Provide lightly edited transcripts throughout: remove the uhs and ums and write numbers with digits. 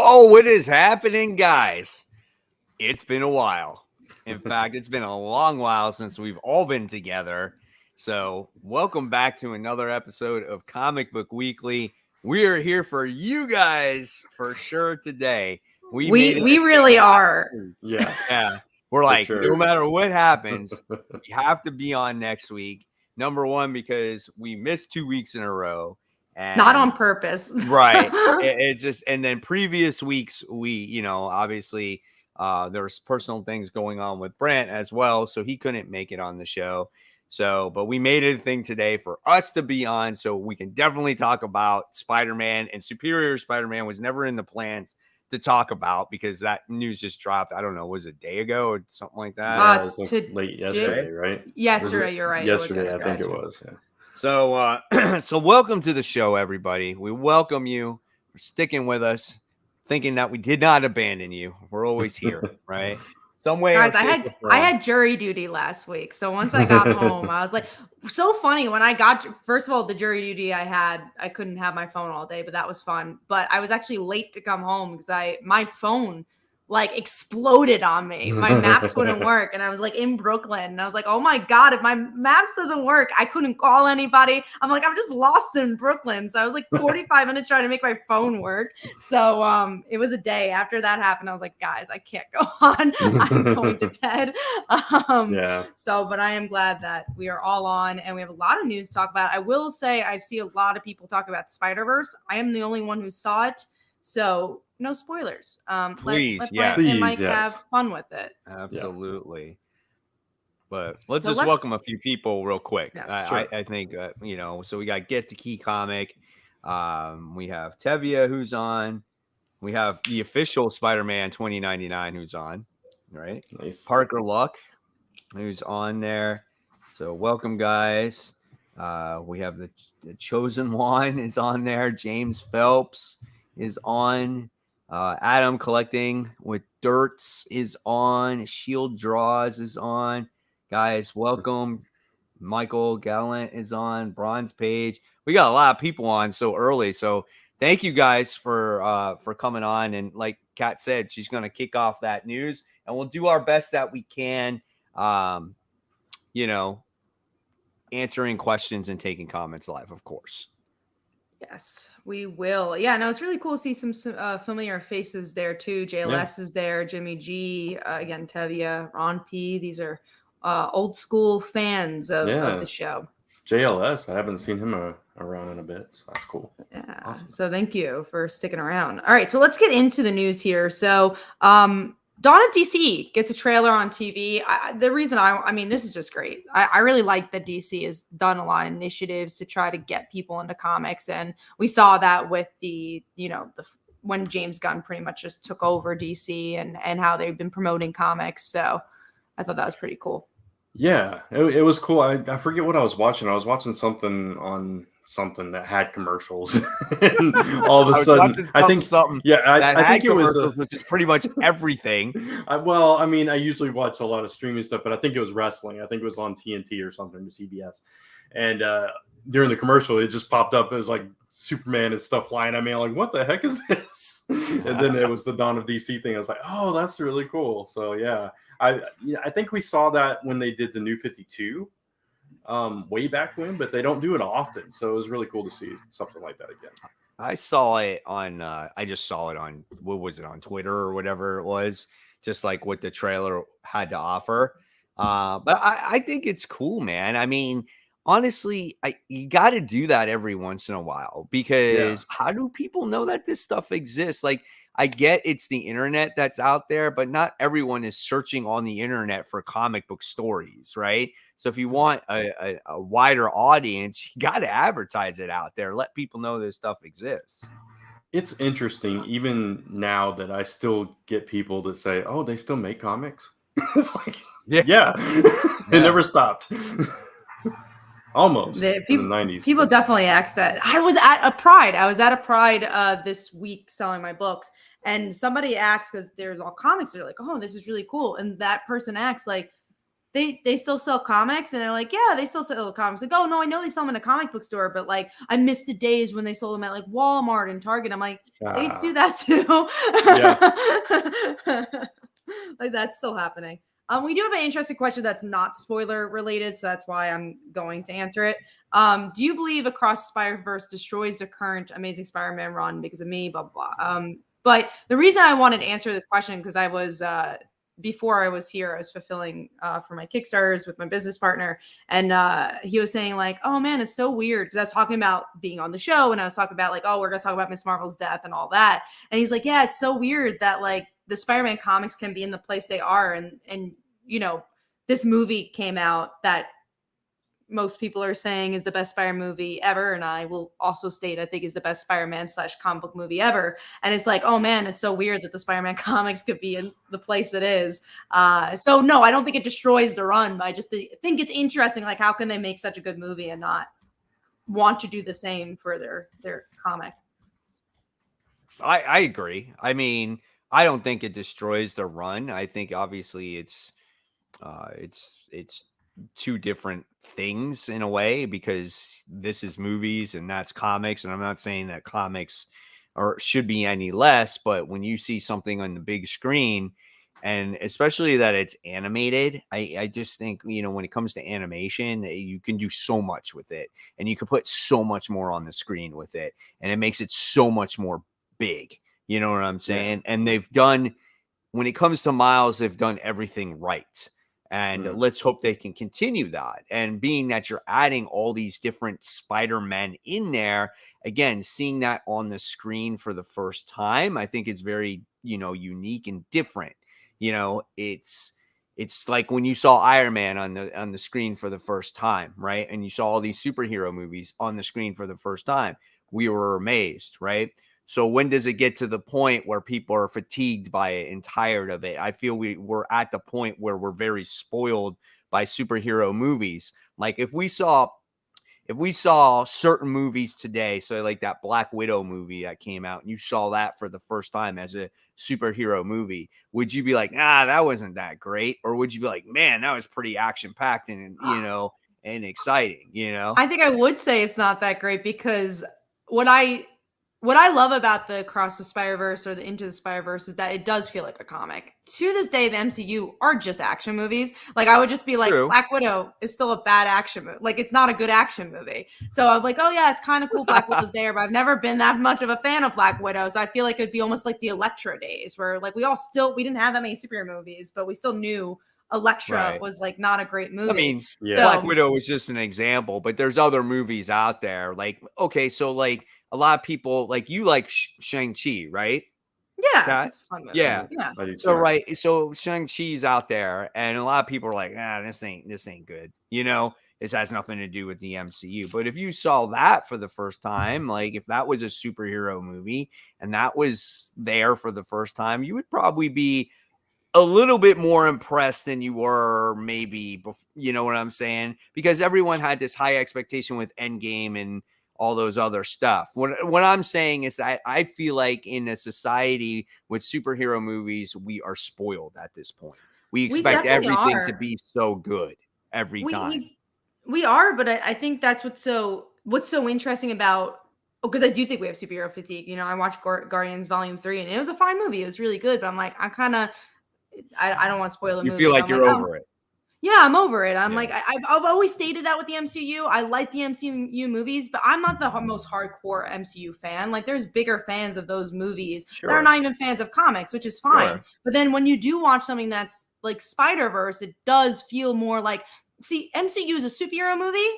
Oh, what is happening, guys? It's been a while. In fact, it's been a long while since we've all been together. So, welcome back to another episode of Comic Book Weekly. We are here for you guys for sure today. We really are. Yeah. We're like, no matter what happens, we have to be on next week. Number one, because we missed 2 weeks in a row. And not on purpose. Right. It just, and then previous weeks, we, obviously there was personal things going on with Brent as well. So he couldn't make it on the show. So, but we made it a thing today for us to be on. So we can definitely talk about Spider-Man, and Superior Spider-Man was never in the plans to talk about because that news just dropped. I don't know, was it a day ago or something like that? Yeah, it was late yesterday, right? Yesterday, you're right. Yesterday, I think it was. Yeah. So, so welcome to the show, everybody. We welcome you for sticking with us, thinking that we did not abandon you. We're always here, right? Some way. Guys, I had jury duty last week. So once I got home, I was like, so funny when I got, first of all, the jury duty I couldn't have my phone all day, but that was fun. But I was actually late to come home because my phone like exploded on me. My maps wouldn't work. And I was like in Brooklyn and I was like, oh my God, if my maps doesn't work, I couldn't call anybody. I'm like, I'm just lost in Brooklyn. So I was like 45 minutes trying to make my phone work. So it was a day after that happened. I was like, guys, I can't go on. I'm going to bed. So, but I am glad that we are all on and we have a lot of news to talk about. I will say I see a lot of people talk about Spider-Verse. I am the only one who saw it. So no spoilers. Please, let Brent and Mike have fun with it. Absolutely. Yeah. But let's welcome a few people real quick. Yes, I think, so we got Get the Key Comic. We have Tevia who's on. We have the official Spider-Man 2099 who's on, right? Nice. Parker Luck who's on there. So welcome, guys. We have the Chosen One is on there. James Phelps is on. Adam Collecting with Dirts is on. Shield Draws is on. Guys, welcome. Michael Gallant is on. Bronze Page. We got a lot of people on so early. So thank you guys for coming on. And like Kat said, she's going to kick off that news. And we'll do our best that we can, answering questions and taking comments live, of course. Yes, we will. Yeah, no, it's really cool to see some familiar faces there too. JLS is there, Jimmy G, again, Tevia, Ron P. These are old school fans of the show. JLS, I haven't seen him around in a bit, so that's cool. Yeah, awesome. So thank you for sticking around. All right, so let's get into the news here. So Dawn of DC gets a trailer on TV. The reason I mean, this is just great. I really like that DC has done a lot of initiatives to try to get people into comics. And we saw that with when James Gunn pretty much just took over DC and how they've been promoting comics. So I thought that was pretty cool. Yeah, it was cool. I forget what I was watching. I was watching something on something that had commercials and all of a sudden I think it was which is pretty much everything. I usually watch a lot of streaming stuff, but I think it was wrestling. I think it was on TNT or something, CBS, and during the commercial it just popped up. It was like Superman and stuff flying at me. I'm like, what the heck is this? And then it was the Dawn of DC thing. I was like, oh, that's really cool. So yeah, I think we saw that when they did the New 52 way back when, but they don't do it often, so it was really cool to see something like that again. I saw it on I just saw it on, what was it, on Twitter or whatever it was, just like what the trailer had to offer. But I think it's cool, man. I mean, honestly, you got to do that every once in a while, because how do people know that this stuff exists? Like, I get it's the internet that's out there, but not everyone is searching on the internet for comic book stories, right? So if you want a wider audience, you got to advertise it out there. Let people know this stuff exists. It's interesting, even now, that I still get people that say, oh, they still make comics? It's like, yeah. It never stopped. Almost in the 90s. People definitely ask that. I was at a Pride this week selling my books, and somebody asked, because there's all comics, they're like, oh, this is really cool. And that person asks, like, they still sell comics, and they're like, yeah, they still sell comics. Like, oh no, I know they sell them in a comic book store, but like I miss the days when they sold them at like Walmart and Target. I'm like, they do that too. Like that's still happening. We do have an interesting question that's not spoiler related, so that's why I'm going to answer it. Do you believe Across the Spider-Verse destroys the current Amazing Spider-Man run because of me? Blah blah blah. But the reason I wanted to answer this question because I was before I was here, I was fulfilling for my Kickstarters with my business partner, and he was saying like, "Oh man, it's so weird." Because I was talking about being on the show, and I was talking about like, "Oh, we're gonna talk about Miss Marvel's death and all that," and he's like, "Yeah, it's so weird that like the Spider-Man comics can be in the place they are, and you know, this movie came out that." Most people are saying is the best Spider movie ever, and I will also state I think is the best Spider-Man / comic book movie ever. And it's like, oh man, it's so weird that the Spider-Man comics could be in the place it is. So no, I don't think it destroys the run, but I just think it's interesting. Like, how can they make such a good movie and not want to do the same for their comic? I agree. I mean, I don't think it destroys the run. I think obviously it's two different things in a way because this is movies and that's comics, and I'm not saying that comics or should be any less, but when you see something on the big screen and especially that it's animated, I just think, when it comes to animation, you can do so much with it and you can put so much more on the screen with it, and it makes it so much more big. You know what I'm saying? Yeah. And they've done, when it comes to Miles, they've done everything right. And let's hope they can continue that. And being that you're adding all these different Spider-Men in there, again, seeing that on the screen for the first time, I think it's very, unique and different. It's like when you saw Iron Man on the screen for the first time, right? And you saw all these superhero movies on the screen for the first time. We were amazed, right? So when does it get to the point where people are fatigued by it and tired of it? I feel we're at the point where we're very spoiled by superhero movies. Like if we saw certain movies today, so like that Black Widow movie that came out, and you saw that for the first time as a superhero movie, would you be like, that wasn't that great? Or would you be like, man, that was pretty action packed and, and exciting, I think I would say it's not that great because what I love about the Across the Spider-Verse or the Into the Spider-Verse is that it does feel like a comic. To this day, the MCU are just action movies. Like, I would just be like, True. Black Widow is still a bad action movie. Like, it's not a good action movie. So I'm like, oh yeah, it's kind of cool Black Widow's there, but I've never been that much of a fan of Black Widow. So I feel like it'd be almost like the Elektra days where like we didn't have that many superhero movies, but we still knew Elektra was like not a great movie. I mean, Black Widow was just an example, but there's other movies out there. Like, okay, so like, a lot of people like you like Shang-Chi, right? Yeah. It's a fun movie. Yeah. So right. So Shang-Chi's out there and a lot of people are like, this ain't good. This has nothing to do with the MCU. But if you saw that for the first time, like if that was a superhero movie and that was there for the first time, you would probably be a little bit more impressed than you were maybe before, you know what I'm saying? Because everyone had this high expectation with Endgame and all those other stuff. What I'm saying is that I feel like in a society with superhero movies, we are spoiled at this point. We expect everything to be so good every time. We are, but I think that's what's so interesting about, because I do think we have superhero fatigue. I watched Guardians Volume 3 and it was a fine movie. It was really good, but I'm like, I don't want to spoil the movie. You feel like you're over it. Yeah, I'm over it. I'm like, I've always stated that with the MCU. I like the MCU movies, but I'm not the most hardcore MCU fan. Like, there's bigger fans of those movies that are not even fans of comics, which is fine. Sure. But then when you do watch something that's like Spider-Verse, it does feel more like, see, MCU is a superhero movie.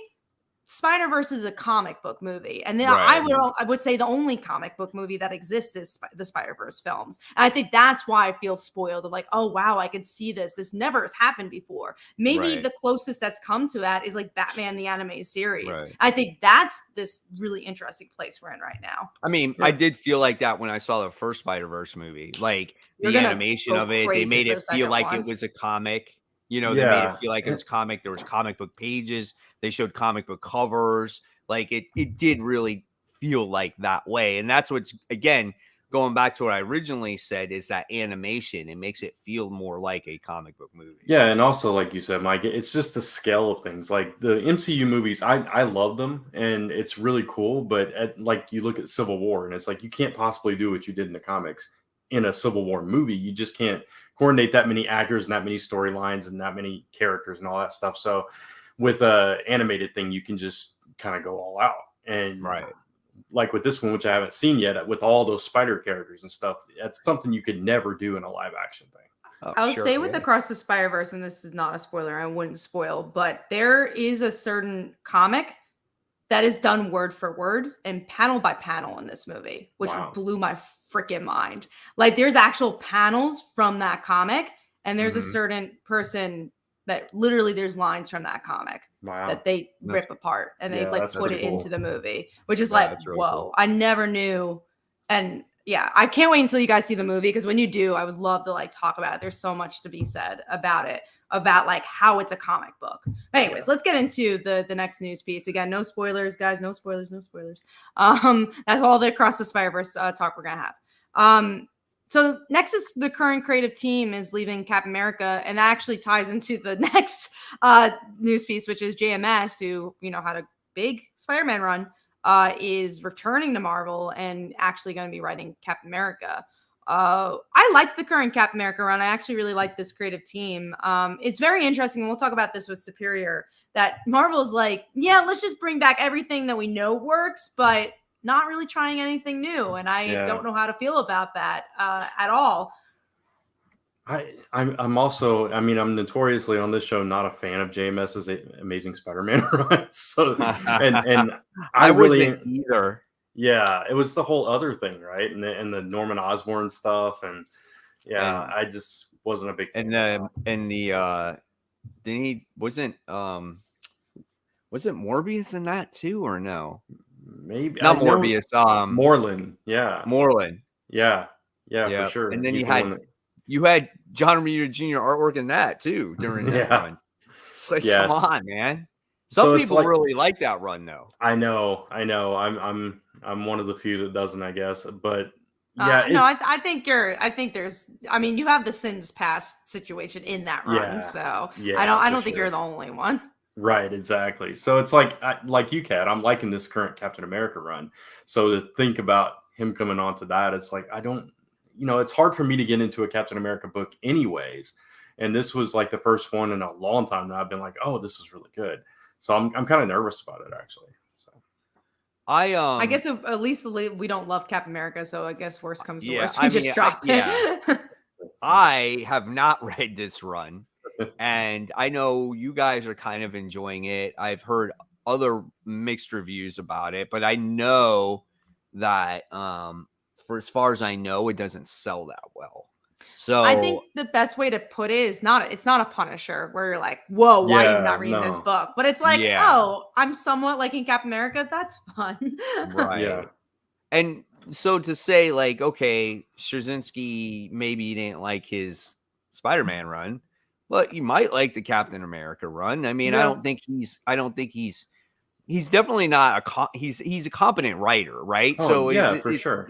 Spider-Verse is a comic book movie. And then I would say the only comic book movie that exists is the Spider-Verse films. And I think that's why I feel spoiled of like, oh, wow, I can see this. This never has happened before. Maybe the closest that's come to that is like Batman, the animated series. Right. I think that's this really interesting place we're in right now. I mean, I did feel like that when I saw the first Spider-Verse movie, like the animation of it, they made it feel like it was a comic. They made it feel like it was comic. There was comic book pages. They showed comic book covers. Like it did really feel like that way. And that's what's, again, going back to what I originally said, is that animation. It makes it feel more like a comic book movie. Yeah, and also like you said, Mike, it's just the scale of things. Like the MCU movies, I love them, and it's really cool. But like you look at Civil War, and it's like you can't possibly do what you did in the comics in a Civil War movie. You just can't coordinate that many actors and that many storylines and that many characters and all that stuff. So with a animated thing, you can just kind of go all out. And Right. like with this one, which I haven't seen yet, with all those spider characters and stuff, that's something you could never do in a live action thing. Oh, I would sure, say with yeah. Across the Spider-Verse, and this is not a spoiler, I wouldn't spoil, but there is a certain comic that is done word for word and panel by panel in this movie, which Wow. blew my freaking mind. Like there's actual panels from that comic, and there's a Mhm. certain person that literally there's lines from that comic Wow. that they That's- rip apart and they yeah, like that's put it really cool. into the movie, which is Yeah, like, that's really whoa, cool. I never knew. And yeah, I can't wait until you guys see the movie, because when you do, I would love to like talk about it. There's so much to be said about it, about like how it's a comic book. Anyways, let's get into the next news piece. Again, no spoilers, guys. No spoilers, no spoilers. That's all the Across the Spider-Verse talk we're gonna have. So next is the current creative team is leaving Captain America, and that actually ties into the next news piece, which is JMS, who had a big Spider-Man run, is returning to Marvel and actually going to be writing Captain America. I like the current Captain America run. I actually really like this creative team. It's very interesting, and we'll talk about this with Superior, that Marvel's like, yeah, let's just bring back everything that we know works, but not really trying anything new. And I don't know how to feel about that at all. I'm also, I mean, I'm notoriously on this show not a fan of JMS's Amazing Spider-Man run. So, and I really wasn't either. Yeah, it was the whole other thing, right? And the Norman Osborn stuff, and yeah, And- I just wasn't a big fan. And the then he wasn't Morbius in that too, or no? Maybe Not Morbius. Moreland. Yeah, Moreland. Yeah, for sure. And then He's you had John Romita Jr. artwork in that too during that run. It's like, come on, man. Some people really like that run, though. I know. I'm one of the few that doesn't, I guess. But yeah, no, I think there's. I mean, you have the Sins Past situation in that run, so I don't think you're the only one. Right, exactly. So it's like you, Kat, I'm liking this current Captain America run. So to think about him coming onto that, it's like I don't, it's hard for me to get into a Captain America book anyways. And this was like the first one in a long time that I've been like, oh, this is really good. So I'm kind of nervous about it, actually. So I guess at least we don't love Captain America, so I guess worst comes to worst, we just drop it. I have not read this run, and I know you guys are kind of enjoying it. I've heard other mixed reviews about it, but I know that for as far as I know, it doesn't sell that well. So I think the best way to put it is it's not a Punisher where you're like, whoa, why are you not reading this book? But it's like, oh, I'm somewhat liking Captain America. That's fun. Right. Yeah. And so to say like, okay, Straczynski maybe didn't like his Spider-Man run, but you might like the Captain America run. I mean, I don't think he's definitely not he's a competent writer, right? Oh, so yeah, for sure.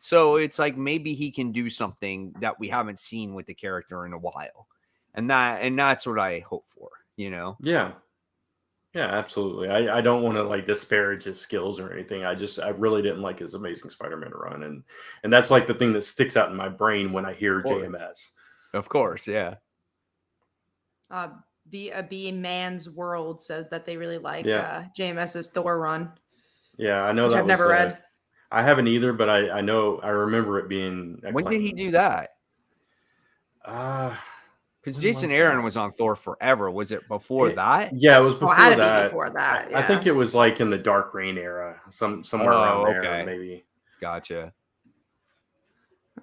So it's like maybe he can do something that we haven't seen with the character in a while. And that's what I hope for, Yeah. Yeah, absolutely. I don't want to like disparage his skills or anything. I really didn't like his Amazing Spider-Man run. And that's like the thing that sticks out in my brain when I hear JMS. Of course, yeah. Be Man's World says that they really like JMS's Thor run. Yeah, I know that I've never read. I haven't either, but I remember it being excellent. When did he do that? Because Jason Aaron was on Thor Forever. Was it before that? Yeah, it was before that. Be before that. Yeah. I think it was like in the Dark Reign era, somewhere around there, maybe. Gotcha.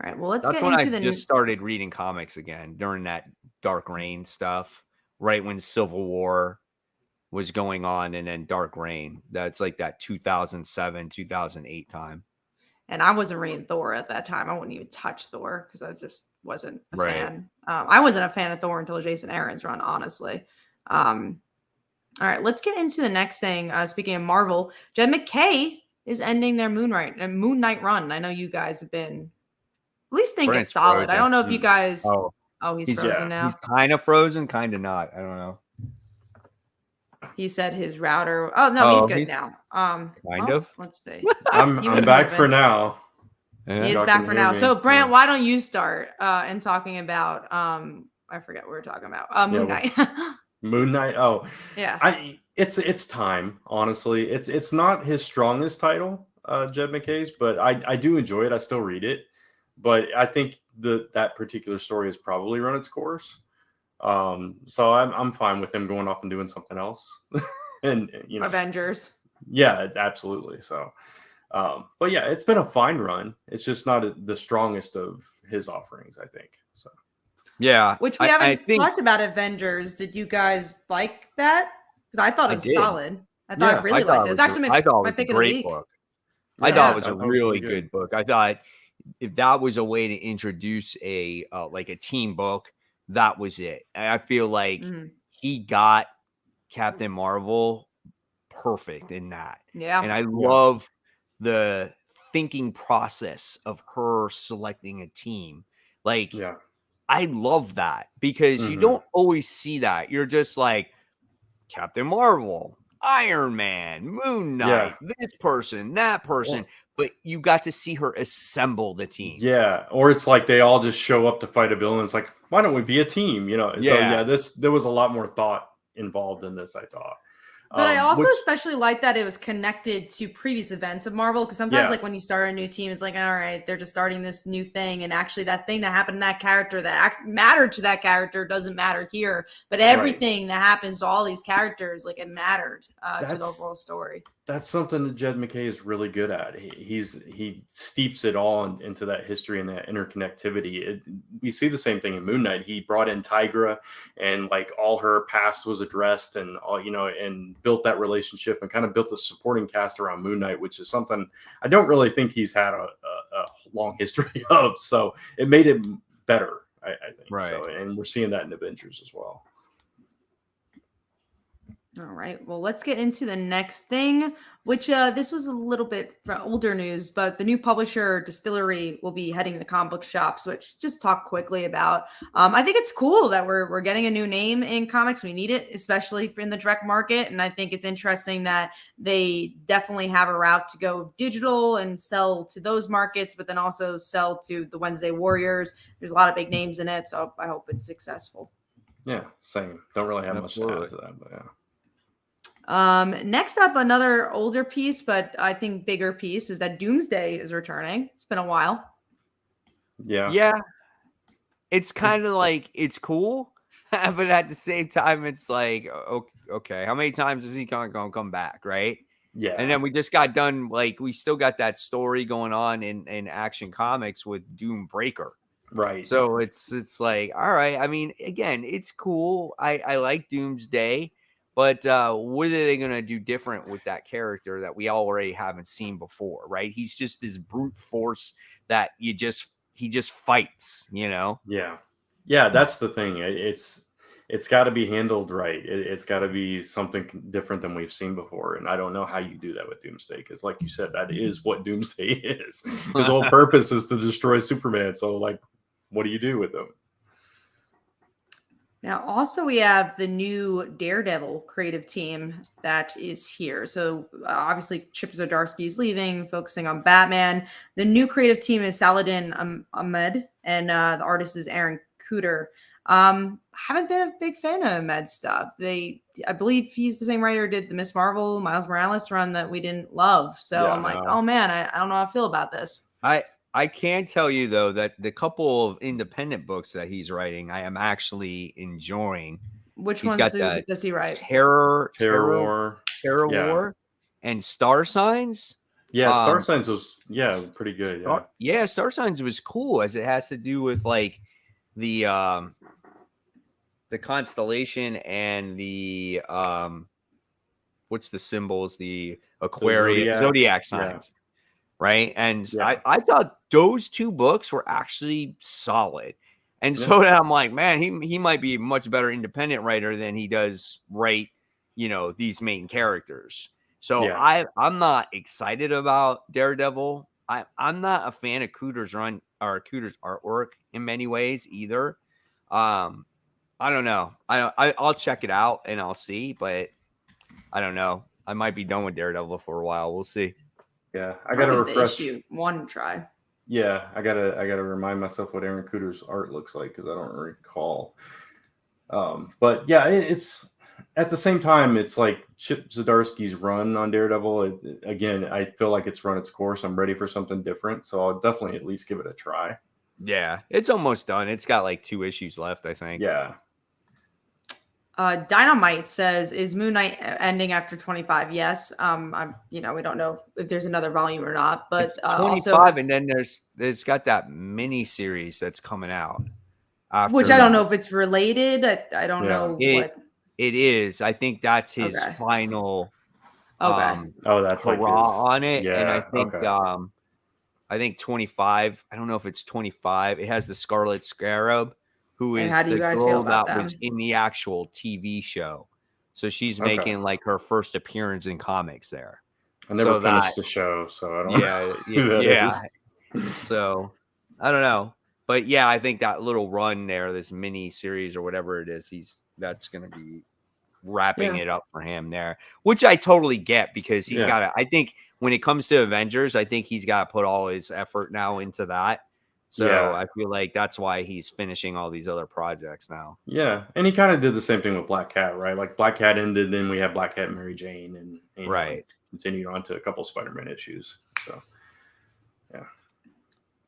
All right. Well, let's That's get when into I just started reading comics again during that Dark Reign stuff, right when Civil War was going on, and then Dark Reign. That's like that 2007, 2008 time. And I wasn't reading Thor at that time. I wouldn't even touch Thor because I just wasn't a fan. I wasn't a fan of Thor until Jason Aaron's run, honestly. All right, let's get into the next thing. Speaking of Marvel, Jed McKay is ending their Moon Knight run. I know you guys have been least think Brent's it's solid. I frozen. don't know if you guys. Oh, Oh, he's he's frozen now. He's kind of frozen, kind of not. I don't know. He said his router. Oh no, he's good he's now. kind of. Let's see. I'm back for now. Yeah. He is Y'all back can for hear now. me. So Brant, Yeah. why don't you start in talking about I forget what we're talking about. Moon Knight. Moon Knight. Oh, yeah. It's time. Honestly, it's not his strongest title, Jed McKay's, but I do enjoy it. I still read it, but I think that particular story has probably run its course. So I'm fine with him going off and doing something else, and Avengers. Yeah, absolutely. So, but yeah, it's been a fine run. It's just not the strongest of his offerings, I think. So. Yeah, which we haven't talked about Avengers. Did you guys like that? Because I thought it was solid. I thought I really liked it. It's actually my pick of the week. Book. I thought it was a really good book. I thought if that was a way to introduce a like a team book, that was it. And I feel like he got Captain Marvel perfect in that. Yeah. And I love the thinking process of her selecting a team. Like, I love that because you don't always see that. You're just like Captain Marvel, Iron Man, Moon Knight, this person, that person. But you got to see her assemble the team. Yeah. Or it's like they all just show up to fight a villain. It's like, why don't we be a team? So there was a lot more thought involved in this, I thought. But I also especially like that it was connected to previous events of Marvel, because sometimes like when you start a new team, it's like, all right, they're just starting this new thing, and actually that thing that happened in that character that mattered to that character doesn't matter here, but everything that happens to all these characters, like it mattered to the overall story. That's something that Jed McKay is really good at. He steeps it all into that history and that interconnectivity. We see the same thing in Moon Knight. He brought in Tigra, and like all her past was addressed, and all and built that relationship and kind of built a supporting cast around Moon Knight, which is something I don't really think he's had a long history of. So it made it better, I think. Right. So, and we're seeing that in Avengers as well. All right. Well, let's get into the next thing, which this was a little bit older news, but the new publisher Distillery will be heading to comic book shops, which just talk quickly about. I think it's cool that we're getting a new name in comics. We need it, especially in the direct market. And I think it's interesting that they definitely have a route to go digital and sell to those markets, but then also sell to the Wednesday Warriors. There's a lot of big names in it, so I hope it's successful. Yeah, same. Don't really have much to add to that, but yeah. Next up, another older piece, but I think bigger piece, is that Doomsday is returning. It's been a while. Yeah. It's kind of like, it's cool, but at the same time, it's like, okay, how many times is he gonna come back, right? Yeah. And then we just got done, like, we still got that story going on in Action Comics with Doom Breaker. Right. So it's like, all right. I mean, again, it's cool. I like Doomsday. But what are they going to do different with that character that we already haven't seen before, right? He's just this brute force that he just fights, Yeah. Yeah, that's the thing. It's got to be handled right. It's got to be something different than we've seen before. And I don't know how you do that with Doomsday, because like you said, that is what Doomsday is. His whole purpose is to destroy Superman. So like, what do you do with him? Now, also, we have the new Daredevil creative team that is here. So, obviously, Chip Zdarsky is leaving, focusing on Batman. The new creative team is Saladin Ahmed, and the artist is Aaron Cooter. Haven't been a big fan of Ahmed's stuff. I believe he's the same writer who did the Miss Marvel, Miles Morales run that we didn't love. So, I'm like, oh man, I don't know how I feel about this. I can tell you, though, that the couple of independent books that he's writing, I am actually enjoying. Which ones does he write? Terror War, and Star Signs. Yeah, Star Signs was pretty good. Star Signs was cool, as it has to do with like the constellation and the what's the symbols? The Aquarius, Zodiac signs. Right. And I thought those two books were actually solid. And so then I'm like, man, he might be a much better independent writer than he does write, these main characters. So I'm not excited about Daredevil I'm not a fan of Cooter's artwork in many ways either. I don't know. I'll check it out and I'll see, but I don't know. I might be done with Daredevil for a while. We'll see. Yeah, I gotta I'll give the refresh. issue one try. Yeah, I gotta remind myself what Aaron Cooter's art looks like because I don't recall. But yeah, it's at the same time, it's like Chip Zdarsky's run on Daredevil. Again, I feel like it's run its course. I'm ready for something different, so I'll definitely at least give it a try. Yeah, it's almost done. It's got like 2 issues left, I think. Yeah. Dynamite says, "Is Moon Knight ending after 25?" Yes. We don't know if there's another volume or not, but It's 25, also, and then there's got that mini series that's coming out. Which I don't know if it's related. I don't know what it is. I think that's his final. That's like his, on it, yeah, and I think 25. I don't know if it's 25. It has the Scarlet Scarab, who is the girl that was in the actual TV show. So she's making like her first appearance in comics there. I never finished the show, so I don't know. Yeah. So I don't know. But yeah, I think that little run there, this mini series or whatever it is, that's going to be wrapping it up for him there, which I totally get because he's got to, I think when it comes to Avengers, I think he's got to put all his effort now into that. So I feel like that's why he's finishing all these other projects now. Yeah. And he kind of did the same thing with Black Cat, right? Like Black Cat ended, then we had Black Cat and Mary Jane and right. Continued on to a couple Spider-Man issues. So yeah.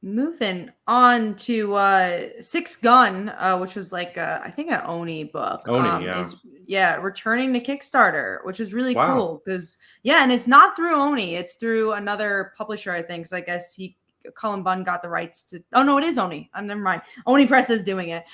Moving on to Six Gun, which was like I think an Oni book. Is returning to Kickstarter, which is really cool because and it's not through Oni, it's through another publisher, I think. So I guess Cullen Bunn got the rights to. Oh no, it is Oni. Never mind. Oni Press is doing it.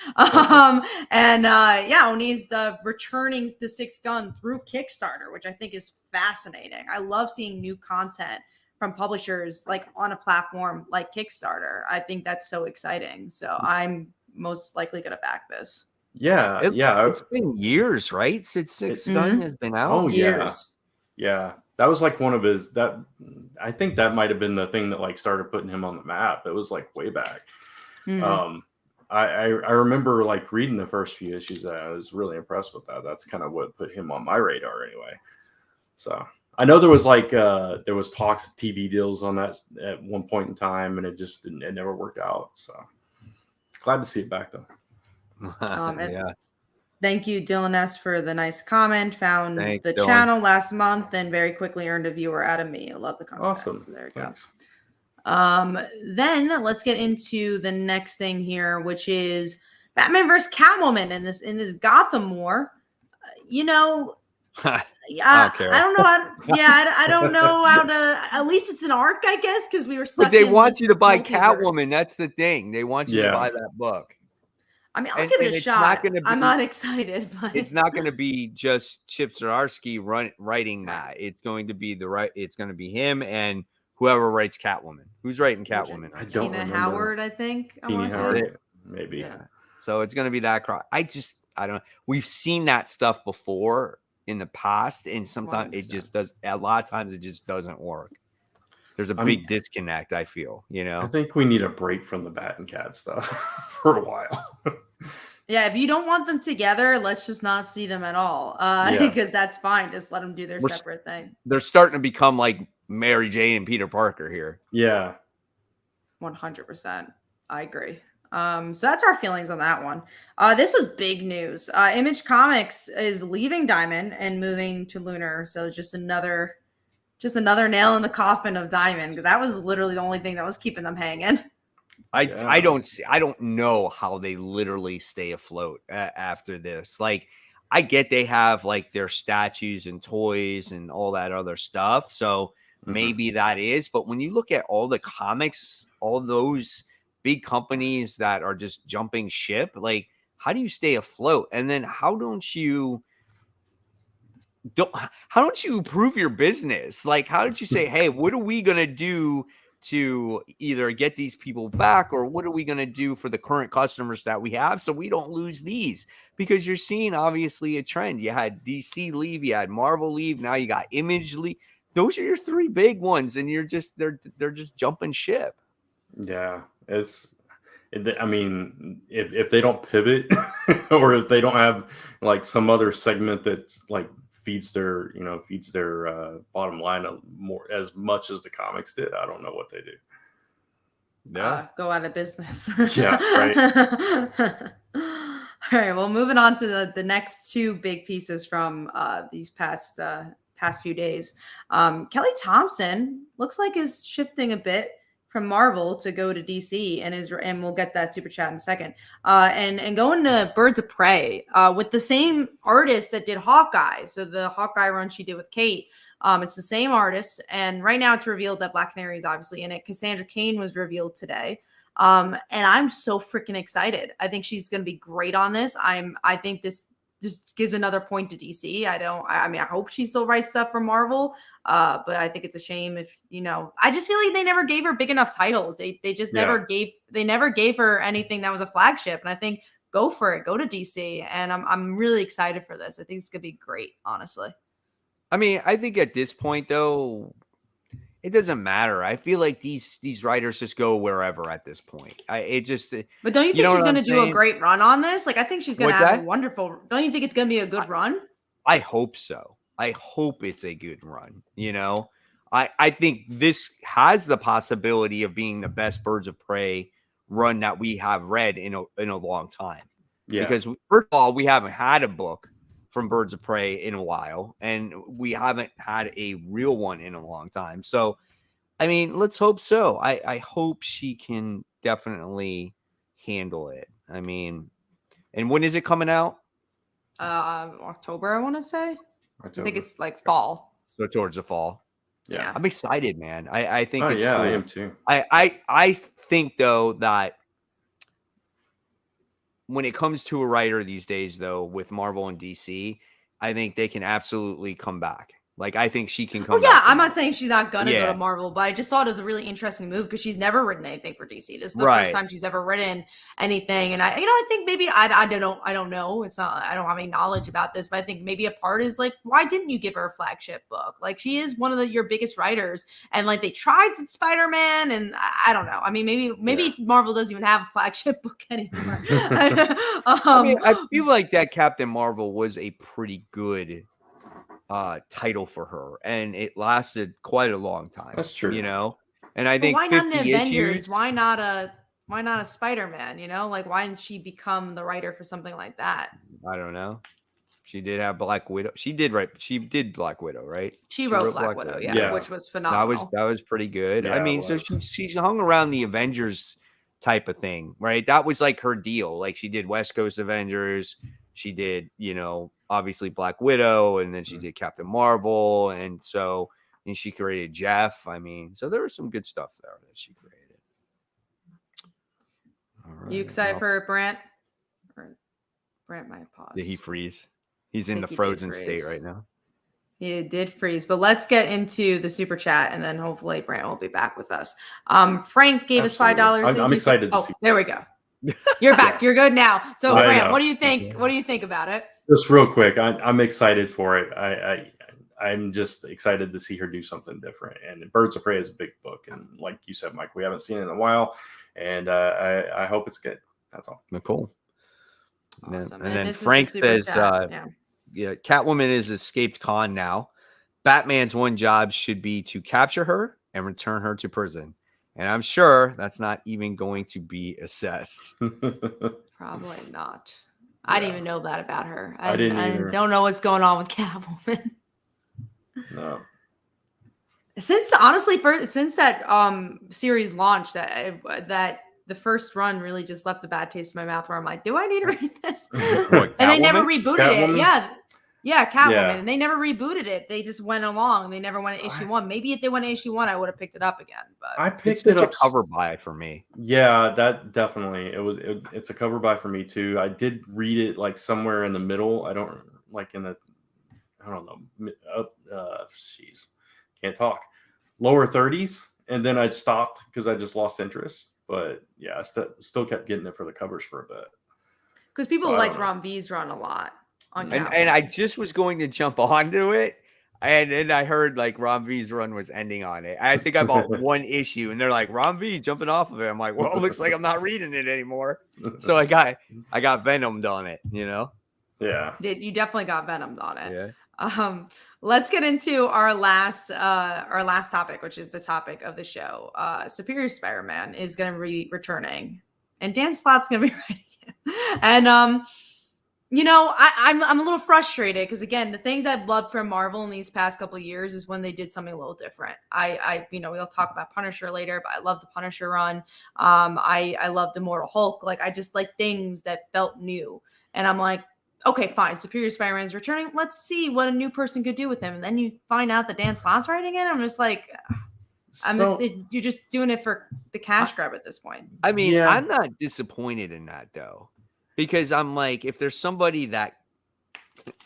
Oni's returning the Six Gun through Kickstarter, which I think is fascinating. I love seeing new content from publishers like on a platform like Kickstarter. I think that's so exciting. So I'm most likely going to back this. Yeah. It's been years, right? Since Six Gun has been out. Oh, years. Yeah. That was like one of his, I think that might've been the thing that like started putting him on the map. It was like way back. I remember like reading the first few issues. I was really impressed with that. That's kind of what put him on my radar anyway. So I know there was like there was talks of TV deals on that at one point in time, and it never worked out. So glad to see it back though. Thank you, Dylan S, for the nice comment. Found the channel last month and very quickly earned a viewer out of me. I love the content. Awesome. So there you go. Then let's get into the next thing here, which is Batman vs. Catwoman in this Gotham war. I don't know I don't know how to. At least it's an arc, I guess, because we were stuck. But they want you to buy Catwoman. That's the thing. They want you to buy that book. I mean, I'll give it a shot. I'm not excited, but it's not going to be just Chip Zdarsky writing that. It's going to be it's going to be him and whoever writes Catwoman. Who's writing Catwoman? I don't remember. Howard, I think. Tina Howard, maybe. Yeah. So it's going to be that. I don't know. We've seen that stuff before in the past, and sometimes 100%. It just does. A lot of times, it just doesn't work. There's a big disconnect, I feel, I think we need a break from the Bat and Cat stuff for a while. Yeah, if you don't want them together, let's just not see them at all. Because that's fine. Just let them do their separate thing. They're starting to become like Mary Jane and Peter Parker here. Yeah. 100%. I agree. So that's our feelings on that one. This was big news. Image Comics is leaving Diamond and moving to Lunar. So just another nail in the coffin of Diamond, because that was literally the only thing that was keeping them hanging. I don't know how they literally stay afloat after this. Like, I get they have like their statues and toys and all that other stuff. So maybe that is, but when you look at all the comics, all those big companies that are just jumping ship, like, how do you stay afloat? And then how don't you improve your business? Like, how did you say, hey, what are we going to do to either get these people back, or what are we going to do for the current customers that we have so we don't lose these? Because you're seeing obviously a trend. You had DC leave, you had Marvel leave, now you got Image leave. those are your three big ones, and they're just jumping ship. Yeah, I mean, if they don't pivot or if they don't have like some other segment that's like feeds their bottom line more as much as the comics did, I don't know what they do. Yeah. Go out of business. Yeah, right. All right. Well, moving on to the next two big pieces from these past few days. Kelly Thompson looks like is shifting a bit from Marvel to go to DC, and we'll get that super chat in a second. And going to Birds of Prey with the same artist that did Hawkeye. So the Hawkeye run she did with Kate. It's the same artist, and right now it's revealed that Black Canary is obviously in it. Cassandra Cain was revealed today, and I'm so freaking excited. I think she's going to be great on this. I think this just gives another point to DC. I mean, I hope she still writes stuff for Marvel, but I think it's a shame if I just feel like they never gave her big enough titles. They just never gave her anything that was a flagship, and I think go for it, go to DC, and I'm really excited for this. I think it's going to be great, honestly. I mean, I think at this point, though, it doesn't matter. I feel like these writers just go wherever at this point. But don't you think she's going to do a great run on this? Like, I think she's going to have a wonderful. Don't you think it's going to be a good run? I hope so. I hope it's a good run. I think this has the possibility of being the best Birds of Prey run that we have read in a long time. Yeah. Because first of all, we haven't had a book from Birds of Prey in a while, and we haven't had a real one in a long time. So, I mean, let's hope so. I hope she can definitely handle it. I mean, and when is it coming out? October, I want to say. October. I think it's like fall. So towards the fall. Yeah. I'm excited, man. I think it's cool. I am too. I think though that when it comes to a writer these days, though, with Marvel and DC, I think they can absolutely come back. Like, I think she can come back. I'm not saying she's not going to go to Marvel, but I just thought it was a really interesting move because she's never written anything for DC. This is the first time she's ever written anything. And I think maybe, I don't know. It's not, I don't have any knowledge about this, but I think maybe a part is like, why didn't you give her a flagship book? Like, she is one of your biggest writers. And like, they tried with Spider-Man, and I don't know. I mean, maybe Marvel doesn't even have a flagship book anymore. I mean, I feel like that Captain Marvel was a pretty good title for her, and it lasted quite a long time. That's true. And I think why not an Avengers? Issues, why not a Spider-Man? Like, why didn't she become the writer for something like that? I don't know. She did have Black Widow. She did Black Widow, right? She wrote Black Widow, yeah, which was phenomenal. That was pretty good. Yeah, I mean, so she's hung around the Avengers type of thing, right? That was like her deal. Like, she did West Coast Avengers. She did, obviously Black Widow, and then she did Captain Marvel, and she created Jeff. I mean, so there was some good stuff there that she created. All right, you excited for Brant? Or Brant might pause. Did he freeze? He's in the frozen state right now. He did freeze, but let's get into the super chat, and then hopefully Brant will be back with us. Frank gave us $5. I'm excited to see. There we go. You're back. You're good now. So, Brant, what do you think? What do you think about it? Just real quick, I'm excited for it. I'm just excited to see her do something different. And Birds of Prey is a big book, and like you said, Mike, we haven't seen it in a while, and I hope it's good. That's all. Cool. Awesome. And then Frank says, Catwoman is escaped con now. Batman's one job should be to capture her and return her to prison. And I'm sure that's not even going to be assessed. Probably not. I didn't even know that about her. I don't know what's going on with Catwoman. No. Since that series launched, that the first run really just left a bad taste in my mouth. Where I'm like, do I need to read this? And they never rebooted it. Yeah, Catwoman. Yeah. And they never rebooted it. They just went along. They never went to issue 1. Maybe if they went to issue 1, I would have picked it up again. But I picked it up. A cover buy for me. Yeah, that definitely. It's a cover buy for me too. I did read it like somewhere in the middle. I don't know. Jeez, can't talk. Lower 30s, and then I stopped because I just lost interest. But yeah, I still kept getting it for the covers for a bit. Because people liked Ron V's run a lot. And I just was going to jump onto it. And I heard like Ron V's run was ending on it. I think I bought one issue, and they're like Ron V jumping off of it. I'm like, well, it looks like I'm not reading it anymore. So I got Venomed on it, you know. Yeah, You definitely got Venomed on it. Yeah. Let's get into our last topic, which is the topic of the show. Superior Spider-Man is going to be returning, and Dan Slott's going to be writing it. And you know, I'm a little frustrated because again, the things I've loved from Marvel in these past couple of years is when they did something a little different. We'll talk about Punisher later, but I love the Punisher run. I loved Immortal Hulk. Like I just like things that felt new, and I'm like, okay, fine. Superior Spider-Man is returning. Let's see what a new person could do with him. And then you find out that Dan Slott's writing it. I'm just like, you're just doing it for the cash grab at this point. I mean, I'm not disappointed in that though. Because I'm like, if there's somebody that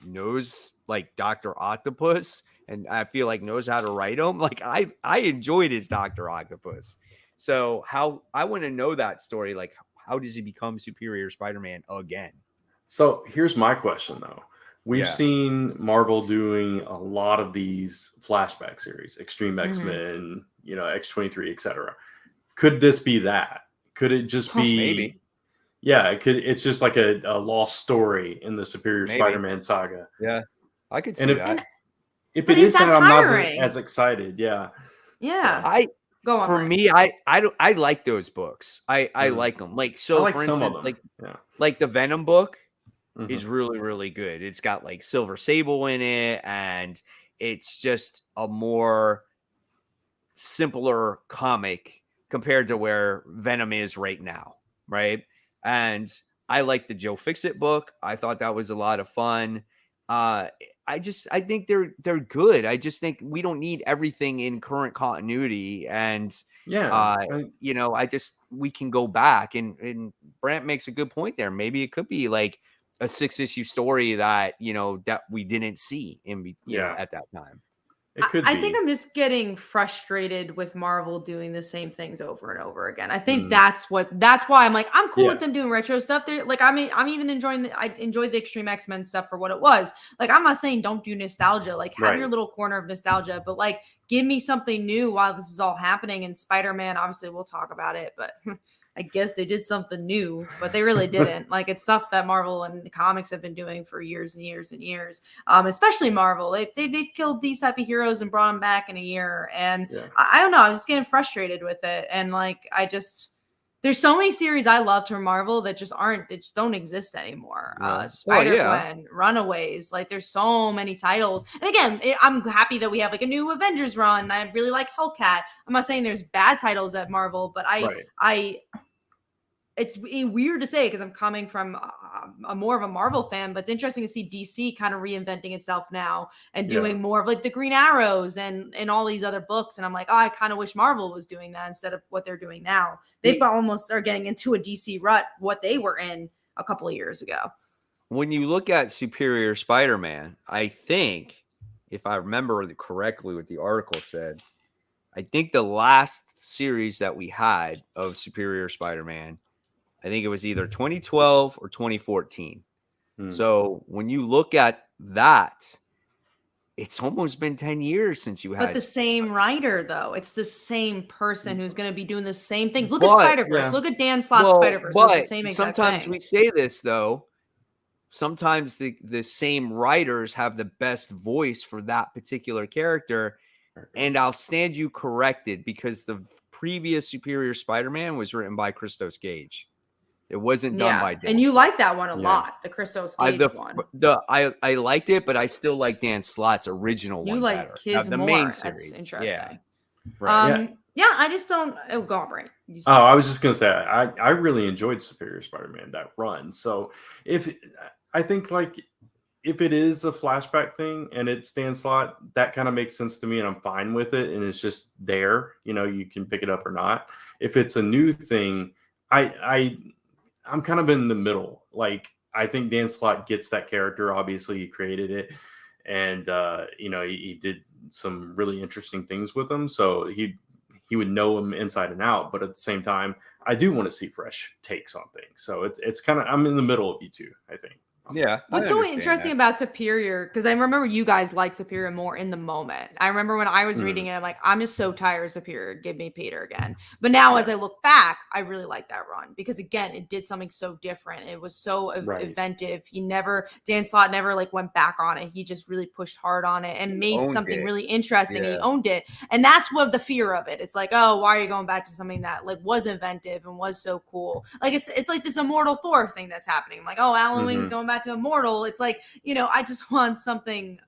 knows like Dr. Octopus and I feel like knows how to write him, like I enjoyed his Dr. Octopus. So how I want to know that story, like how does he become Superior Spider-Man again? So here's my question though. We've seen Marvel doing a lot of these flashback series, Extreme X-Men, X-23, etc. Could this be that? Could it just be maybe? Yeah, it could. It's just like a lost story in the Superior Spider-Man saga. Yeah, I could see that. If it is that, I'm not as excited. Yeah. Yeah. Go on. For me, I like those books. I like them. Like so, like for some instance, of them. like the Venom book is really really good. It's got like Silver Sable in it, and it's just a more simpler comic compared to where Venom is right now, right? And I like the Joe Fixit book. I thought that was a lot of fun. I think they're good. I just think we don't need everything in current continuity. And we can go back and Brant makes a good point there. Maybe it could be like a 6-issue story that that we didn't see at that time. It could be. I think I'm just getting frustrated with Marvel doing the same things over and over again. I think that's why I'm like, I'm cool with them doing retro stuff. They're like, I'm even enjoying I enjoyed the Extreme X-Men stuff for what it was. Like, I'm not saying don't do nostalgia, like have your little corner of nostalgia, but like give me something new while this is all happening. And Spider-Man, obviously we'll talk about it, but I guess they did something new, but they really didn't. Like it's stuff that Marvel and comics have been doing for years and years and years. Especially Marvel. They've killed these type of heroes and brought them back in a year. And I don't know. I was just getting frustrated with it. And like, there's so many series I loved from Marvel that just don't exist anymore. Spider-Gwen, Runaways, like there's so many titles. And again, I'm happy that we have like a new Avengers run. I really like Hellcat. I'm not saying there's bad titles at Marvel, but it's weird to say because I'm coming from a more of a Marvel fan, but it's interesting to see DC kind of reinventing itself now and doing more of like the Green Arrows and all these other books. And I'm like, I kind of wish Marvel was doing that instead of what they're doing now. They almost are getting into a DC rut, what they were in a couple of years ago. When you look at Superior Spider-Man, I think, if I remember correctly what the article said, I think the last series that we had of Superior Spider-Man, I think it was either 2012 or 2014. So when you look at that, it's almost been 10 years since you had. But the same writer, though. It's the same person who's going to be doing the same things. Look at Spider-Verse. Look at Dan Slott's Spider-Verse. It's the same exact sometimes thing. we say this, though. Sometimes the same writers have the best voice for that particular character. And I'll stand you corrected because the previous Superior Spider-Man was written by Christos Gage. It wasn't done by Dan. And you like that one a lot, the Christos Gage one. I liked it, but I still like Dan Slott's original one. You like better. his the more. main series. That's interesting. Yeah. Right. I just don't. Oh, go on, Brent. I was just gonna say I really enjoyed Superior Spider-Man, that run. So if it is a flashback thing and it's Dan Slott, that kind of makes sense to me, and I'm fine with it. And it's just there, you can pick it up or not. If it's a new thing, I'm kind of in the middle. Like, I think Dan Slott gets that character. Obviously, he created it, and he did some really interesting things with him. So he would know him inside and out. But at the same time, I do want to see fresh takes on things. So it's kind of, I'm in the middle of you two, I think. Yeah. What's so interesting about Superior, because I remember you guys liked Superior more in the moment. I remember when I was reading it, I'm like, I'm just so tired of Superior. Give me Peter again. But now as I look back, I really like that run because again, it did something so different. It was so inventive. Dan Slott never like went back on it. He just really pushed hard on it and made something really interesting. And he owned it. And that's what the fear of it. It's like, oh, why are you going back to something that like was inventive and was so cool? Like it's like this Immortal Thor thing that's happening. I'm like, oh, Alan Wing's going back to Immortal. It's like, I just want something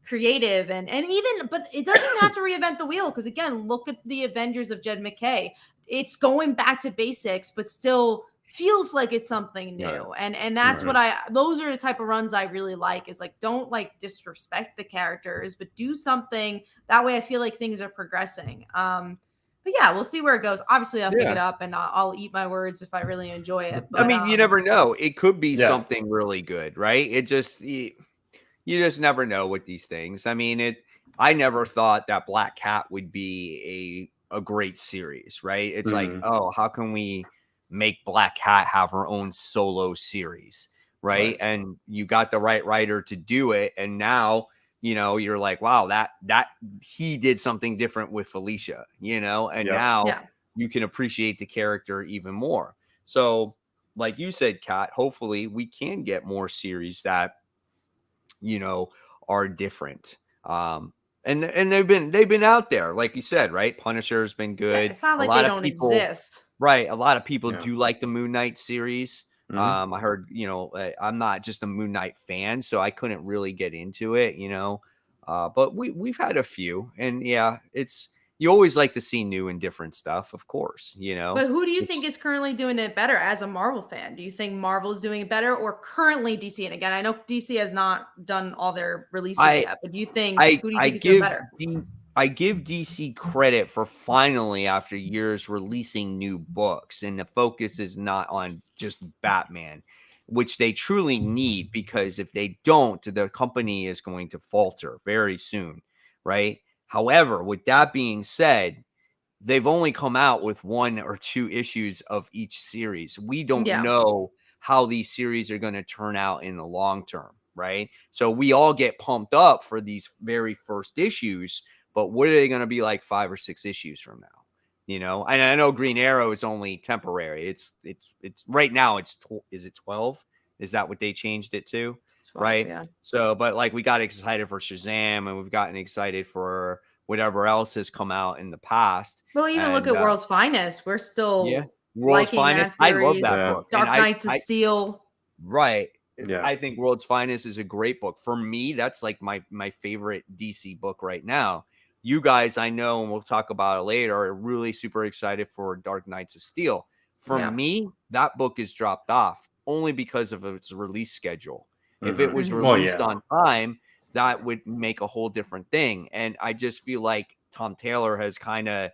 creative and even, but it doesn't have to reinvent the wheel because again, look at the Avengers of Jed McKay. It's going back to basics, but still feels like it's something new. And that's what those are the type of runs I really like is like, don't like disrespect the characters, but do something that way. I feel like things are progressing. But yeah, we'll see where it goes. Obviously, I'll pick it up and I'll eat my words if I really enjoy it. But, I mean, you never know. It could be something really good, right? It just you just never know with these things. I mean, I never thought that Black Cat would be a great series, right? It's like, oh, how can we make Black Cat have her own solo series, right? And you got the right writer to do it, and now you're like, wow, that he did something different with Felicia, and now you can appreciate the character even more. So, like you said, Kat, hopefully we can get more series that, are different. And they've been out there, like you said, right? Punisher's been good. It's not like they don't exist. Right. A lot of people do like the Moon Knight series. I heard, I'm not just a Moon Knight fan, so I couldn't really get into it, but we've had a few, and you always like to see new and different stuff, of course, But who do you think is currently doing it better as a Marvel fan? Do you think Marvel's doing it better or currently DC? And again, I know DC has not done all their releases yet, but do you think who do you think is doing better? I give DC credit for finally, after years, releasing new books, and the focus is not on just Batman, which they truly need, because if they don't, the company is going to falter very soon, right? However, with that being said, they've only come out with 1 or 2 issues of each series. We don't know how these series are going to turn out in the long term, right? So we all get pumped up for these very first issues, but what are they going to be like 5 or 6 issues from now? And I know Green Arrow is only temporary. It's right now. Is it 12? Is that what they changed it to? 12, right. Yeah. So, but like we got excited for Shazam, and we've gotten excited for whatever else has come out in the past. Well, even look at World's Finest. We're still World's Finest. I love that book. Dark Knights of Steel. Right. Yeah. I think World's Finest is a great book. For me, that's like my favorite DC book right now. You guys, I know, and we'll talk about it later, are really super excited for Dark Knights of Steel. For me, that book is dropped off only because of its release schedule. If it was released on time, that would make a whole different thing. And I just feel like Tom Taylor has kind of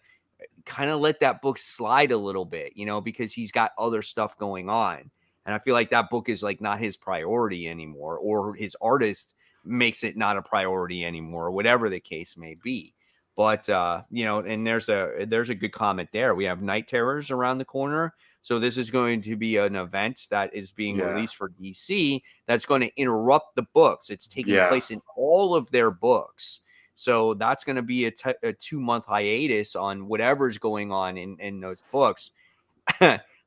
let that book slide a little bit, because he's got other stuff going on. And I feel like that book is like not his priority anymore, or his artist makes it not a priority anymore, or whatever the case may be. But, and there's a good comment there. We have Night Terrors around the corner. So this is going to be an event that is being released for DC that's going to interrupt the books. It's taking place in all of their books. So that's going to be a 2-month hiatus on whatever's going on in those books.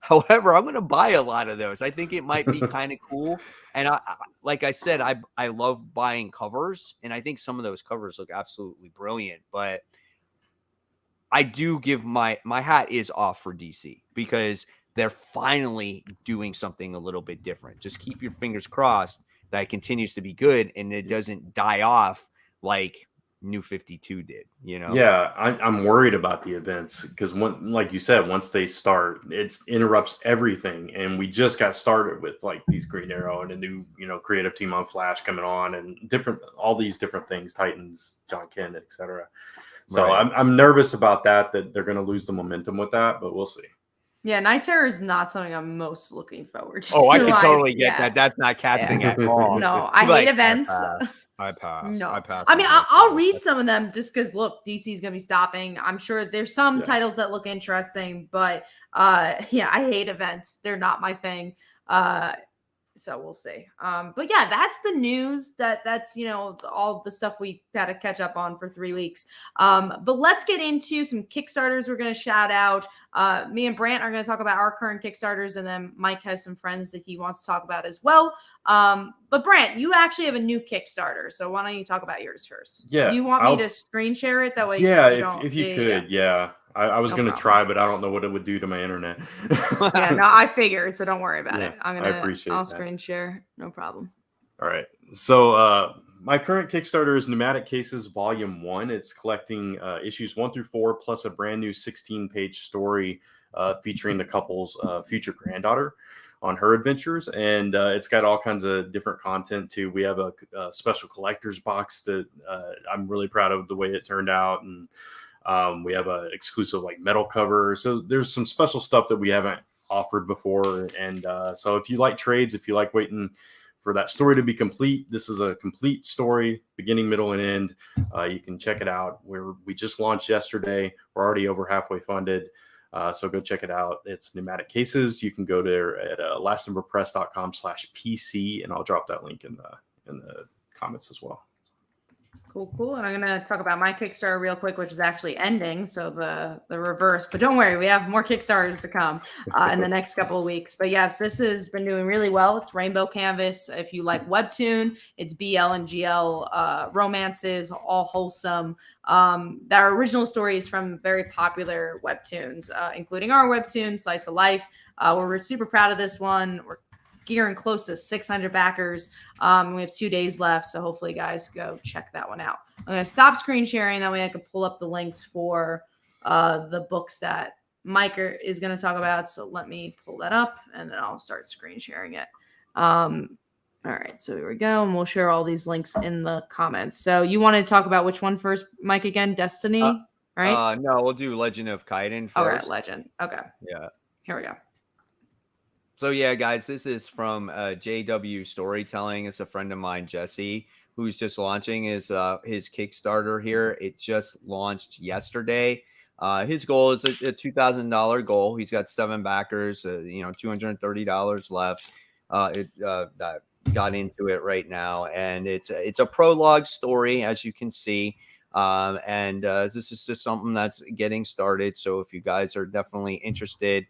However, I'm going to buy a lot of those. I think it might be kind of cool. And like I said, I love buying covers, and I think some of those covers look absolutely brilliant. But I do give my hat is off for DC, because they're finally doing something a little bit different. Just keep your fingers crossed that it continues to be good and it doesn't die off like New 52 did, Yeah, I'm worried about the events because, like you said, once they start, it interrupts everything. And we just got started with like these Green Arrow and a new, creative team on Flash coming on, and all these different things, Titans, John Kent, etc. So I'm nervous about that they're going to lose the momentum with that, but we'll see. Yeah, Night Terror is not something I'm most looking forward to. Oh, I can totally get that. That's not Cat's thing at all. No, I hate events. I pass. No, I pass. I mean, I'll read some of them just because look, DC's gonna be stopping. I'm sure there's some titles that look interesting, but I hate events. They're not my thing. So we'll see. But yeah, that's the news. That's all the stuff we had to catch up on for 3 weeks. But let's get into some Kickstarters we're going to shout out. Me and Brant are going to talk about our current Kickstarters, and then Mike has some friends that he wants to talk about as well. But Brant, you actually have a new Kickstarter, so why don't you talk about yours first? Yeah, You want me to screen share it that way? Yeah, you don't, if you could, yeah. I was No gonna problem. try, but I don't know what it would do to my internet. Yeah, no, I figured, so don't worry about Yeah, it. appreciate I'll that. screen share, no problem. All right. So my current Kickstarter is Pneumatic Cases Volume 1. It's collecting issues 1 through 4 plus a brand new 16-page story featuring the couple's future granddaughter on her adventures. And it's got all kinds of different content too. We have a special collector's box that I'm really proud of the way it turned out. And we have a exclusive like metal cover. So there's some special stuff that we haven't offered before. And so if you like trades, if you like waiting for that story to be complete, this is a complete story, beginning, middle, and end. You can check it out. We just launched yesterday. We're already over halfway funded. So go check it out. It's Pneumatic Cases. You can go there at lastnumberpress.com/PC, and I'll drop that link in the comments as well. Cool. And I'm going to talk about my Kickstarter real quick, which is actually ending. So the reverse, but don't worry, we have more Kickstarters to come in the next couple of weeks. But yes, this has been doing really well. It's Rainbow Canvas. If you like Webtoon, it's BL and GL romances, all wholesome. Our original stories from very popular Webtoons, including our Webtoon, Slice of Life. We're super proud of this one. We're gearing close to 600 backers. We have 2 days left, so hopefully you guys go check that one out. I'm going to stop screen sharing. That way I can pull up the links for the books that Mike is going to talk about. So let me pull that up, and then I'll start screen sharing it. All right, so here we go, and we'll share all these links in the comments. So you want to talk about which one first, Mike, again? Destiny, right? No, we'll do Legend of Kaiden first. Okay, Legend. Okay. Yeah. Here we go. So yeah, guys, this is from JW Storytelling. It's a friend of mine, Jesse, who's just launching his Kickstarter here. It just launched yesterday. His goal is a $2,000 goal. He's got 7 backers, $230 left. That got into it right now, and it's a prologue story, as you can see. This is just something that's getting started. So if you guys are definitely interested,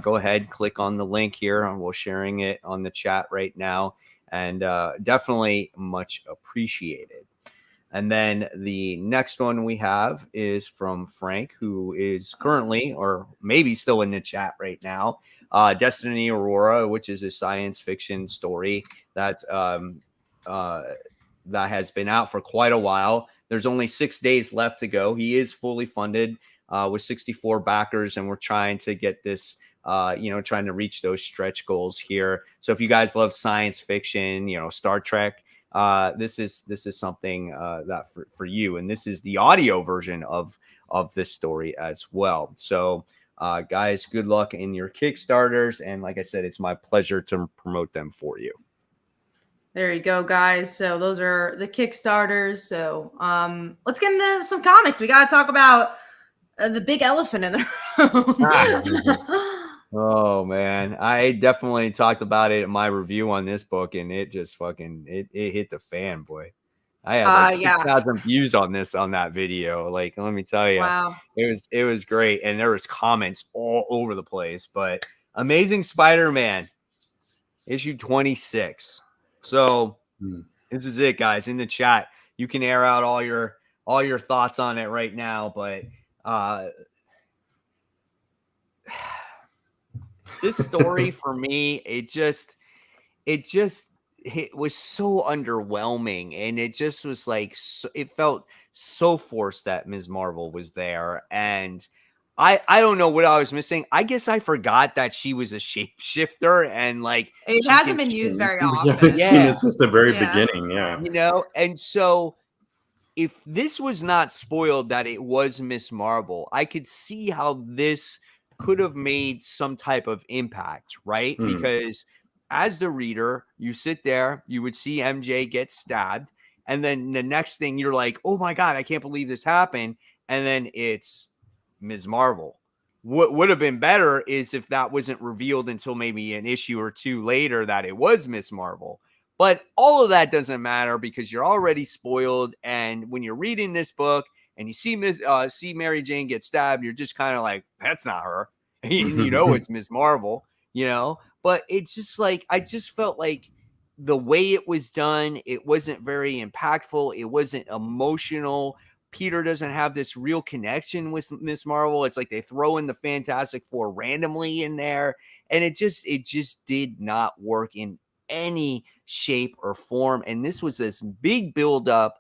go ahead, click on the link here, and we're sharing it on the chat right now, and definitely much appreciated. And then the next one we have is from Frank, who is currently, or maybe still in the chat right now, Destiny Aurora, which is a science fiction story that has been out for quite a while. There's only 6 days left to go. He is fully funded with 64 backers, and we're trying to get this, trying to reach those stretch goals here. So if you guys love science fiction, Star Trek, this is something that for you. And this is the audio version of this story as well. So guys, good luck in your Kickstarters. And like I said, it's my pleasure to promote them for you. There you go, guys. So those are the Kickstarters. So let's get into some comics. We got to talk about the big elephant in the room. Oh, man. I definitely talked about it in my review on this book, and it just it hit the fan, boy. I had like 6,000 views on that video. Like, let me tell you, wow. It was great. And there was comments all over the place. But Amazing Spider-Man, issue 26. So this is it, guys. In the chat, you can air out all your thoughts on it right now. But this story for me, it was so underwhelming, and it just was like it felt so forced that Ms. Marvel was there, and I don't know what I was missing. I guess I forgot that she was a shapeshifter, and like it hasn't been used very often. We haven't seen it since the very beginning, and so if this was not spoiled that it was Ms. Marvel, I could see how this could have made some type of impact, right? Because as the reader, you sit there, you would see MJ get stabbed, and then the next thing you're like, oh my God, I can't believe this happened. And then it's Ms. Marvel. what would have been better is if that wasn't revealed until maybe an issue or two later that it was Miss Marvel. But all of that doesn't matter because you're already spoiled. And when you're reading this book and you see Mary Jane get stabbed, you're just kind of like, that's not her. And it's Miss Marvel, But it's just like, I just felt like the way it was done, it wasn't very impactful. It wasn't emotional. Peter doesn't have this real connection with Miss Marvel. It's like they throw in the Fantastic Four randomly in there. And it just did not work in any shape or form. And this was this big buildup,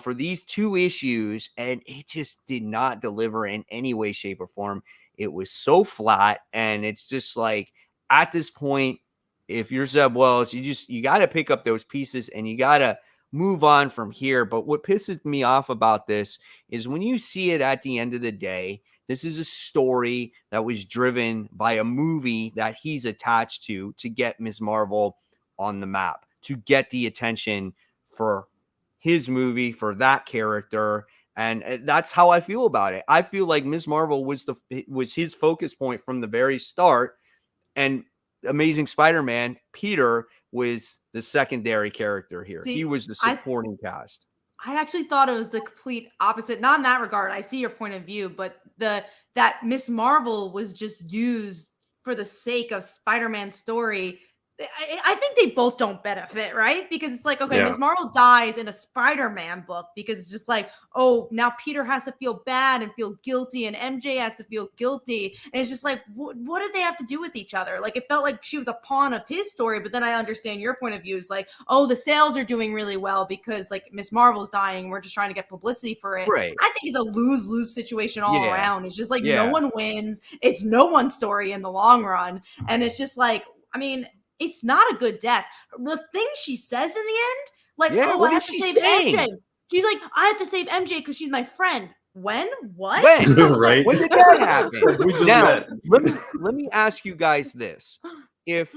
for these 2 issues. And it just did not deliver in any way, shape, or form. It was so flat. And it's just like, at this point, if you're Zeb Wells, you got to pick up those pieces and you got to move on from here. But what pisses me off about this is when you see it at the end of the day, this is a story that was driven by a movie that he's attached to get Ms. Marvel on the map, to get the attention for his movie, for that character. And that's how I feel about it. I feel like Ms. Marvel was his focus point from the very start. And Amazing Spider-Man, Peter, was the secondary character here. See, he was the supporting cast. I actually thought it was the complete opposite. Not in that regard. I see your point of view, but that Miss Marvel was just used for the sake of Spider-Man's story. I think they both don't benefit, right? Because it's like, okay, Ms. Marvel dies in a Spider-Man book because it's just like, oh, now Peter has to feel bad and feel guilty, and MJ has to feel guilty. And it's just like, what did they have to do with each other? Like, it felt like she was a pawn of his story, but then I understand your point of view is like, oh, the sales are doing really well because like Miss Marvel's dying. We're just trying to get publicity for it. Right. I think it's a lose-lose situation all around. It's just like no one wins. It's no one's story in the long run. And it's just like, I mean, it's not a good death. The thing she says in the end, like, I have to save MJ. She's like, I have to save MJ because she's my friend. When? What? When? Right? When did that happen? Now, met. let me ask you guys this: if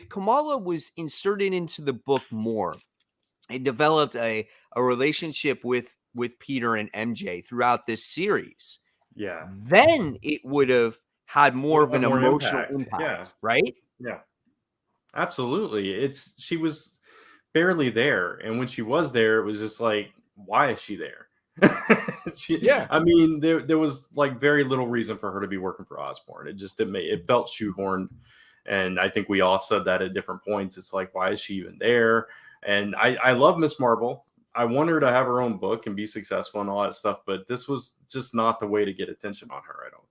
Kamala was inserted into the book more, and developed a relationship with Peter and MJ throughout this series, then it would have had more of an emotional impact, right? Yeah. Absolutely. She was barely there. And when she was there, it was just like, why is she there? I mean, there was like very little reason for her to be working for Osborn. It felt shoehorned. And I think we all said that at different points. It's like, why is she even there? And I love Miss Marvel. I want her to have her own book and be successful and all that stuff. But this was just not the way to get attention on her, I don't think.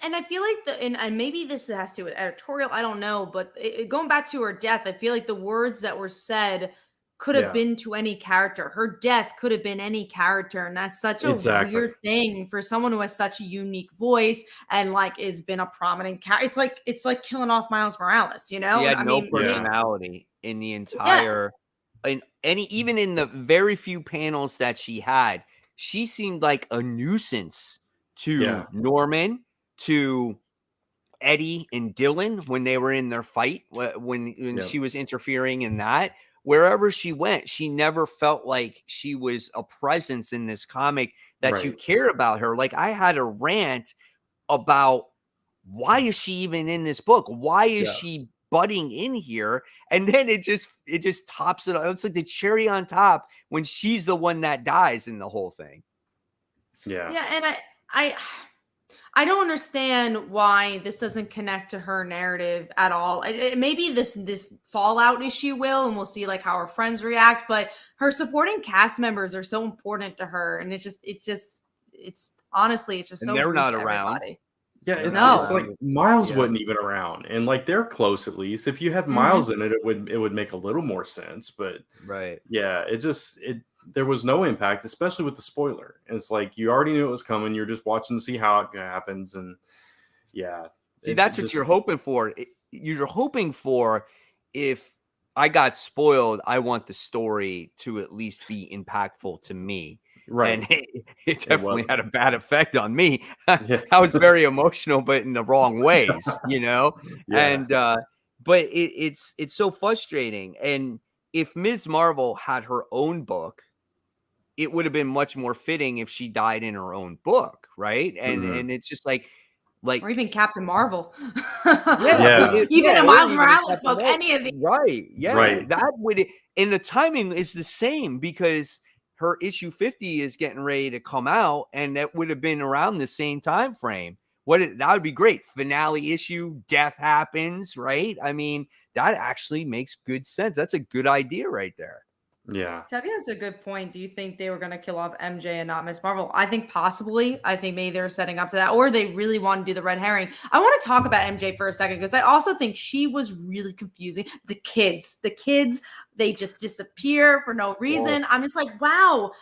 And I feel like and maybe this has to do with editorial, I don't know, but going back to her death, I feel like the words that were said could have been to any character. Her death could have been any character, and that's such a weird thing for someone who has such a unique voice and like has been a prominent character. It's like killing off Miles Morales, He had no personality in the entire, even in the very few panels that she had, she seemed like a nuisance to Norman, to Eddie and Dylan when they were in their fight, when she was interfering in that. Wherever she went, she never felt like she was a presence in this comic that you care about her. Like, I had a rant about why is she even in this book? Why is she butting in here? And then it just tops it. It's like the cherry on top when she's the one that dies in the whole thing. Yeah. And I don't understand why this doesn't connect to her narrative at all. Maybe this Fallout issue will, and we'll see like how her friends react. But her supporting cast members are so important to her, and it's honestly just so. And they're not around. Everybody. Yeah, it's like Miles wasn't even around, and like they're close at least. If you had Miles in it, it would make a little more sense. But there was no impact, especially with the spoiler. And it's like you already knew it was coming. You're just watching to see how it happens, and see, that's what you're hoping for. You're hoping for, if I got spoiled, I want the story to at least be impactful to me. Right. And it definitely had a bad effect on me. I was very emotional, but in the wrong ways, And but it's so frustrating. And if Ms. Marvel had her own book, it would have been much more fitting if she died in her own book, right? And it's just like or even Captain Marvel. Yeah. Even a or Miles even Morales Captain book, Marvel. any of these. Right. Yeah. Right. That would, and the timing is the same because her issue 50 is getting ready to come out, and that would have been around the same time frame. That would be great. Finale issue, death happens, right? I mean, that actually makes good sense. That's a good idea right there. Yeah. Tevye has a good point. Do you think they were going to kill off MJ and not Miss Marvel? I think possibly. I think maybe they're setting up to that, or they really want to do the red herring. I want to talk about MJ for a second because I also think she was really confusing. The kids, they just disappear for no reason. I'm just like, wow.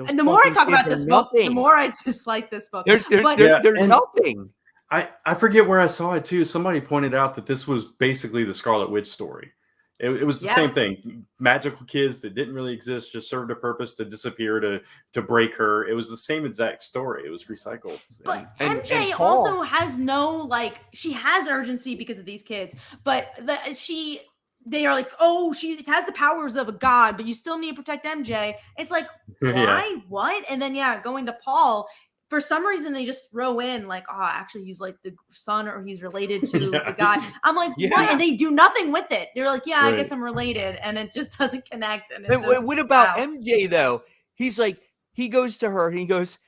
And the more I talk about this book, the more I dislike this book. They're nothing. I forget where I saw it too. Somebody pointed out that this was basically the Scarlet Witch story. It was the same thing. Magical kids that didn't really exist, just served a purpose to disappear, to break her. It was the same exact story. It was recycled. But MJ also has no, she has urgency because of these kids, but they are like, oh, she has the powers of a god, but you still need to protect MJ. It's like, why? What? And then, going to Paul, for some reason, they just throw in actually, he's like the son or he's related to the guy. I'm like, what? And they do nothing with it. They're like, I guess I'm related. And it just doesn't connect. And what about MJ, though? He's like, he goes to her and he goes,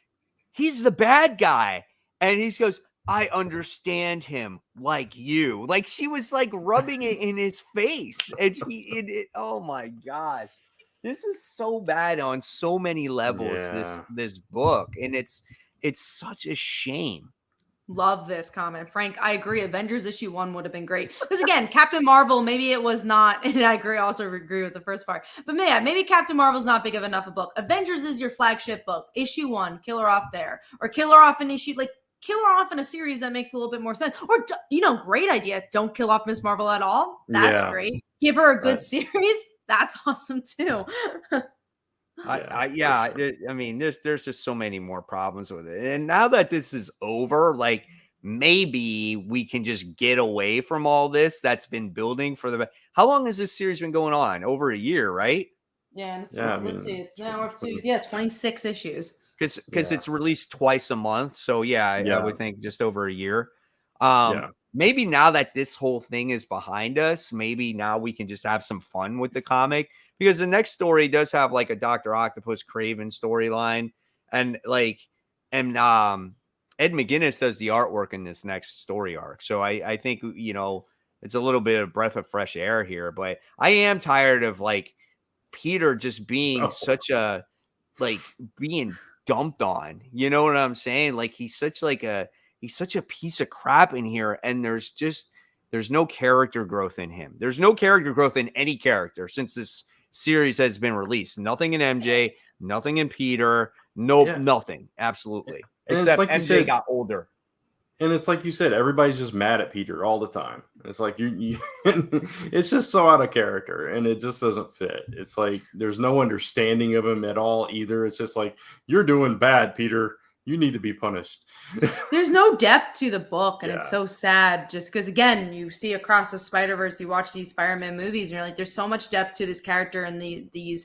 he's the bad guy. And he goes, I understand him like you. Like she was rubbing it in his face. And oh my gosh. This is so bad on so many levels, this book. And it's such a shame. Love this comment. Frank, I agree. Avengers issue 1 would have been great. Because again, Captain Marvel, maybe it was not, and I also agree with the first part. But maybe Captain Marvel's not big of enough a book. Avengers is your flagship book. Issue 1, kill her off there. Or kill her off in kill her off in a series that makes a little bit more sense. Or, great idea. Don't kill off Miss Marvel at all. That's great. Give her a good series. That's awesome too. I mean, there's just so many more problems with it. And now that this is over, maybe we can just get away from all this that's been building for how long has this series been going on? Over a year, right? Yeah. Let's see. It's now up to 26 issues. Because it's released twice a month. So I would think just over a year. Maybe now that this whole thing is behind us, maybe now we can just have some fun with the comic. Because the next story does have a Dr. Octopus Kraven storyline, and Ed McGuinness does the artwork in this next story arc. So I think it's a little bit of breath of fresh air here, but I am tired of Peter just being such a being dumped on. You know what I'm saying? He's such a piece of crap in here, and there's no character growth in him. There's no character growth in any character since this series has been released. Nothing in MJ, nothing in Peter, nothing. Absolutely. And except MJ got older. And it's like you said, everybody's just mad at Peter all the time. It's like you it's just so out of character, and it just doesn't fit. It's like there's no understanding of him at all either. It's just like, you're doing bad, Peter. You need to be punished. There's no depth to the book, and it's so sad just because, again, you see across the Spider-Verse, you watch these Spider-Man movies, and you're like, there's so much depth to this character and this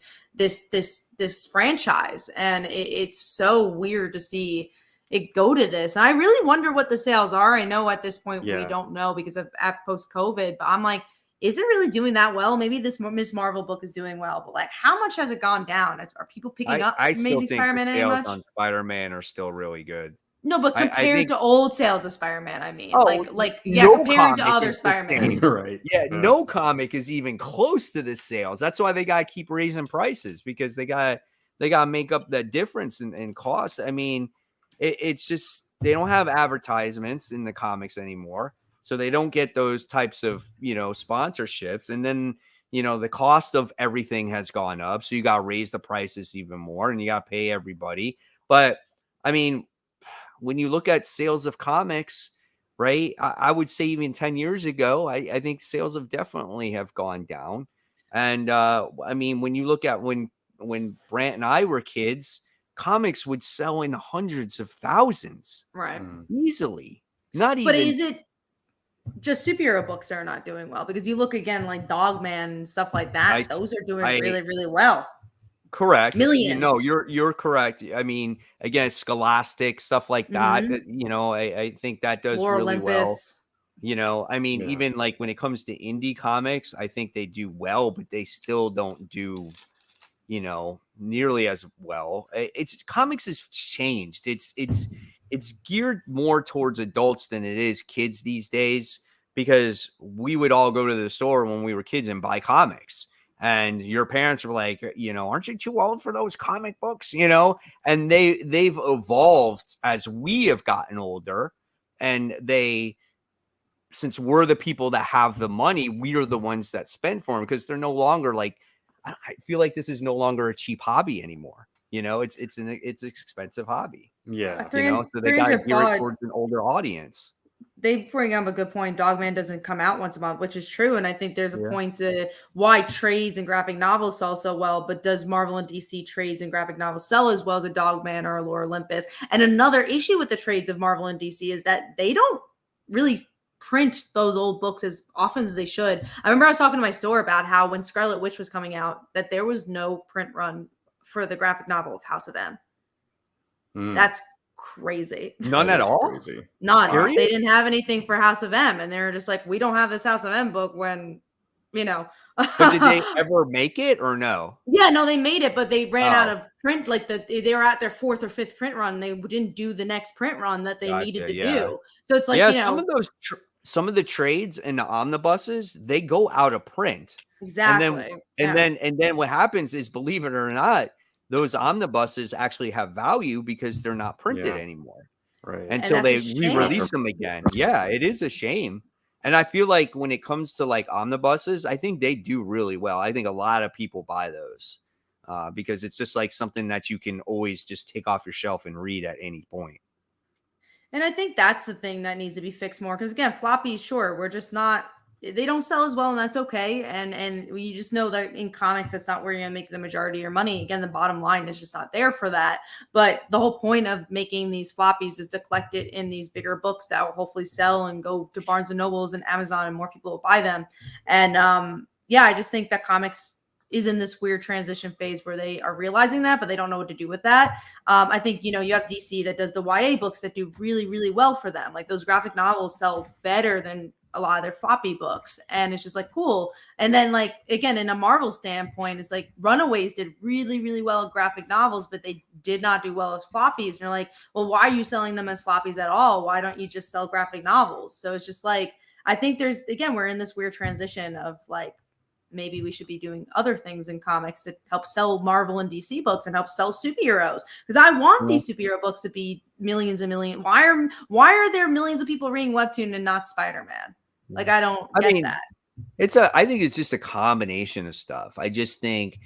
franchise, and it's so weird to see it go to this. And I really wonder what the sales are. I know at this point we don't know because of post-COVID, but I'm like, is it really doing that well? Maybe this Miss Marvel book is doing well, but how much has it gone down? Are people picking up Amazing Spider-Man any much? On Spider-Man are still really good. No, but compared to old sales of Spider-Man, I mean, compared to other Spider-Man, right? Yeah, no comic is even close to the sales. That's why they gotta keep raising prices, because they gotta make up the difference in cost. I mean, it's just they don't have advertisements in the comics anymore. So they don't get those types of, sponsorships. And then, the cost of everything has gone up. So you got to raise the prices even more, and you got to pay everybody. But I mean, when you look at sales of comics, right, I would say even 10 years ago, I think sales definitely have gone down. And I mean, when you look at when Brant and I were kids, comics would sell in hundreds of thousands. Right. Easily. Not even. But is it just superhero books are not doing well? Because you look again like Dogman and stuff like that, those are doing really, really well. Correct. Millions. You're correct. I mean, again, Scholastic, stuff like that. I think that does Lore really well. Olympus. I mean, Yeah. even like when it comes to indie comics, I think they do well, but they still don't do, nearly as well. It's comics has changed. It's geared more towards adults than it is kids these days, because we would all go to the store when we were kids and buy comics. And your parents were like, aren't you too old for those comic books? And they've evolved as we have gotten older, and since we're the people that have the money, we are the ones that spend for them, because they're no longer like, I feel like this is no longer a cheap hobby anymore. It's an expensive hobby. Yeah. So they got to gear it towards an older audience. They bring up a good point. Dogman doesn't come out once a month, which is true. And I think there's a point to why trades and graphic novels sell so well, but does Marvel and DC trades and graphic novels sell as well as a Dogman or a Lore Olympus? And another issue with the trades of Marvel and DC is that they don't really print those old books as often as they should. I remember I was talking to my store about how when Scarlet Witch was coming out, that there was no print run for the graphic novel of House of M. That's crazy. None at all? Crazy. None. Wow. They didn't have anything for House of M, and they were just like, we don't have this House of M book when, But did they ever make it or no? Yeah, no, they made it, but they ran out of print. Like they were at their 4th or 5th print run. They didn't do the next print run that they needed to do. So it's like, some of the trades and the omnibuses, they go out of print. Exactly. And then what happens is, believe it or not, those omnibuses actually have value because they're not printed anymore. Right. And so they re-release them again. Yeah, it is a shame. And I feel like when it comes to like omnibuses, I think they do really well. I think a lot of people buy those because it's just like something that you can always just take off your shelf and read at any point. And I think that's the thing that needs to be fixed more. Because again, floppies, sure, we're just not, they don't sell as well, and that's okay. And you just know that in comics, that's not where you're going to make the majority of your money. Again, the bottom line is just not there for that. But the whole point of making these floppies is to collect it in these bigger books that will hopefully sell and go to Barnes and Nobles and Amazon, and more people will buy them. And I just think that comics is in this weird transition phase where they are realizing that, but they don't know what to do with that. I think, you have DC that does the YA books that do really, really well for them. Like those graphic novels sell better than a lot of their floppy books. And it's just like, cool. And then like, again, in a Marvel standpoint, it's like Runaways did really, really well at graphic novels, but they did not do well as floppies. And you're like, well, why are you selling them as floppies at all? Why don't you just sell graphic novels? So it's just like, I think we're in this weird transition of like, maybe we should be doing other things in comics that help sell Marvel and DC books and help sell superheroes. Because I want these superhero books to be millions and millions. Why are there millions of people reading Webtoon and not Spider-Man? Like, I don't get that. I think it's just a combination of stuff. I just think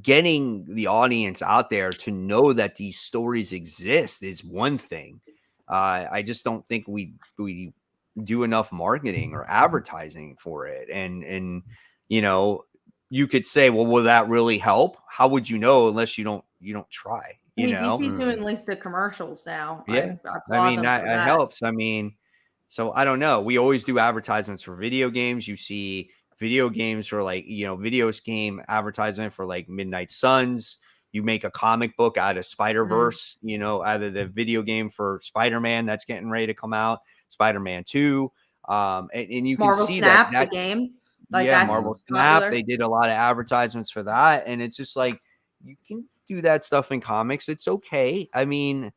getting the audience out there to know that these stories exist is one thing. I just don't think we do enough marketing or advertising for it. And you could say, well, will that really help? How would you know unless you don't try? DC's doing links to commercials now. Yeah, I mean that helps. I mean, so I don't know. We always do advertisements for video games. You see video games for like video game advertisement for like Midnight Suns. You make a comic book out of Spider-Verse. Out of the video game for Spider-Man that's getting ready to come out, Spider-Man 2. And you can Marvel see Snap, that the game. That's Marvel Snap. They did a lot of advertisements for that. And it's just like, you can do that stuff in comics. It's okay. I mean,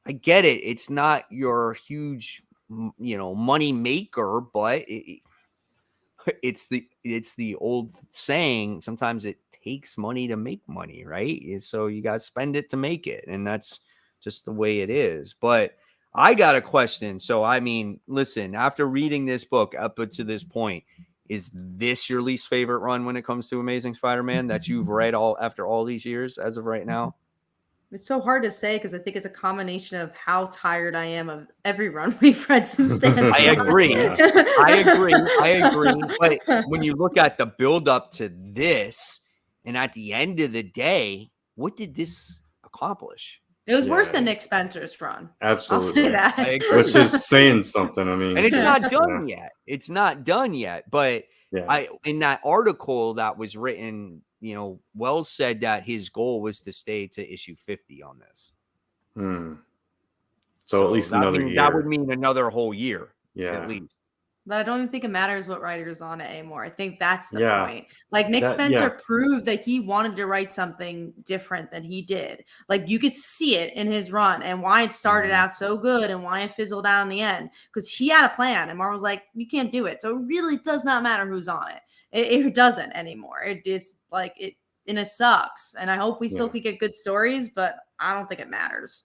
I get it. It's not your huge, money maker, but it's the old saying. Sometimes it takes money to make money, right? So you got to spend it to make it. And that's just the way it is. But I got a question. So, I mean, listen, after reading this book up to this point, is this your least favorite run when it comes to Amazing Spider-Man that you've read after all these years as of right now? It's so hard to say because I think it's a combination of how tired I am of every run we've read since Dan Slott. I agree. But when you look at the build up to this, and at the end of the day, what did this accomplish? It was worse than Nick Spencer's run. Absolutely. I'll say that. I agree. Which is saying something. I mean, and it's not done yet. It's not done yet. But in that article that was written, Wells said that his goal was to stay to issue 50 on this. So at least another year. That would mean another whole year, at least. But I don't even think it matters what writer's on it anymore. I think that's the point. Like Nick Spencer proved that he wanted to write something different than he did. Like you could see it in his run and why it started out so good and why it fizzled out in the end. Because he had a plan and Marvel's like, you can't do it. So it really does not matter who's on it. It doesn't anymore. It just like it, and it sucks. And I hope we still could get good stories, but I don't think it matters.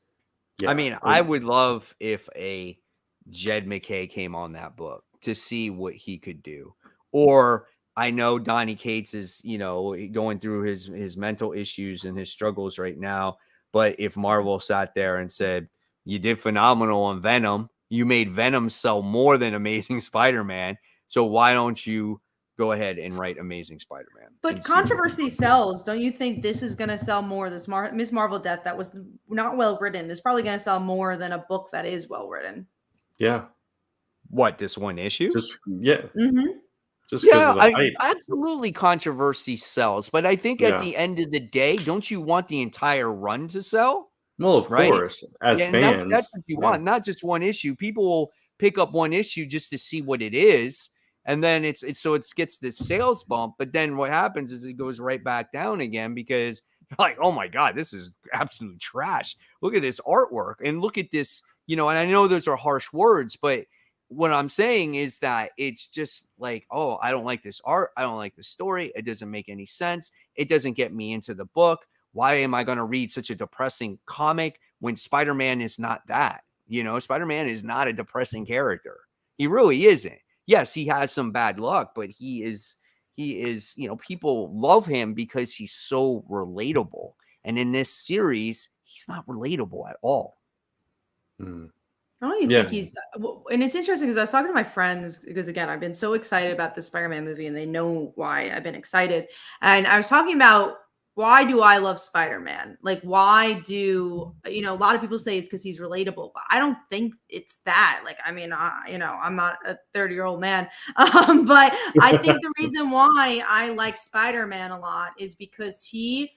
I mean, I would love if a Jed McKay came on that book to see what he could do. Or I know Donny Cates is, going through his mental issues and his struggles right now. But if Marvel sat there and said, you did phenomenal on Venom, you made Venom sell more than Amazing Spider-Man. So why don't you go ahead and write Amazing Spider-Man? But controversy sells. Don't you think this is going to sell more? This Miss Marvel death that was not well written. This is probably going to sell more than a book that is well written. Yeah. What, this one issue? Just absolutely controversy sells. But I think at the end of the day, don't you want the entire run to sell? Well, of course, as fans. That's what you want, not just one issue. People will pick up one issue just to see what it is. And then it gets this sales bump. But then what happens is it goes right back down again because you're like, oh my God, this is absolute trash. Look at this artwork and look at this, and I know those are harsh words, but what I'm saying is that it's just like, oh, I don't like this art. I don't like the story. It doesn't make any sense. It doesn't get me into the book. Why am I going to read such a depressing comic when Spider-Man is not that? Spider-Man is not a depressing character. He really isn't. Yes, he has some bad luck, but he is, people love him because he's so relatable. And in this series, he's not relatable at all. I don't even think he's, and it's interesting because I was talking to my friends because again, I've been so excited about the Spider-Man movie and they know why I've been excited. And I was talking about why do I love Spider-Man? Like, why do, a lot of people say it's because he's relatable, but I don't think it's that. Like, I mean, I'm not a 30-year-old man, but I think the reason why I like Spider-Man a lot is because he,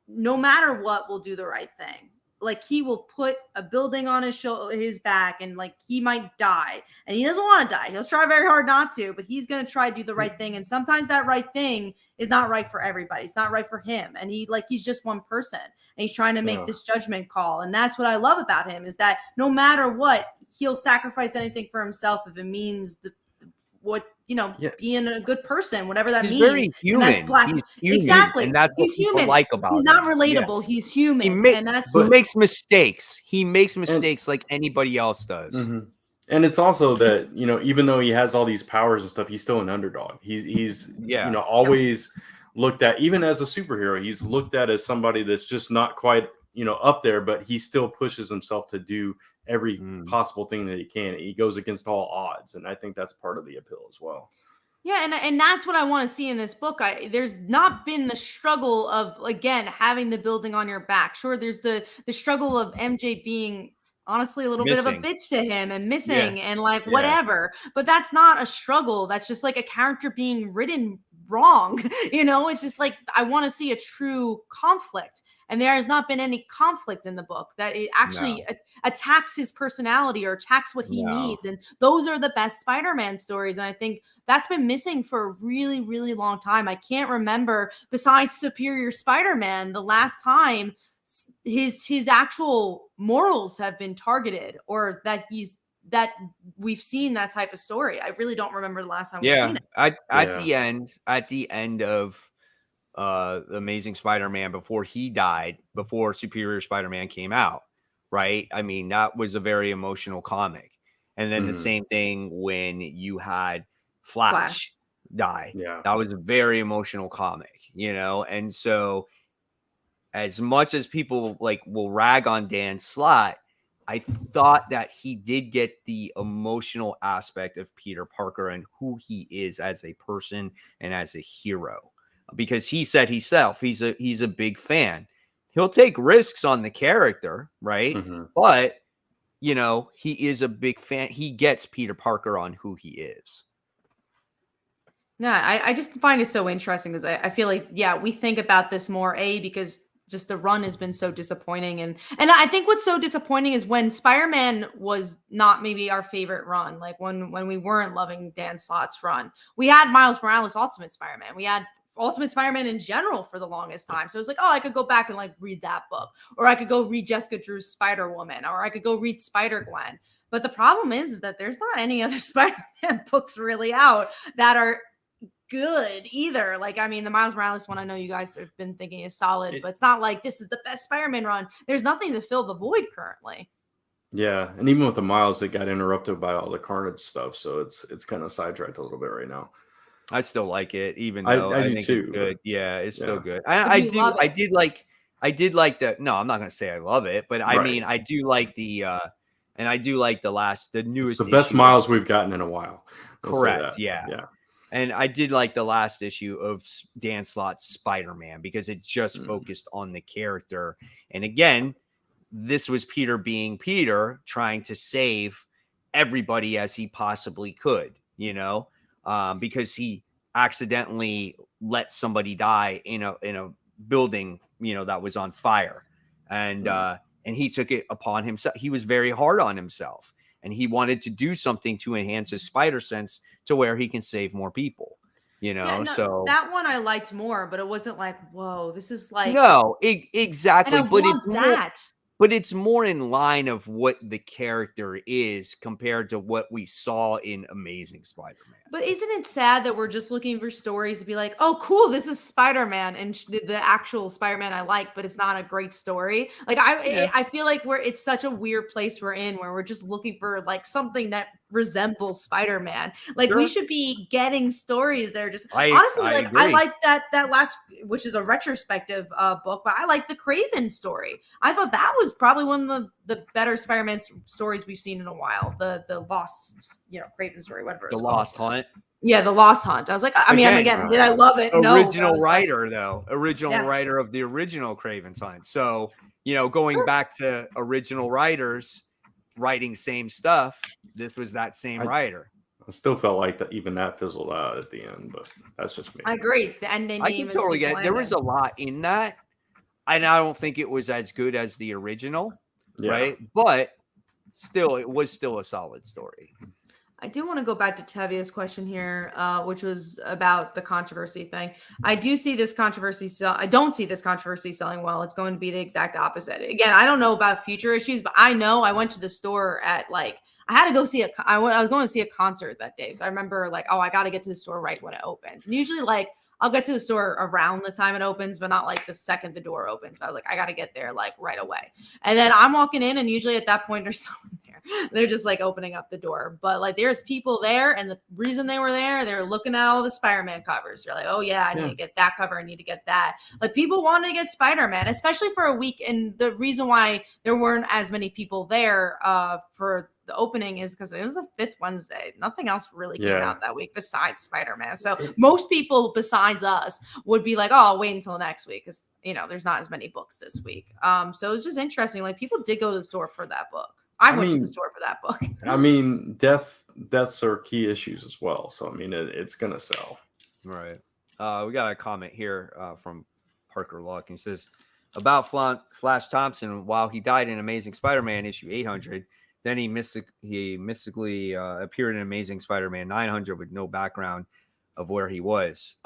no matter what, will do the right thing. Like he will put a building on his back and like he might die and he doesn't want to die. He'll try very hard not to, but he's going to try to do the right thing. And sometimes that right thing is not right for everybody. It's not right for him. And he's just one person and he's trying to make this judgment call. And that's what I love about him is that no matter what, he'll sacrifice anything for himself if it means being a good person, whatever that means. Very human. And that's he's human. Exactly. And that's he's what people human. like about him. He's not relatable. Yeah. He's human. He makes mistakes. He makes mistakes like anybody else does. Mm-hmm. And it's also that, even though he has all these powers and stuff, he's still an underdog. He's always looked at, even as a superhero, he's looked at as somebody that's just not quite, up there, but he still pushes himself to do every possible thing that he can. He goes against all odds. And I think that's part of the appeal as well. Yeah, and that's what I want to see in this book. There's not been the struggle of, again, having the building on your back. Sure, there's the struggle of MJ being honestly a little bit of a bitch to him and missing and like whatever. But that's not a struggle. That's just like a character being written wrong. It's just like I want to see a true conflict. And there has not been any conflict in the book that it actually attacks his personality or attacks what he needs. And those are the best Spider-Man stories. And I think that's been missing for a really, really long time. I can't remember, besides Superior Spider-Man, the last time his actual morals have been targeted or that we've seen that type of story. I really don't remember the last time we've seen it. At the end of Amazing Spider-Man, before he died, before Superior Spider-Man came out, right? I mean, that was a very emotional comic. And then the same thing when you had Flash die. Yeah. That was a very emotional comic, And so as much as people will rag on Dan Slott, I thought that he did get the emotional aspect of Peter Parker and who he is as a person and as a hero. Because he said himself, he's a big fan. He'll take risks on the character, right? But, he is a big fan. He gets Peter Parker on who he is. Yeah, I just find it so interesting because I feel like, yeah, we think about this more, because just the run has been so disappointing. And I think what's so disappointing is when Spider-Man was not maybe our favorite run, like when we weren't loving Dan Slott's run. We had Miles Morales Ultimate Spider-Man. We had Ultimate Spider-Man in general for the longest time. So it was like, oh, I could go back and like read that book, or I could go read Jessica Drew's Spider-Woman, or I could go read Spider-Gwen. But the problem is that there's not any other Spider-Man books really out that are good either. Like, I mean, the Miles Morales one, I know you guys have been thinking is solid, but it's not like this is the best Spider-Man run. There's nothing to fill the void currently. Yeah, and even with the Miles, it got interrupted by all the Carnage stuff, so it's kind of sidetracked a little bit right now. I still like it, even though I do think too, it's good. Yeah, it's still good. But you love I it. did like the. No, I'm not gonna say I love it, but I mean, I do like the. And I do like the newest. It's the best issue. Miles we've gotten in a while. Correct. Yeah. Yeah. And I did like the last issue of Dan Slott's Spider-Man because it just focused on the character. And again, this was Peter being Peter, trying to save everybody as he possibly could, because he accidentally let somebody die in a building, that was on fire. And he took it upon himself. He was very hard on himself. And he wanted to do something to enhance his spider sense to where he can save more people, so that one I liked more, but it wasn't like, whoa, this is like, no, exactly. And I want that. But it's more in line of what the character is compared to what we saw in Amazing Spider-Man. But isn't it sad that we're just looking for stories to be like, oh, cool, this is Spider-Man and the actual Spider-Man I like, but it's not a great story. Like I feel like it's such a weird place we're in where we're just looking for like something that resembles Spider-Man. Like we should be getting stories that are just honestly like I like that last, which is a retrospective book, but I like the Craven story. I thought that was probably one of the better Spider-Man stories we've seen in a while. The Lost, Craven story, whatever it's called. Lost Hunt. Yeah, the Lost Hunt. I was like, again, did I love it? Original writer writer of the original Craven's Hunt. So, going back to original writers writing same stuff, this was that same writer. I still felt like that even that fizzled out at the end, but that's just me. I agree. The ending. I can totally get it. There was a lot in that. And I don't think it was as good as the original, right? But still, it was still a solid story. I do want to go back to Tevia's question here, which was about the controversy thing. I do see this controversy I don't see this controversy selling well. It's going to be the exact opposite. Again, I don't know about future issues, but I know I went to the store at I had to go see I was going to see a concert that day. So I remember I got to get to the store right when it opens. And usually I'll get to the store around the time it opens, but not the second the door opens. But I was like, I got to get there right away. And then I'm walking in, and usually at that point, there's someone there. They're just opening up the door. But there's people there, and the reason they were there, they were looking at all the Spider-Man covers. They're like, oh yeah, I need to get that cover. I need to get that. People want to get Spider-Man, especially for a week. And the reason why there weren't as many people there for the opening is because it was a fifth Wednesday. Nothing else really came out that week besides Spider-Man. So most people besides us would be like, oh, I'll wait until next week because there's not as many books this week. So it was just interesting. People did go to the store for that book. I went to the store for that book. I mean, deaths are key issues as well. So I mean, it's gonna sell. Right. We got a comment here from Parker Luck. He says about Flash Thompson. While he died in Amazing Spider-Man issue 800. Then he mystically appeared in Amazing Spider-Man 900 with no background of where he was.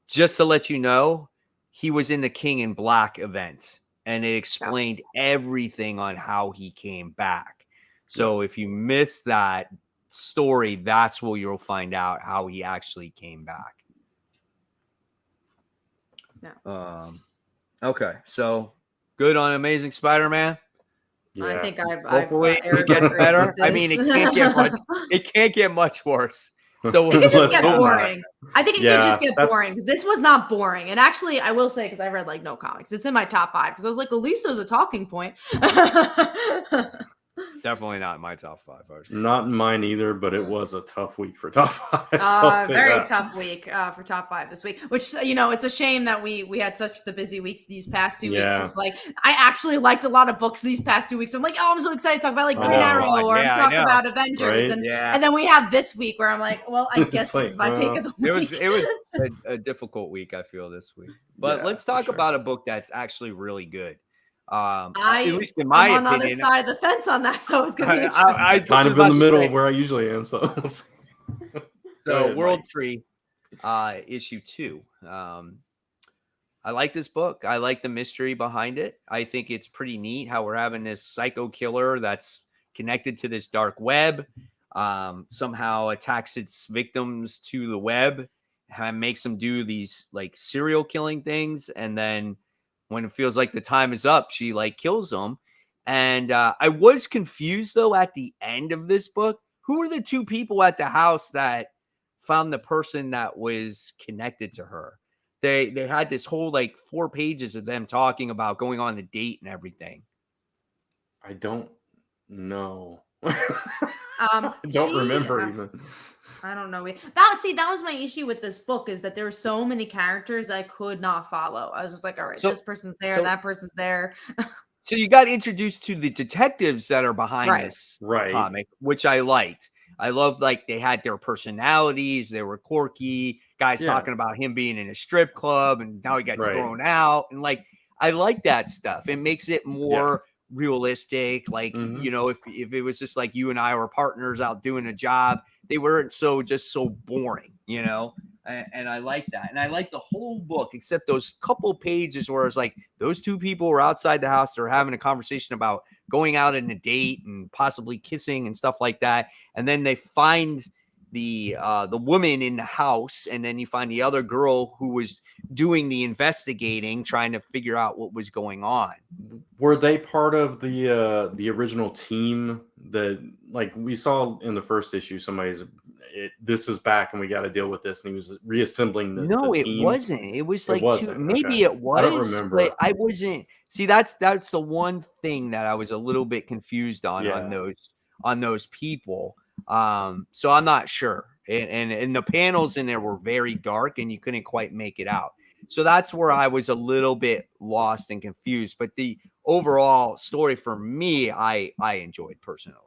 Just to let you know, he was in the King in Black event, and it explained everything on how he came back. So if you missed that story, that's where you'll find out how he actually came back. Yeah. Okay, so good on Amazing Spider-Man. Yeah. I think hopefully it gets better. I mean, it can't get much. It can't get much worse. So it could just get boring. I think it could just get boring because this was not boring. And actually, I will say because I read no comics, it's in my top 5 because I was like, at least it was a talking point. Definitely not in my top 5. Not in mine either, but it was a tough week for top 5. So I'll say Very that. tough week for top 5 this week, which, it's a shame that we had such the busy weeks these past 2 weeks. It was like, I actually liked a lot of books these past 2 weeks. I'm like, oh, I'm so excited to talk about like Green Arrow, or I'm talking about Avengers. Right? And then we have this week where I'm like, well, I guess like, this is my pick of the week. It was a difficult week, I feel, this week. But let's talk about a book that's actually really good. At least in my I'm on opinion, the other side of the fence on that, so it's gonna be interesting. I kind of in the middle of where I usually am. So ahead, World Tree, issue 2. I like this book. I like the mystery behind it. I think it's pretty neat how we're having this psycho killer that's connected to this dark web, somehow attacks its victims to the web, and makes them do these like serial killing things, and then when it feels like the time is up, she like kills them. And I was confused though at the end of this book. Who were the 2 people at the house that found the person that was connected to her? They had this whole like 4 pages of them talking about going on the date and everything. I don't know. I don't remember even. I don't know. That was my issue with this book, is that there were so many characters I could not follow. I was just like, all right, this person's there, that person's there. So you got introduced to the detectives that are behind this comic, which I liked. I love like they had their personalities. They were quirky guys talking about him being in a strip club and now he got thrown out. And like, I like that stuff. It makes it more realistic. Like, if it was just like you and I were partners out doing a job, they weren't so boring, and I like that. And I like the whole book, except those couple pages where it's like those 2 people were outside the house. They're having a conversation about going out on a date and possibly kissing and stuff like that. And then they find the woman in the house. And then you find the other girl who was doing the investigating, trying to figure out what was going on. Were they part of the original team that, like, we saw in the first issue? This is back and we got to deal with this, and he was reassembling the team. It wasn't. It was like maybe it was. I don't remember. But I wasn't. See, that's the one thing that I was a little bit confused on those people. So I'm not sure. And the panels in there were very dark and you couldn't quite make it out. So that's where I was a little bit lost and confused. But the overall story for me, I enjoyed personally.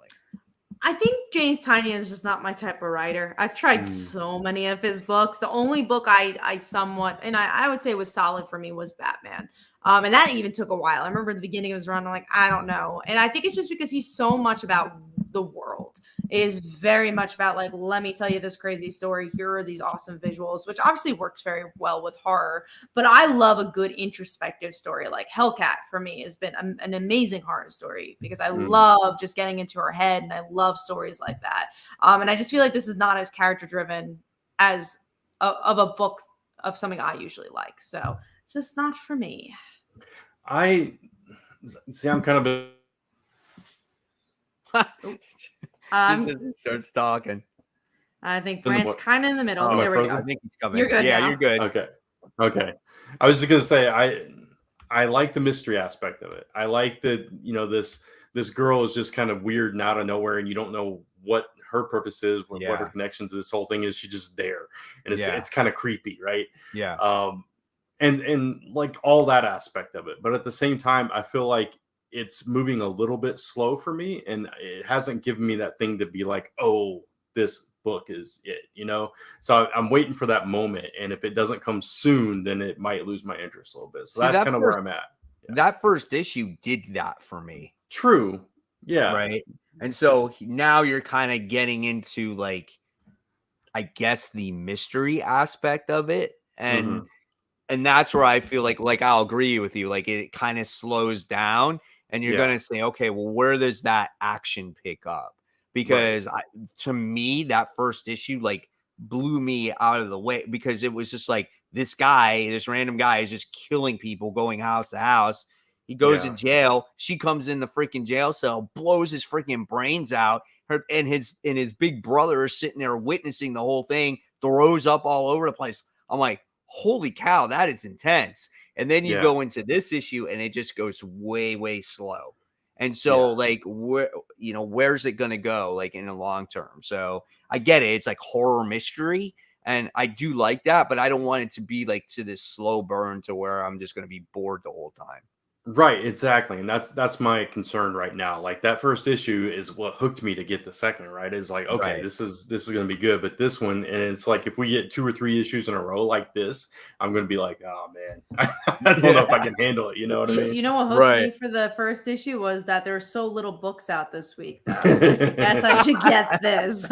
I think James Tynion is just not my type of writer. I've tried so many of his books. The only book I somewhat, and I would say was solid for me, was Batman. And that even took a while. I remember at the beginning of his run, I'm like, I don't know. And I think it's just because he's so much about the world. It is very much about like, let me tell you this crazy story. Here are these awesome visuals, which obviously works very well with horror. But I love a good introspective story. Like Hellcat for me has been an amazing horror story because I love just getting into her head, and I love stories like that. And I just feel like this is not as character driven as of a book of something I usually like. So it's just not for me. I see. I'm kind of Just starts talking. I think Brant's kind of in the middle. There we go. I think he's coming. You're good. Yeah, now. You're good. Okay. I was just gonna say I like the mystery aspect of it. I like that this girl is just kind of weird and out of nowhere, and you don't know what her purpose is, what her connection to this whole thing is. She's just there, and it's kind of creepy, right? Yeah. And like all that aspect of it, but at the same time, I feel like it's moving a little bit slow for me, and it hasn't given me that thing to be like, oh, this book is it, So I'm waiting for that moment, and if it doesn't come soon, then it might lose my interest a little bit. So that's kind of where I'm at. That first issue did that for me. True. Yeah. Right. And so now you're kind of getting into like, I guess, the mystery aspect of it, and that's where I feel like I'll agree with you. Like it kind of slows down, and you're going to say, okay, well, where does that action pick up? Because to me, that first issue like blew me out of the way, because it was just like this random guy is just killing people, going house to house. He goes to jail. She comes in the freaking jail cell, blows his freaking brains out. And his big brother is sitting there witnessing the whole thing, throws up all over the place. I'm like, holy cow, that is intense. And then you go into this issue and it just goes way, way slow. And so like where's it going to go like in the long term? So I get it. It's like horror mystery. And I do like that, but I don't want it to be like to this slow burn to where I'm just going to be bored the whole time. Right, exactly. And that's my concern right now. Like that first issue is what hooked me to get the second, right? It's like, okay, Right. this is going to be good, but this one, and it's like if we get 2 or 3 issues in a row like this, I'm going to be like, oh man, I don't know if I can handle it, you know what I mean? You know what hooked me for the first issue was that there were so little books out this week, though. Yes, I should get this.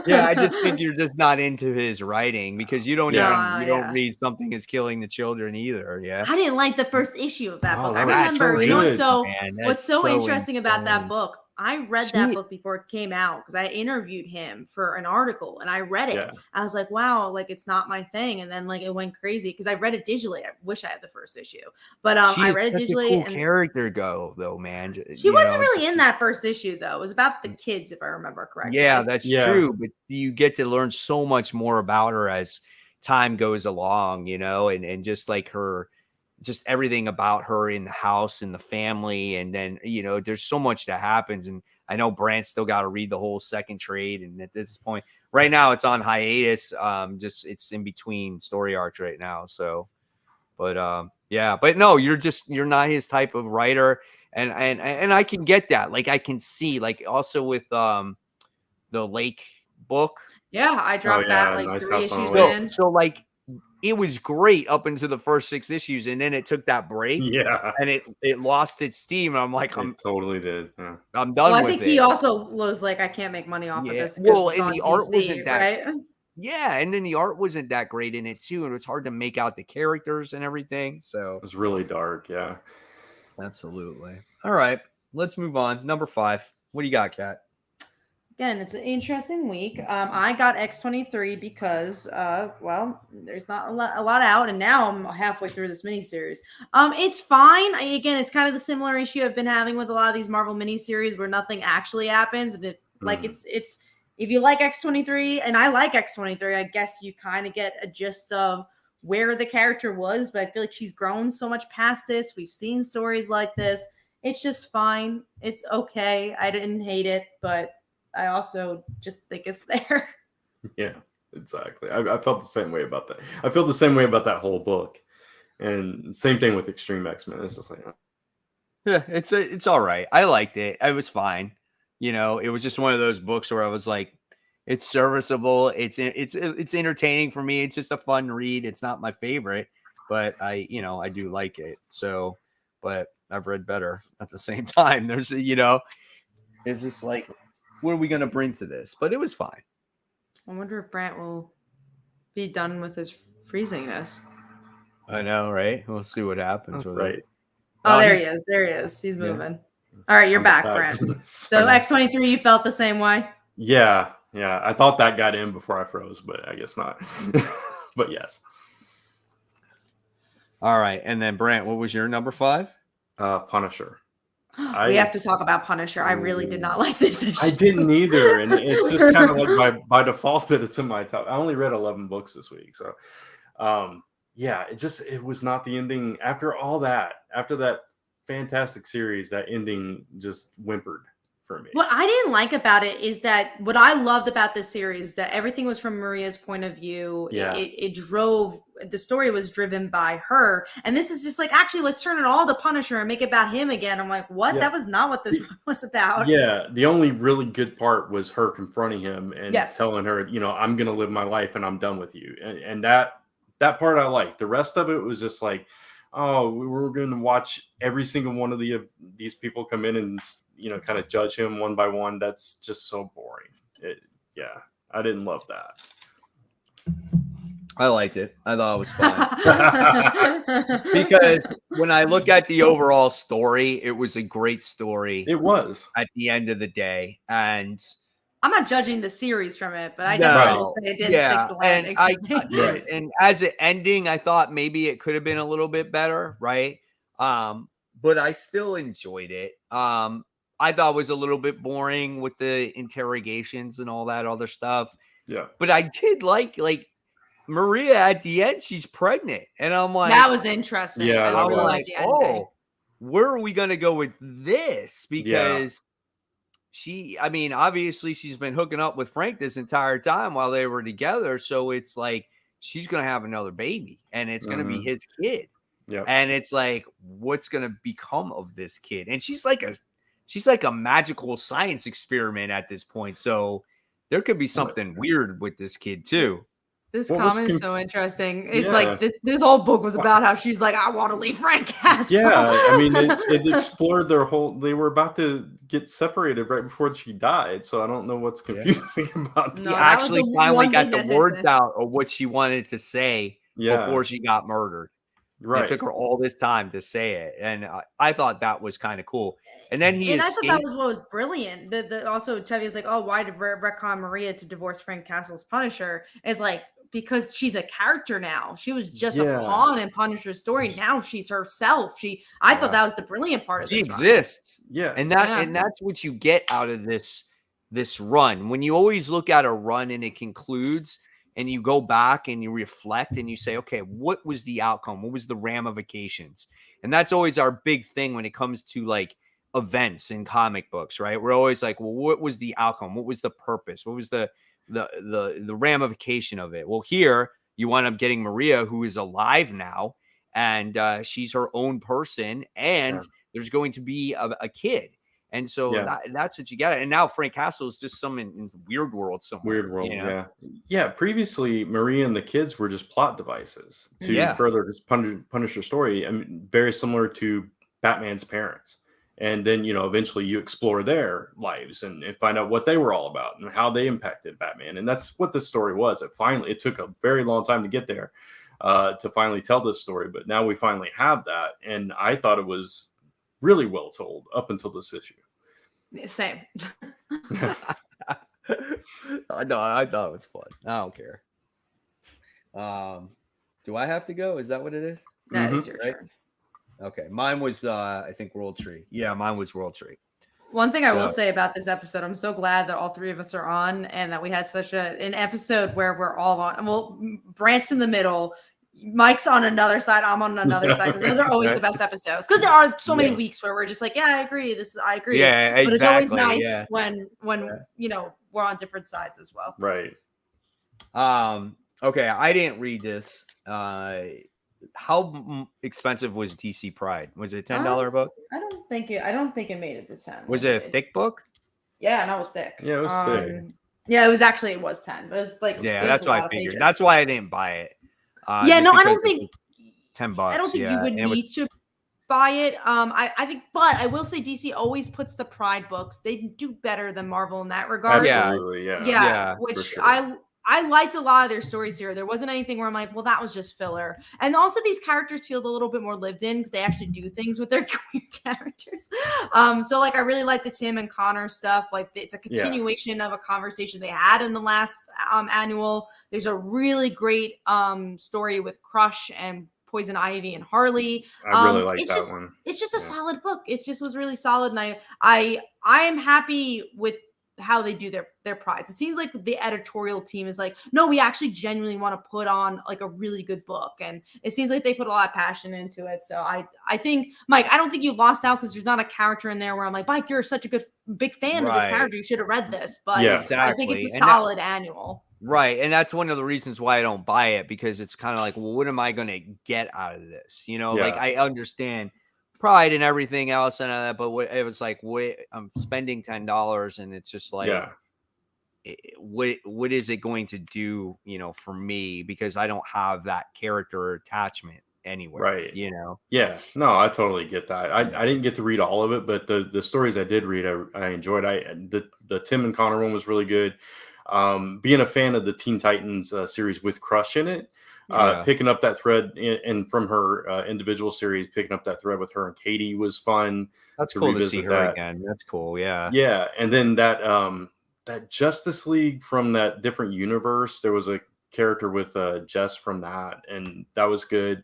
Yeah, I just think you're just not into his writing because you don't don't read Something Is Killing the Children either. Yeah, I didn't like the first issue of that book. I was so remember, you know good, what's so interesting about that insane. book? I read that book before it came out because I interviewed him for an article and I read it. Yeah. I was like, wow, like it's not my thing. And then like it went crazy because I read it digitally. I wish I had the first issue, but I read it digitally. A cool character though, man. She wasn't really in that first issue though. It was about the kids, if I remember correctly. Yeah, that's true. But you get to learn so much more about her as time goes along, and just like her. Just everything about her in the house and the family. And then, there's so much that happens. And I know Brant still got to read the whole second trade. And at this point right now it's on hiatus. It's in between story arcs right now. So, but but no, you're not his type of writer. And I can get that. Like I can see like also with the Lake book. Yeah. I dropped that like nice 3 issues in. So like, it was great up into the first 6 issues, and then it took that break. Yeah, and it lost its steam. And I'm like, it totally did. Yeah. I'm done with it. I think he also was like, I can't make money off of this. Well, and the art wasn't that. Right? Yeah, and then the art wasn't that great in it too, and it was hard to make out the characters and everything. So it was really dark. Yeah, absolutely. All right, let's move on. Number 5. What do you got, Kat? Again, it's an interesting week. I got X-23 because, there's not a lot out, and now I'm halfway through this miniseries. It's fine. Again, it's kind of the similar issue I've been having with a lot of these Marvel miniseries where nothing actually happens, and it's if you like X-23, and I like X-23, I guess you kind of get a gist of where the character was, but I feel like she's grown so much past this. We've seen stories like this. It's just fine. It's okay. I didn't hate it, but I also just think it's there. Yeah, exactly. I felt the same way about that. I feel the same way about that whole book. And same thing with Extreme X-Men. It's just like, yeah, it's all right. I liked it. I was fine. It was just one of those books where I was like, it's serviceable. It's entertaining for me. It's just a fun read. It's not my favorite, but I do like it. So, but I've read better at the same time. There's it's just like, what are we going to bring to this? But it was fine. I wonder if Brant will be done with his freezingness. I know, right? We'll see what happens with it. Oh, there he is. There he is. He's moving. All right, you're back, Brant. So X-23, you felt the same way? Yeah. I thought that got in before I froze, but I guess not. But yes. All right. And then Brant, what was your number 5? Punisher. We have to talk about Punisher. I really did not like this issue. I didn't either, and it's just kind of like by default that it's in my top. I only read 11 books this week, so it was not the ending. After that fantastic series, that ending just whimpered for me. What I didn't like about it is that what I loved about this series that everything was from Maria's point of view. Yeah. The story was driven by her, and this is just like, actually, let's turn it all to Punisher and make it about him again. I'm like, what? Yeah. That was not what this was about. Yeah, the only really good part was her confronting him and telling her, I'm gonna live my life and I'm done with you, and that part I liked. The rest of it was just like, oh, we're going to watch every single one of these people come in and kind of judge him one by one. That's just so boring. I didn't love that. I liked it. I thought it was fun. Because when I look at the overall story, it was a great story. It was. At the end of the day. And I'm not judging the series from it, but I definitely say it didn't stick the landing. And as an ending, I thought maybe it could have been a little bit better, right? But I still enjoyed it. I thought it was a little bit boring with the interrogations and all that other stuff. Yeah. But I did like Maria at the end, she's pregnant. And I'm like, that was interesting. Yeah, I really liked the ending. where are we going to go with this? Yeah. Because I mean, obviously she's been hooking up with Frank this entire time while they were together. So it's like, she's going to have another baby and it's going to be his kid. Yeah. And it's like, what's going to become of this kid? And she's like a magical science experiment at this point. So there could be something weird with this kid too. This What was comment is so interesting. It's Yeah. like this whole book was about how she's like, I want to leave Frank Castle. Yeah, I mean, it explored their whole. They were about to get separated right before she died, so I don't know what's confusing about No, that. that was Actually the finally one got thing the that has words it. out of what she wanted to say Yeah, before she got murdered. right. It took her all this time to say it, and I thought that was kind of cool. And then he And I thought that escaped. was what was brilliant. The also Chevy is like, oh, why did retcon Maria to divorce Frank Castle's Punisher? It's like, because she's a character now. She was just a Yeah. pawn in Punisher's story. Now she's herself. I thought Yeah. that was the brilliant part of She this run. exists, Yeah, and Yeah. that's what you get out of this run. When you always look at a run and it concludes, and you go back and you reflect and you say, okay, what was the outcome? What was the ramifications? And that's always our big thing when it comes to like events in comic books, right? We're always like, well, what was the outcome? What was the purpose? What was the ramification of it? Well, here you wind up getting Maria, who is alive now, and she's her own person, and Yeah. there's going to be a kid. And so Yeah. that's what you got. And now Frank Castle is just some in weird world somewhere. Weird world. you know? Yeah, yeah. Previously, Maria and the kids were just plot devices to Yeah. further this Punisher story. I mean, very similar to Batman's parents. And then, eventually you explore their lives and find out what they were all about and how they impacted Batman. And that's what this story was. It took a very long time to get there, to finally tell this story. But now we finally have that. And I thought it was really well told up until this issue. Same. I thought it was fun. I don't care. Do I have to go? Is that what it is? That is your Right? turn. Okay. Mine was I think World Tree. Yeah, mine was World Tree. One thing I will So- say about this episode, I'm so glad that all three of us are on and that we had such an episode where we're all on. Well, Brant's in the middle, Mike's on another side, I'm on another side. 'Cause those are always the best episodes because there are so many weeks where we're just like, yeah, I agree. I agree. Yeah, But it's always exactly, nice yeah. when we're on different sides as well. Right. Okay, I didn't read this. How expensive was DC Pride? Was it $10 book? I don't think it made it to 10. Was it a thick book? Yeah, no, it was thick. Yeah, it was thick. Yeah, it was 10, but it was like Yeah, it was that's a what lot I of figured. pages. That's why I didn't buy it. Yeah, just no, I because don't it think was $10. I don't think yeah, you would and it was- need to buy it. I think, but I will say DC always puts the Pride books. They do better than Marvel in that regard. Yeah. Absolutely. Yeah. Yeah, which for sure. I liked a lot of their stories here. There wasn't anything where I'm like, well, that was just filler. And also these characters feel a little bit more lived in because they actually do things with their queer characters. So like I really like the Tim and Connor stuff. Like it's a continuation of a conversation they had in the last annual. There's a really great story with Crush and Poison Ivy and Harley. I really like that one. It's just a solid book. It just was really solid, and I am happy with how they do their prides. It seems like the editorial team is like, no, we actually genuinely want to put on like a really good book, and it seems like they put a lot of passion into it. So I think, Mike, I don't think you lost out because there's not a character in there where I'm like, Mike, you're such a big fan of this character, you should have read this. But Yeah. I think it's a And solid annual. Right. And that's one of the reasons why I don't buy it, because it's kind of like, well, what am I going to get out of this? Like I understand Pride and everything else and that, but it was like, I'm spending $10 and it's just like, what is it going to do, for me? Because I don't have that character attachment anywhere. Right. Yeah. No, I totally get that. I didn't get to read all of it, but the stories I did read, I enjoyed. The Tim and Connor one was really good. Being a fan of the Teen Titans series with Crush in it, picking up that thread and from her individual series, picking up that thread with her and Katie was fun. That's cool to see her again. That's cool. Yeah. Yeah. And then that Justice League from that different universe, there was a character with Jess from that, and that was good.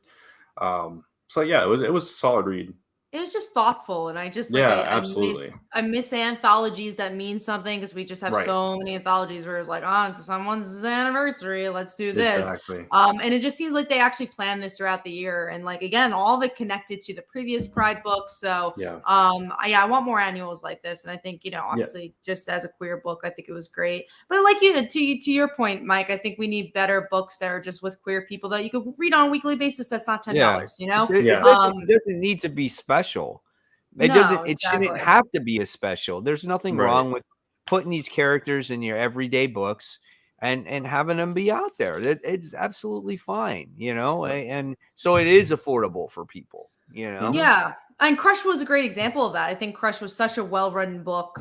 So yeah, it was a solid read. It was just thoughtful, and I just like Yeah, absolutely. I miss anthologies that mean something because we just have Right. so many anthologies where it's like, oh, it's someone's anniversary, let's do this. Exactly. And it just seems like they actually planned this throughout the year, and like again, all of it connected to the previous Pride book. So Yeah. I want more annuals like this, and I think Yeah. obviously just as a queer book, I think it was great. But like to your point, Mike, I think we need better books that are just with queer people that you could read on a weekly basis. That's not $10, Yeah. you know. Yeah. It doesn't need to be special. No, It shouldn't exactly. have to be a special. There's nothing Right. wrong with putting these characters in your everyday books and having them be out there. It's absolutely fine, you know. And so it is affordable for people, you know. Yeah. And Crush was a great example of that. I think Crush was such a well-written book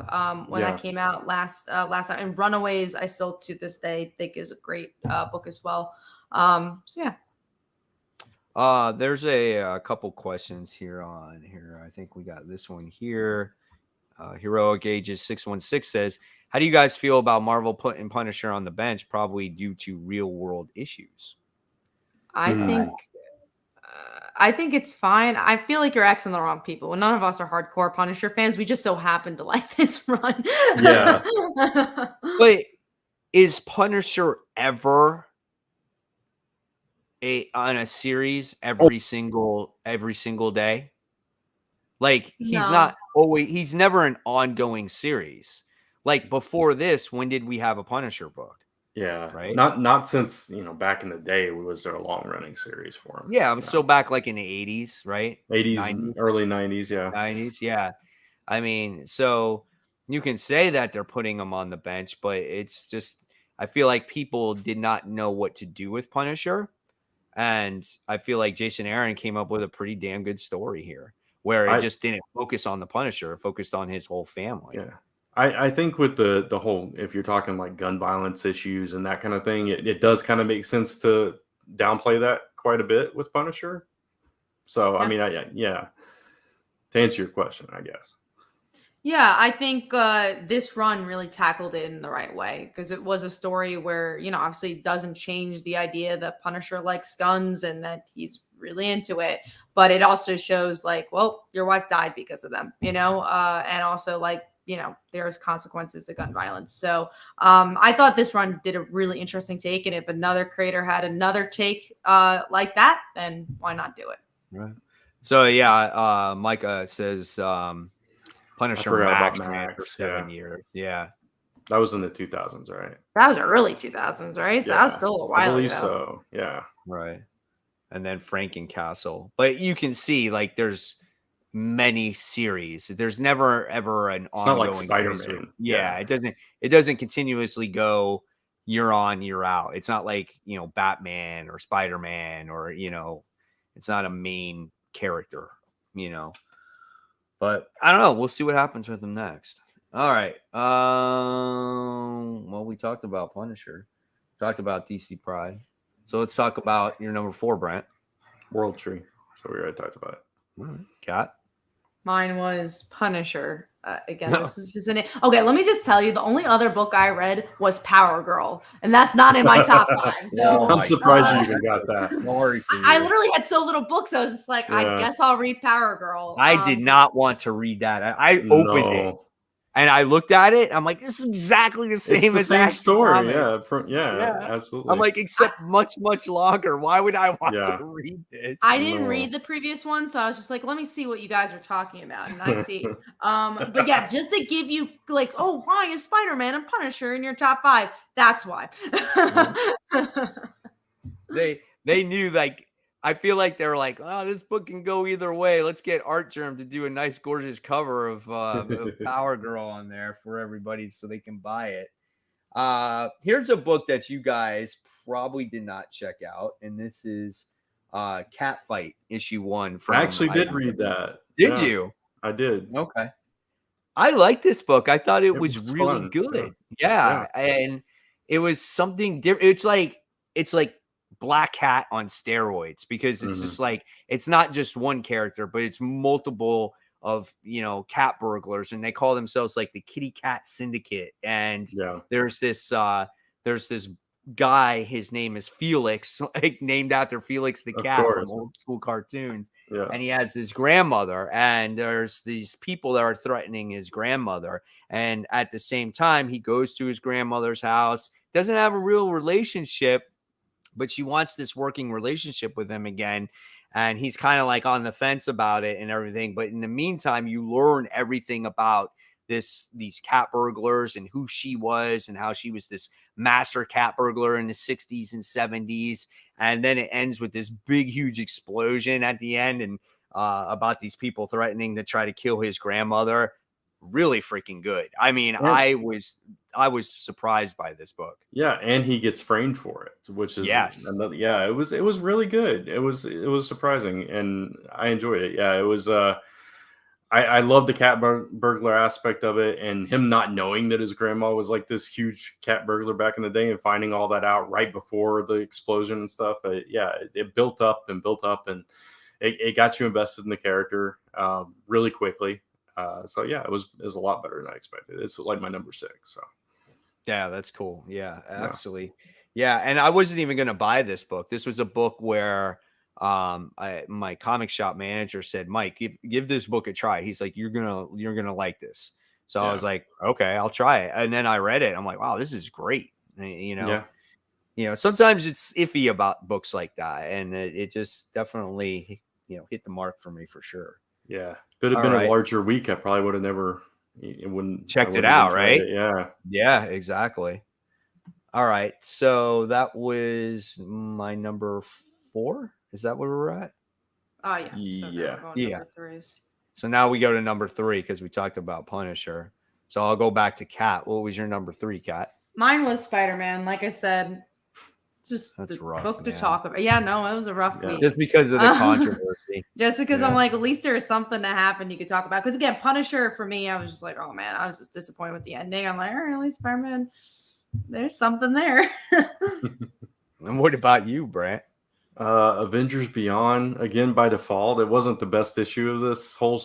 when Yeah. that came out last time. And Runaways, I still to this day think is a great book as well. So yeah. There's a couple questions here on here. I think we got this one here. Heroic Ages 616 says, "How do you guys feel about Marvel putting Punisher on the bench, probably due to real world issues?" I think it's fine. I feel like you're asking the wrong people. None of us are hardcore Punisher fans. We just so happen to like this run. Yeah. But is Punisher ever on a series every single day? Like No. he's never an ongoing series. Like before this, when did we have a Punisher book? Yeah. Right? Not since, back in the day was there a long running series for him. Yeah, I'm still back like in the 80s, right? 80s, 90s, early 90s, yeah. 90s, yeah. I mean, so you can say that they're putting him on the bench, but it's just I feel like people did not know what to do with Punisher. And I feel like Jason Aaron came up with a pretty damn good story here where it just didn't focus on the Punisher, it focused on his whole family. Yeah. I think with the whole, if you're talking like gun violence issues and that kind of thing, it does kind of make sense to downplay that quite a bit with Punisher. So, Yeah. I mean, to answer your question, I guess. Yeah, I think this run really tackled it in the right way because it was a story where, obviously it doesn't change the idea that Punisher likes guns and that he's really into it. But it also shows like, well, your wife died because of them, and also like, there's consequences to gun violence. So I thought this run did a really interesting take. And if another creator had another take like that, then why not do it? Right. So, yeah, Micah says Punisher Max ran for 7 years. Yeah. That was in the 2000s, right? That was early 2000s, right? So that was still a while I believe ago. so. Yeah. Right. And then Frankencastle. But you can see like there's many series. There's never ever an It's not ongoing like Spider-Man. Yeah, it doesn't continuously go year on, year out. It's not like, Batman or Spider-Man or, it's not a main character, But I don't know. We'll see what happens with him next. All right. Well, we talked about Punisher. Talked about DC Pride. So let's talk about your number 4, Brent. World Tree. So we already talked about it. All right. Kat? Mine was Punisher. Again, this is just okay. Let me just tell you, the only other book I read was Power Girl, and that's not in my top 5. So I'm surprised you even got that. I literally had so little books. I was just like, I guess I'll read Power Girl. I did not want to read that. I opened it and I looked at it. I'm like, this is exactly the same as that story. comic. Yeah, absolutely. I'm like, except much, much longer. Why would I want to read this? I didn't read the previous one, so I was just like, let me see what you guys are talking about. And I see. But yeah, just to give you like, oh, why is Spider-Man and Punisher in your top 5? That's why. They knew, like, I feel like they were like, oh, this book can go either way. Let's get Art Germ to do a nice, gorgeous cover of Power Girl on there for everybody so they can buy it. Here's a book that you guys probably did not check out, and this is Cat Fight issue 1. I actually did read that. Did you? I did. Okay. I like this book. I thought it was really fun. good. Yeah. And it was something different. It's like Black Hat on steroids because it's just like, it's not just one character, but it's multiple of, cat burglars, and they call themselves like the Kitty Cat Syndicate. And there's this guy, his name is Felix, like named after Felix the Of cat from course. old school cartoons. Yeah. And he has this grandmother, and there's these people that are threatening his grandmother. And at the same time, he goes to his grandmother's house, doesn't have a real relationship, but she wants this working relationship with him again. And he's kind of like on the fence about it and everything. But in the meantime, you learn everything about these cat burglars and who she was and how she was this master cat burglar in the 60s and 70s. And then it ends with this big, huge explosion at the end, and about these people threatening to try to kill his grandmother. Really freaking good. I mean, Yeah. I was surprised by this book. Yeah, and he gets framed for it, which is Yes. another. Yeah, it was really good. It was surprising, and I enjoyed it. Yeah, it was. I love the cat burglar aspect of it, and him not knowing that his grandma was like this huge cat burglar back in the day, and finding all that out right before the explosion and stuff. It built up and built up, and it got you invested in the character really quickly. So yeah, it was a lot better than I expected. It's like my number 6. So. Yeah, that's cool. Yeah, actually. Yeah, and I wasn't even going to buy this book. This was a book where my comic shop manager said, "Mike, give this book a try." He's like, "You're going to like this." So I was like, "Okay, I'll try it." And then I read it. I'm like, "Wow, this is great." You know, sometimes it's iffy about books like that, and it just definitely, hit the mark for me for sure. Yeah, could have been a larger week. I probably would have never checked it out, right? Yeah, exactly. All right, so that was my number 4. Is that where we're at? Oh yes. So yeah. Number 3s. So now we go to number 3 because we talked about Punisher. So I'll go back to Kat. What was your number 3, Kat? Mine was Spider-Man. Like I said, just That's the rough, book to man. talk about. Yeah, no, it was a rough week. Just because of the controversy. Just because I'm like, at least there's something to happen you could talk about. Because again, Punisher for me, I was just like, oh man, I was just disappointed with the ending. I'm like, all right, at least Spider-Man, there's something there. And what about you, Brant? Avengers Beyond, again by default. It wasn't the best issue of this whole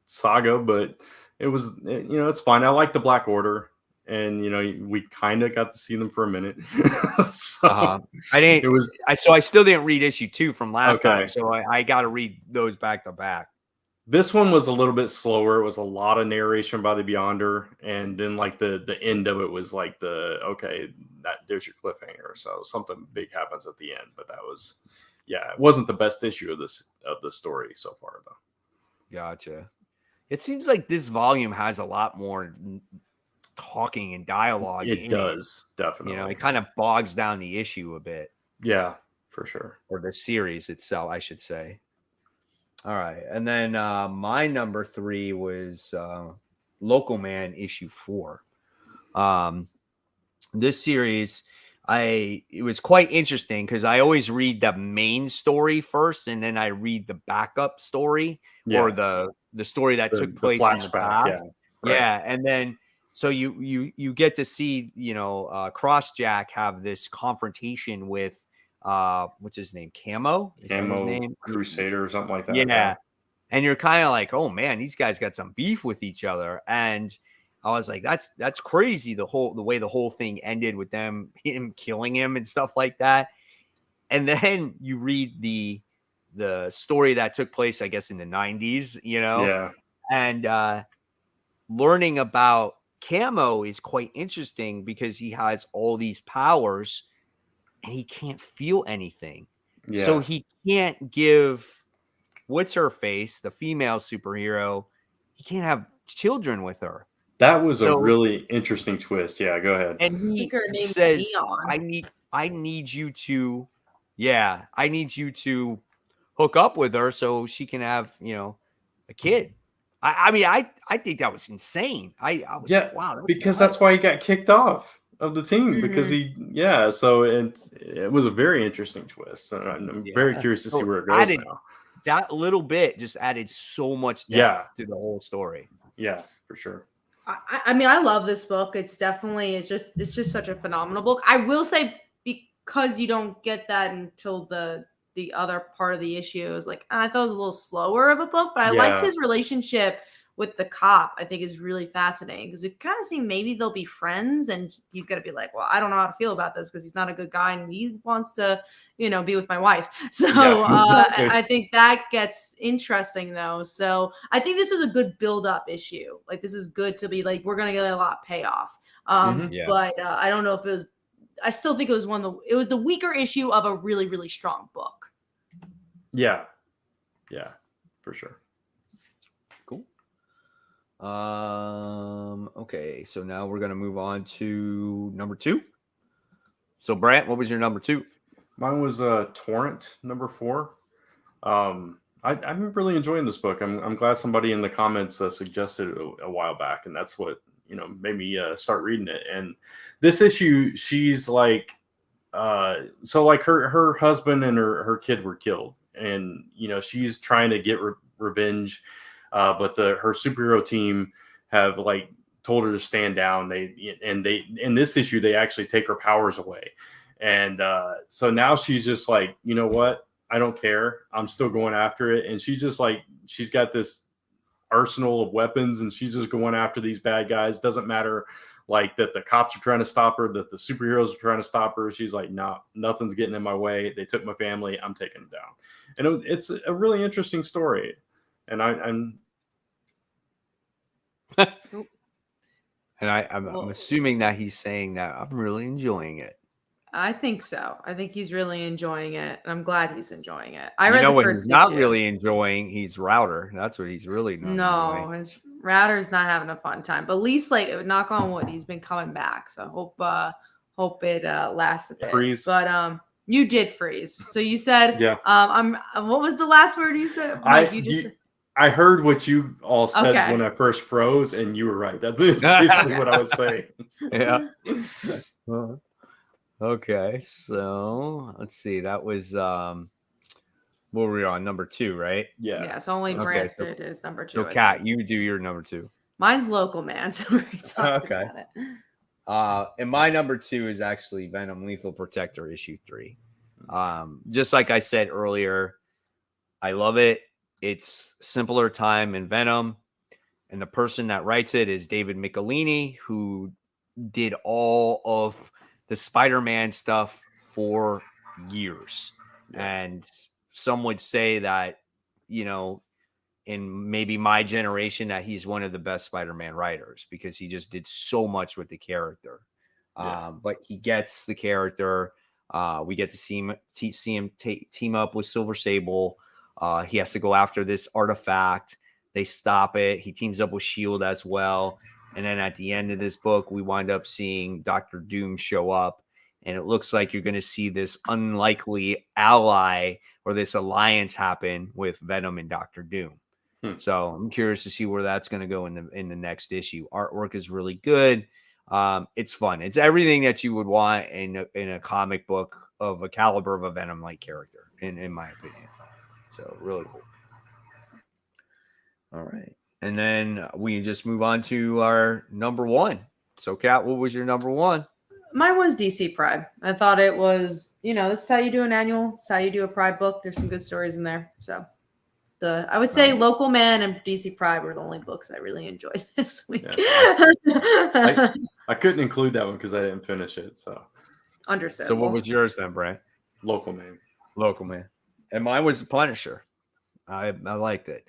saga, but it was, it's fine. I like the Black Order, and we kind of got to see them for a minute. So I didn't. It was so I still didn't read issue 2 from last time, so I got to read those back to back. This one was a little bit slower. It was a lot of narration by the Beyonder, and then like the end of it was like there's your cliffhanger. So something big happens at the end, but that was, it wasn't the best issue of the story so far though. Gotcha. It seems like this volume has a lot more talking and dialogue. It does, definitely. It kind of bogs down the issue a bit. Yeah, for sure. Or the series itself, I should say. All right. And then my number 3 was Local Man issue 4. This series, it was quite interesting because I always read the main story first, and then I read the backup story or the story that took place in the past. Yeah. And then so you get to see, Crossjack have this confrontation with what's his name? Camo? Is that his name? Crusader or something like that. Yeah. And you're kind of like, oh man, these guys got some beef with each other. And I was like, that's crazy. The way the whole thing ended with him killing him and stuff like that. And then you read the story that took place, I guess, in the 90s, Yeah. And learning about Camo is quite interesting because he has all these powers and he can't feel anything. Yeah. So he can't give what's her face, the female superhero, he can't have children with her. That was a really interesting twist. Yeah, go ahead. And he says, I need you to hook up with her so she can have, a kid. I mean, I think that was insane. I was like, wow. Because that's why he got kicked off of the team, because so it was a very interesting twist. And I'm very curious to see where it goes now. That little bit just added so much depth to the whole story. Yeah, for sure. I mean, I love this book. It's just such a phenomenal book. I will say, because you don't get that until the other part of the issue is like, I thought it was a little slower of a book, but I liked his relationship with the cop, I think is really fascinating because it kind of seems maybe they'll be friends and he's going to be like, well, I don't know how to feel about this because he's not a good guy and he wants to, be with my wife. So exactly. I think that gets interesting though. So I think this is a good build up issue. Like this is good to be like, we're going to get a lot of payoff. Yeah. But I don't know if it was, I still think it was it was the weaker issue of a really, really strong book. Yeah, for sure. Cool. Okay, so now we're gonna move on to number 2. So Brant, what was your number 2? Mine was Torrent, number 4. I'm really enjoying this book. I'm glad somebody in the comments suggested it a while back, and that's what made me start reading it. And this issue, she's like, so like her husband and her kid were killed, and she's trying to get revenge, but her superhero team have like told her to stand down. They in this issue they actually take her powers away, and so now she's just like, you know what, I don't care, I'm still going after it. And she's just like, she's got this arsenal of weapons and she's just going after these bad guys. Doesn't matter like that the cops are trying to stop her, that the superheroes are trying to stop her. She's like, no, nothing's getting in my way. They took my family, I'm taking them down. And it's a really interesting story. And I'm I'm assuming that he's saying that I'm really enjoying it. I think so. I think he's really enjoying it. And I'm glad he's enjoying it. I read the what first he's not issue. really enjoying, he's Router. That's what he's really not enjoying. His Router's not having a fun time. But at least like knock on wood, he's been coming back. So hope it lasts a bit. Freeze. But you did freeze. So you said what was the last word you said? Mike, I heard what you all said when I first froze, and you were right. That's basically what I was saying. Yeah. Okay, so let's see. That was what were we on? Number 2, right? Yeah. Yeah, so only Brant did his number 2. So Kat, you do your number 2. Mine's Local Man, so we already talked about it. And my number 2 is actually Venom Lethal Protector issue 3. Just like I said earlier, I love it. It's simpler time in Venom, and the person that writes it is David Michelini, who did all of the Spider-Man stuff for years. And some would say that, in maybe my generation, that he's one of the best Spider-Man writers because he just did so much with the character. But he gets the character. We get to see him team up with Silver Sable. He has to go after this artifact. They stop it. He teams up with S.H.I.E.L.D. as well. And then at the end of this book, we wind up seeing Dr. Doom show up. And it looks like you're going to see this unlikely ally or this alliance happen with Venom and Dr. Doom. So I'm curious to see where that's going to go in the next issue. Artwork is really good. It's fun. It's everything that you would want in a comic book of a caliber of a Venom-like character, in my opinion. So really cool. All right. And then we just move on to our number 1. So Kat, what was your number 1? Mine was DC Pride. I thought it was, this is how you do an annual. It's how you do a Pride book. There's some good stories in there. So I would say Local Man and DC Pride were the only books I really enjoyed this week. Yeah. I couldn't include that one because I didn't finish it. So understandable. So what was yours then, Brant? Local Man. And mine was The Punisher. I liked it.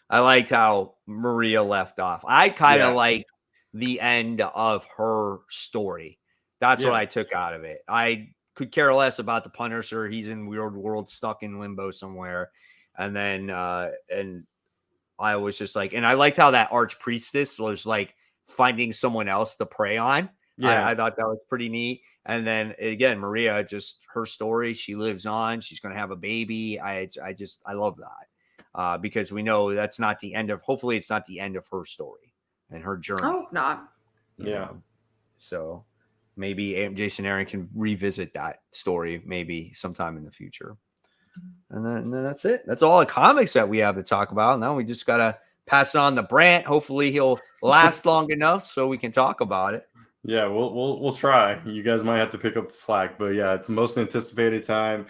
I liked how Maria left off. I kind of liked the end of her story. That's what I took out of it. I could care less about the Punisher. He's in weird world, stuck in limbo somewhere. And then, and I was just like, and I liked how that archpriestess was like finding someone else to prey on. Yeah. I thought that was pretty neat. And then again, Maria, just her story, she lives on, she's going to have a baby. I love that because we know that's not the end of, hopefully it's not the end of her story and her journey. Oh, not. Yeah. So maybe Jason Aaron can revisit that story maybe sometime in the future. And then that's it. That's all the comics that we have to talk about. Now we just got to pass it on to Brant. Hopefully he'll last long enough so we can talk about it. Yeah, we'll try. You guys might have to pick up the slack, but yeah, it's the most anticipated time.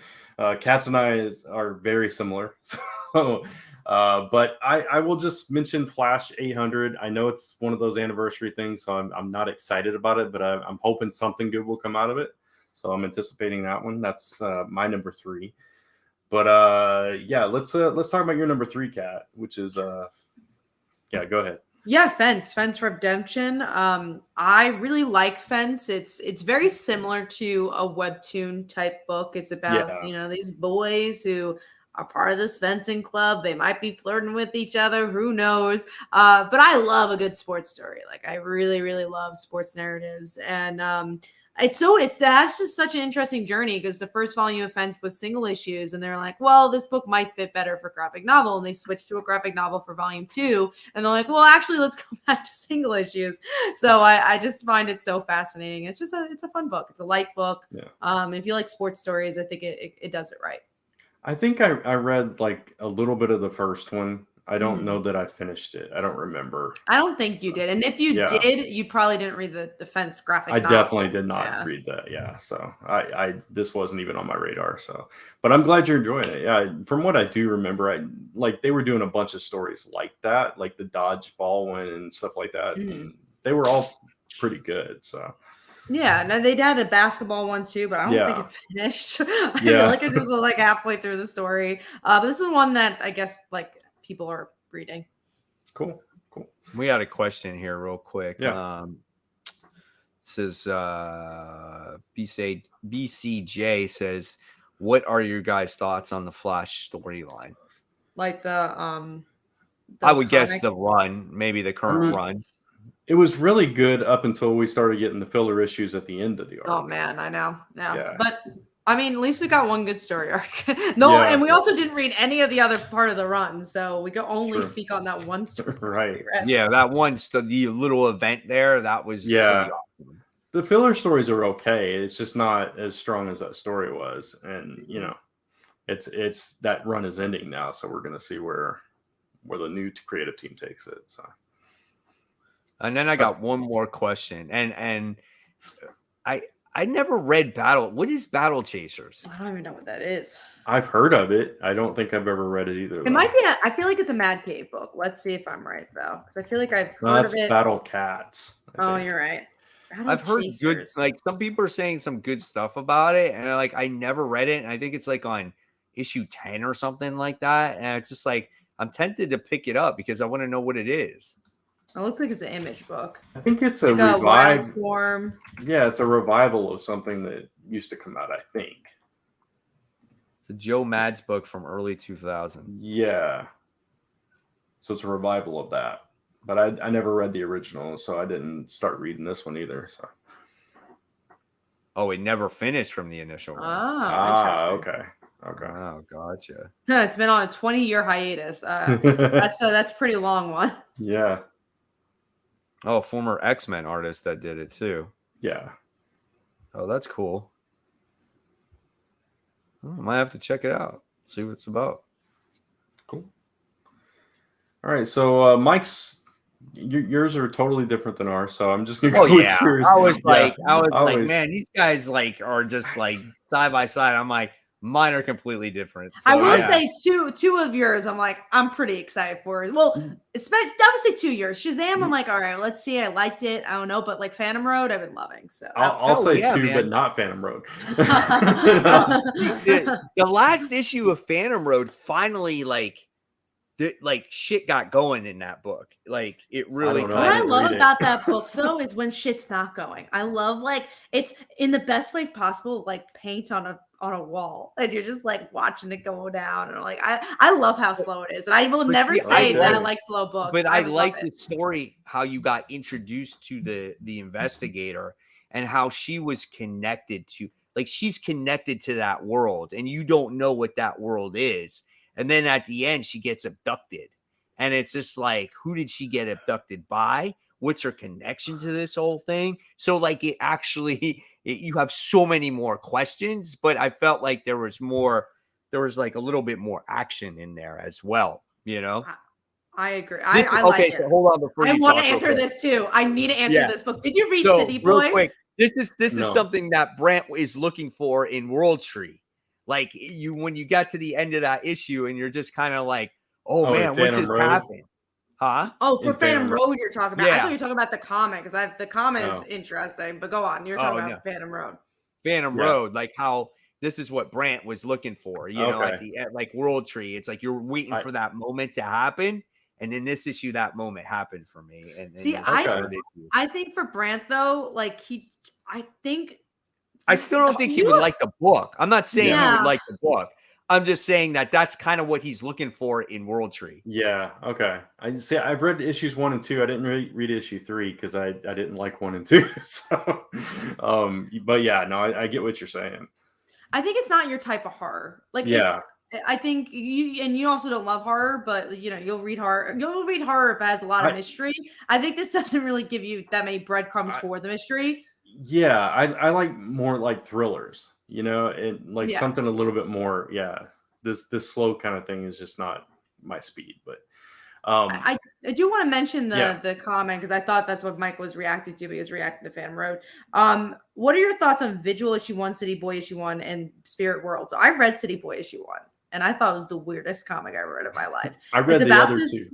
Cats and I are very similar. So But I will just mention Flash 800. I know it's one of those anniversary things, so I'm not excited about it, but I'm hoping something good will come out of it. So I'm anticipating that one. That's my number 3. But yeah, let's talk about your number 3, Kat, which is yeah, go ahead. Yeah, Fence Redemption. I really like Fence. It's very similar to a webtoon type book. It's about, these boys who are part of this fencing club. They might be flirting with each other. Who knows? But I love a good sports story. Like I really, really love sports narratives. And it has just such an interesting journey because the first volume of Fence was single issues, and they're like, well, this book might fit better for graphic novel, and they switched to a graphic novel for volume 2, and they're like, well, actually, let's go back to single issues. So I just find it so fascinating. It's just it's a fun book. It's a light book. Yeah. If you like sports stories, I think it does it right. I think I read like a little bit of the first one. I don't know that I finished it. I don't remember. I don't think you did. And if you did, you probably didn't read the Fence graphic novel. I definitely did not read that. Yeah. So this wasn't even on my radar. So, but I'm glad you're enjoying it. Yeah. From what I do remember, they were doing a bunch of stories like that, like the dodgeball one and stuff like that. And they were all pretty good. So. Yeah, no, they had a basketball one too, but I don't think it finished. I feel like it was like halfway through the story. But this is one that I guess like people are reading. Cool. We had a question here real quick. Yeah. Says BCJ says, what are your guys' thoughts on the Flash storyline? Like the I would guess the run, maybe the current run. It was really good up until we started getting the filler issues at the end of the arc. Oh man, I know. Yeah. But I mean, at least we got one good story arc. And we also didn't read any of the other part of the run, so we could only speak on that one story. Right. Yeah, that one, the little event there, that was pretty awesome. The filler stories are okay. It's just not as strong as that story was, and it's that run is ending now, so we're gonna see where the new creative team takes it. So. And then I got one more question, and I never read Battle. What is Battle Chasers? I don't even know what that is. I've heard of it. I don't think I've ever read it either. It might be. I feel like it's a Mad Cave book. Let's see if I'm right though, because I feel like I've heard of it. Battle Cats. Oh, you're right. I've heard good. Like some people are saying some good stuff about it, and I never read it, and I think it's like on issue 10 or something like that, and it's just like I'm tempted to pick it up because I want to know what it is. It looks like it's an image book. I think it's a like Wild Swarm. Yeah, it's a revival of something that used to come out, I think. It's a Joe Mads book from early 2000. Yeah. So it's a revival of that. But I never read the original, so I didn't start reading this one either. So. Oh, it never finished from the initial one. Okay. Oh, gotcha. It's been on a 20-year hiatus. That's a pretty long one. Yeah. Oh, former X-Men artist that did it too. Yeah. Oh, that's cool. I might have to check it out. See what it's about. Cool. All right. So Mike's, yours are totally different than ours. So I'm just gonna go with yours. I was like, man, these guys are just like side by side. I'm like, mine are completely different. So, I will say two of yours, I'm like, I'm pretty excited for. Well, especially obviously 2 years. Shazam, I'm like, all right, let's see. I liked it. I don't know, but like Phantom Road, I've been loving. So I'll say 2, but not Phantom Road. the last issue of Phantom Road finally shit got going in that book. Like it really. What I love about that book though is when shit's not going. I love it's in the best way possible, like paint on a wall, and you're just like watching it go down. And like I love how slow it is, and I will never say that I like slow books. But I like the story how you got introduced to the investigator and how she was connected to, like she's connected to that world, and you don't know what that world is. And then at the end, she gets abducted. And it's just like, who did she get abducted by? What's her connection to this whole thing? So like you have so many more questions, but I felt like there was like a little bit more action in there as well, you know? I agree. I like it. So hold on before I want to answer this too. I need to answer this book. Did you read City Boy? Real quick, this is something that Brant is looking for in World Tree. Like when you got to the end of that issue and you're just kind of like, Oh Oh, in man, what Phantom just Road? happened? Huh? Oh, for In Phantom Phantom Road, you're talking about. I thought Yeah. you were talking about the comic because the comic is Oh. interesting. But go on, you're talking Oh no. about Phantom Road. Phantom Yeah. Road, like how this is what Brant was looking for, you know, at Okay. the end, like World Tree. It's like you're waiting I for that moment to happen. And in this issue, that moment happened for me. And See, this Okay. third issue. I think for Brant though, like I think I still don't think he would like the book. I'm not saying he would Yeah. like the book. I'm just saying that that's kind of what he's looking for in World Tree. Yeah. Okay. I see. I've read issues 1 and 2. I didn't read issue 3 because I didn't like 1 and 2. So, but yeah, no, I get what you're saying. I think it's not your type of horror. Like Yeah. I think you also don't love horror, but you'll read horror. You'll read horror if it has a lot of mystery. I think this doesn't really give you that many breadcrumbs for the mystery. Yeah, I like more like thrillers, you know, and like something a little bit more. Yeah, this slow kind of thing is just not my speed. But I do want to mention Yeah. the comment because I thought that's what Mike was reacting to. He was reacting to Phantom Road. What are your thoughts on Vigil issue 1, City Boy issue 1, and Spirit World? So I read City Boy issue 1, and I thought it was the weirdest comic I ever read in my life. I read It's the about other this- 2.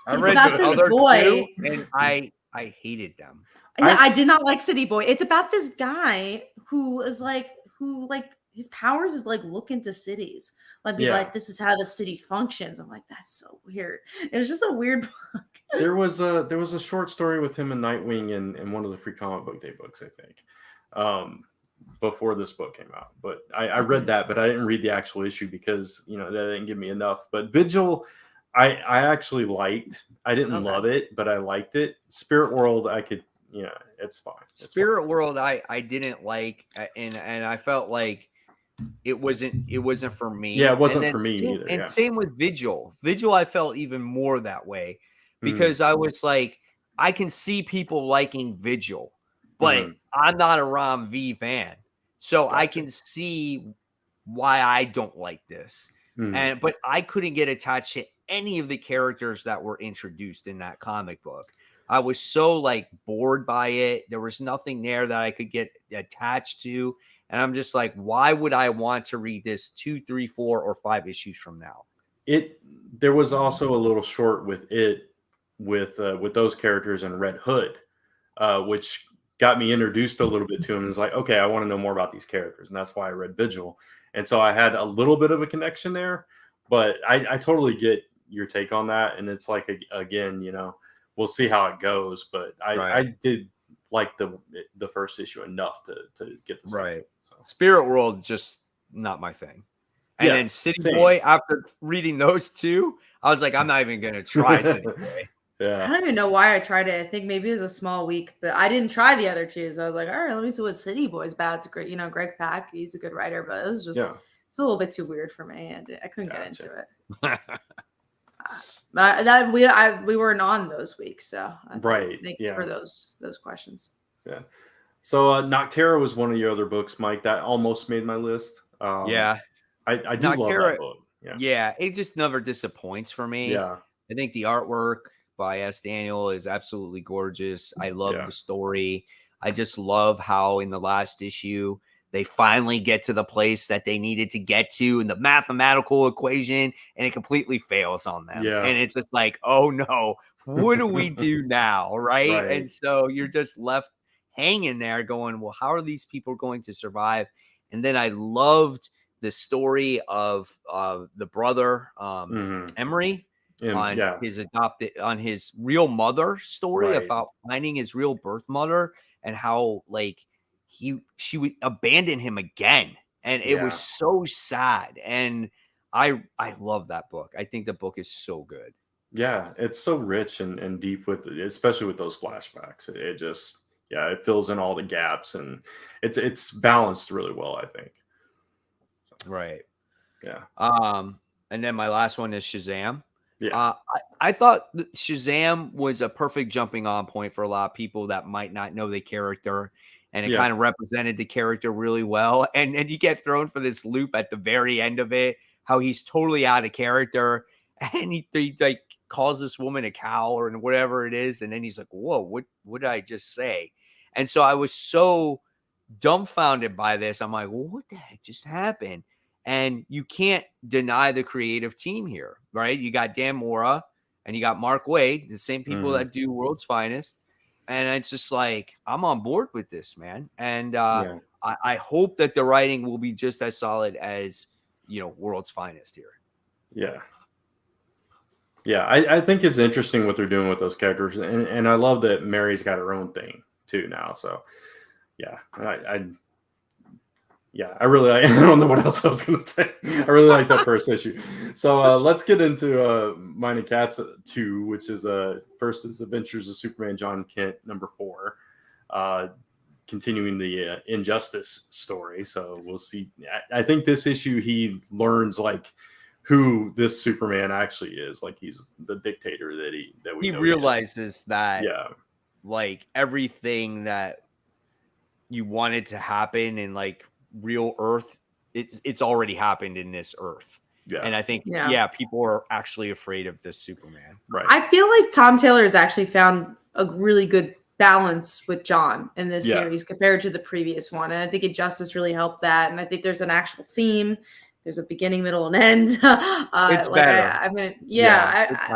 I It's read about the this other boy. two, and I hated them. Yeah, I did not like City Boy. It's about this guy who his powers is like look into cities, like be Yeah. like, this is how the city functions. I'm like, that's so weird. It was just a weird book. There was a short story with him and Nightwing in one of the free comic book day books, I think, before this book came out. But I read that, but I didn't read the actual issue because that didn't give me enough. But Vigil, I actually liked. I didn't love it, but I liked it. Spirit World, I could. It's fine. Spirit World, I didn't like, and I felt like it wasn't for me. Yeah, it wasn't for me either. And Yeah. same with Vigil. Vigil, I felt even more that way because I was like, I can see people liking Vigil, but I'm not a Rom V fan, so I can see why I don't like this. But I couldn't get attached to any of the characters that were introduced in that comic book. I was so like bored by it. There was nothing there that I could get attached to. And I'm just like, why would I want to read this 2, 3, 4, or 5 issues from now? There was also a little short with those characters in Red Hood, which got me introduced a little bit to him. It's like, okay, I want to know more about these characters. And that's why I read Vigil. And so I had a little bit of a connection there, but I totally get your take on that. And it's like, again, we'll see how it goes, but I did like the first issue enough to get the second. So. Spirit World, just not my thing. And then City Boy, after reading those two, I was like, I'm not even going to try City Boy. I don't even know why I tried it. I think maybe it was a small week, but I didn't try the other two. So I was like, all right, let me see what City Boy's about. It's great. Greg Pak, he's a good writer, but it was just it's a little bit too weird for me, and I couldn't get into it. We weren't on those weeks, so thank you for those questions. Yeah. So Noctera was one of your other books, Mike. That almost made my list. I do love that book. Yeah, it just never disappoints for me. Yeah. I think the artwork by S. Daniel is absolutely gorgeous. I love the story. I just love how in the last issue they finally get to the place that they needed to get to in the mathematical equation, and it completely fails on them. Yeah. And it's just like, oh no, what do we do now? Right? And so you're just left hanging there going, well, how are these people going to survive? And then I loved the story of the brother, Emery, on his real mother story about finding his real birth mother and how she would abandon him again. And it was so sad. And I love that book. I think the book is so good. Yeah, it's so rich and deep especially with those flashbacks. It just, it fills in all the gaps and it's balanced really well, I think. Right. Yeah. And then my last one is Shazam. Yeah. I thought Shazam was a perfect jumping on point for a lot of people that might not know the character, and it kind of represented the character really well. And then you get thrown for this loop at the very end of it, how he's totally out of character, and he like calls this woman a cow or whatever it is, and then he's like, "Whoa, what did I just say?" And so I was so dumbfounded by this. I'm like, well, what the heck just happened? And you can't deny the creative team here, right? You got Dan Mora and you got Mark Waid, the same people that do World's Finest. And it's just like, I'm on board with this, man. And I hope that the writing will be just as solid as, World's Finest here. Yeah. Yeah, I think it's interesting what they're doing with those characters. And I love that Mary's got her own thing too now. So, yeah, I really I don't know what else I was going to say. I really like that first issue. So let's get into Mine and Cat's 2, which is first is Adventures of Superman John Kent #4, continuing the Injustice story. So we'll see. I think this issue he learns like who this Superman actually is. Like he's the dictator that we know realizes that like everything that you wanted to happen in like real Earth, it's already happened in this Earth. Yeah. And I think people are actually afraid of this Superman. Right. I feel like Tom Taylor has actually found a really good balance with John in this series compared to the previous one. And I think Injustice really helped that. And I think there's an actual theme. There's a beginning, middle, and end. It's better. I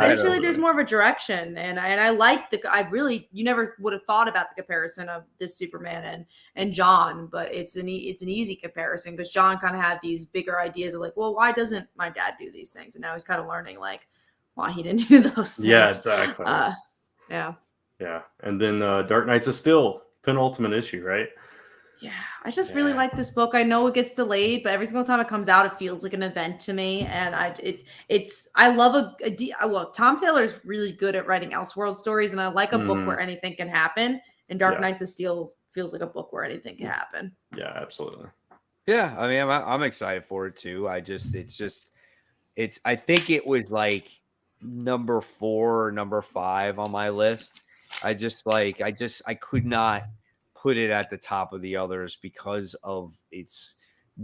just feel like there's more of a direction, and I like you never would have thought about the comparison of this Superman and John, but it's an easy comparison because John kind of had these bigger ideas of like, well, why doesn't my dad do these things? And now he's kind of learning like why he didn't do those things. Yeah, exactly. Yeah. And then Dark Knights is still penultimate issue, right? Yeah, I just really like this book. I know it gets delayed, but every single time it comes out, it feels like an event to me. And I love look, Tom Taylor is really good at writing Elseworld stories, and I like a book where anything can happen. And Dark Knights of Steel feels like a book where anything can happen. Yeah, absolutely. Yeah, I mean, I'm excited for it too. I think it was like number 4 or number 5 on my list. I could not put it at the top of the others because of its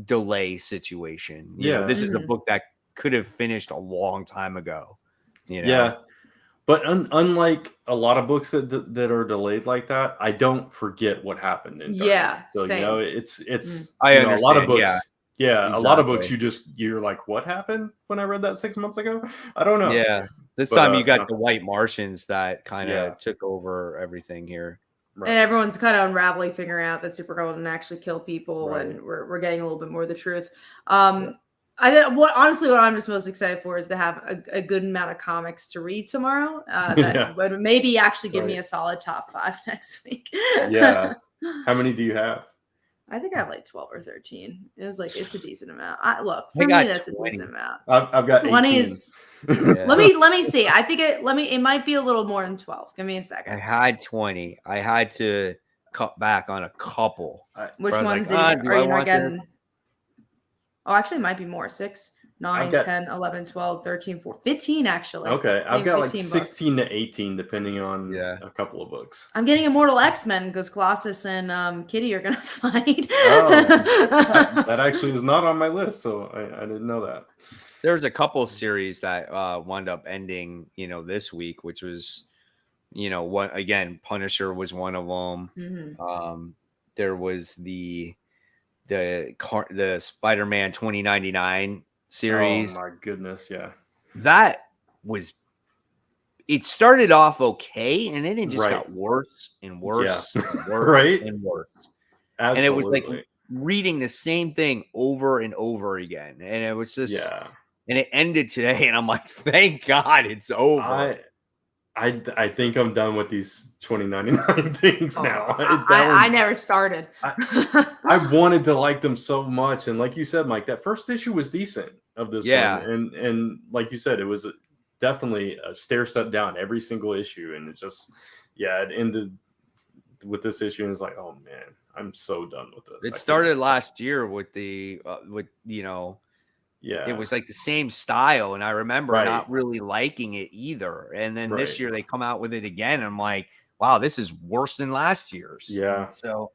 delay situation. This is a book that could have finished a long time ago. Yeah, but unlike a lot of books that are delayed like that, I don't forget what happened in Darkness. So same. It's I understand. A lot of books. Yeah, exactly. A lot of books you're like, what happened when I read that 6 months ago? I don't know. Yeah, this time you got the White Martians that kind of took over everything here. Right. And everyone's kind of unraveling, figuring out that Supergirl didn't actually kill people, and we're getting a little bit more of the truth. What I'm just most excited for is to have a good amount of comics to read tomorrow. That would maybe actually give me a solid top 5 next week. Yeah. How many do you have? I think I have like 12 or 13. It's a decent amount. For me, that's 20. A decent amount. I've got 20 is. Let me see. I think it might be a little more than 12. Give me a second. I had 20. I had to cut back on a couple. Which ones are you not getting? Oh, actually, it might be more. 6, 9, 10, 11, 12, 13, 14, 15, actually. Okay. I've got like 16 books. to 18, depending on a couple of books. I'm getting Immortal X-Men because Colossus and Kitty are going to fight. That actually is not on my list, so I didn't know that. There's a couple series that wound up ending, this week, which was, Punisher was one of them. Mm-hmm. There was the Spider-Man 2099 series. Oh my goodness, yeah. It started off okay, and then it just got worse and worse and worse right? and worse. Absolutely. And it was like reading the same thing over and over again. And it was just and it ended today, and I'm like, thank God it's over. I think I'm done with these 2099 things now. I never started. I wanted to like them so much, and like you said, Mike, that first issue was decent of this one, and like you said, it was definitely a stair step down every single issue, and it just it ended with this issue, and it's like, oh man, I'm so done with this. It started last year with the it was like the same style, and I remember not really liking it either. And then this year they come out with it again, and I'm like, wow, this is worse than last year's. Yeah. So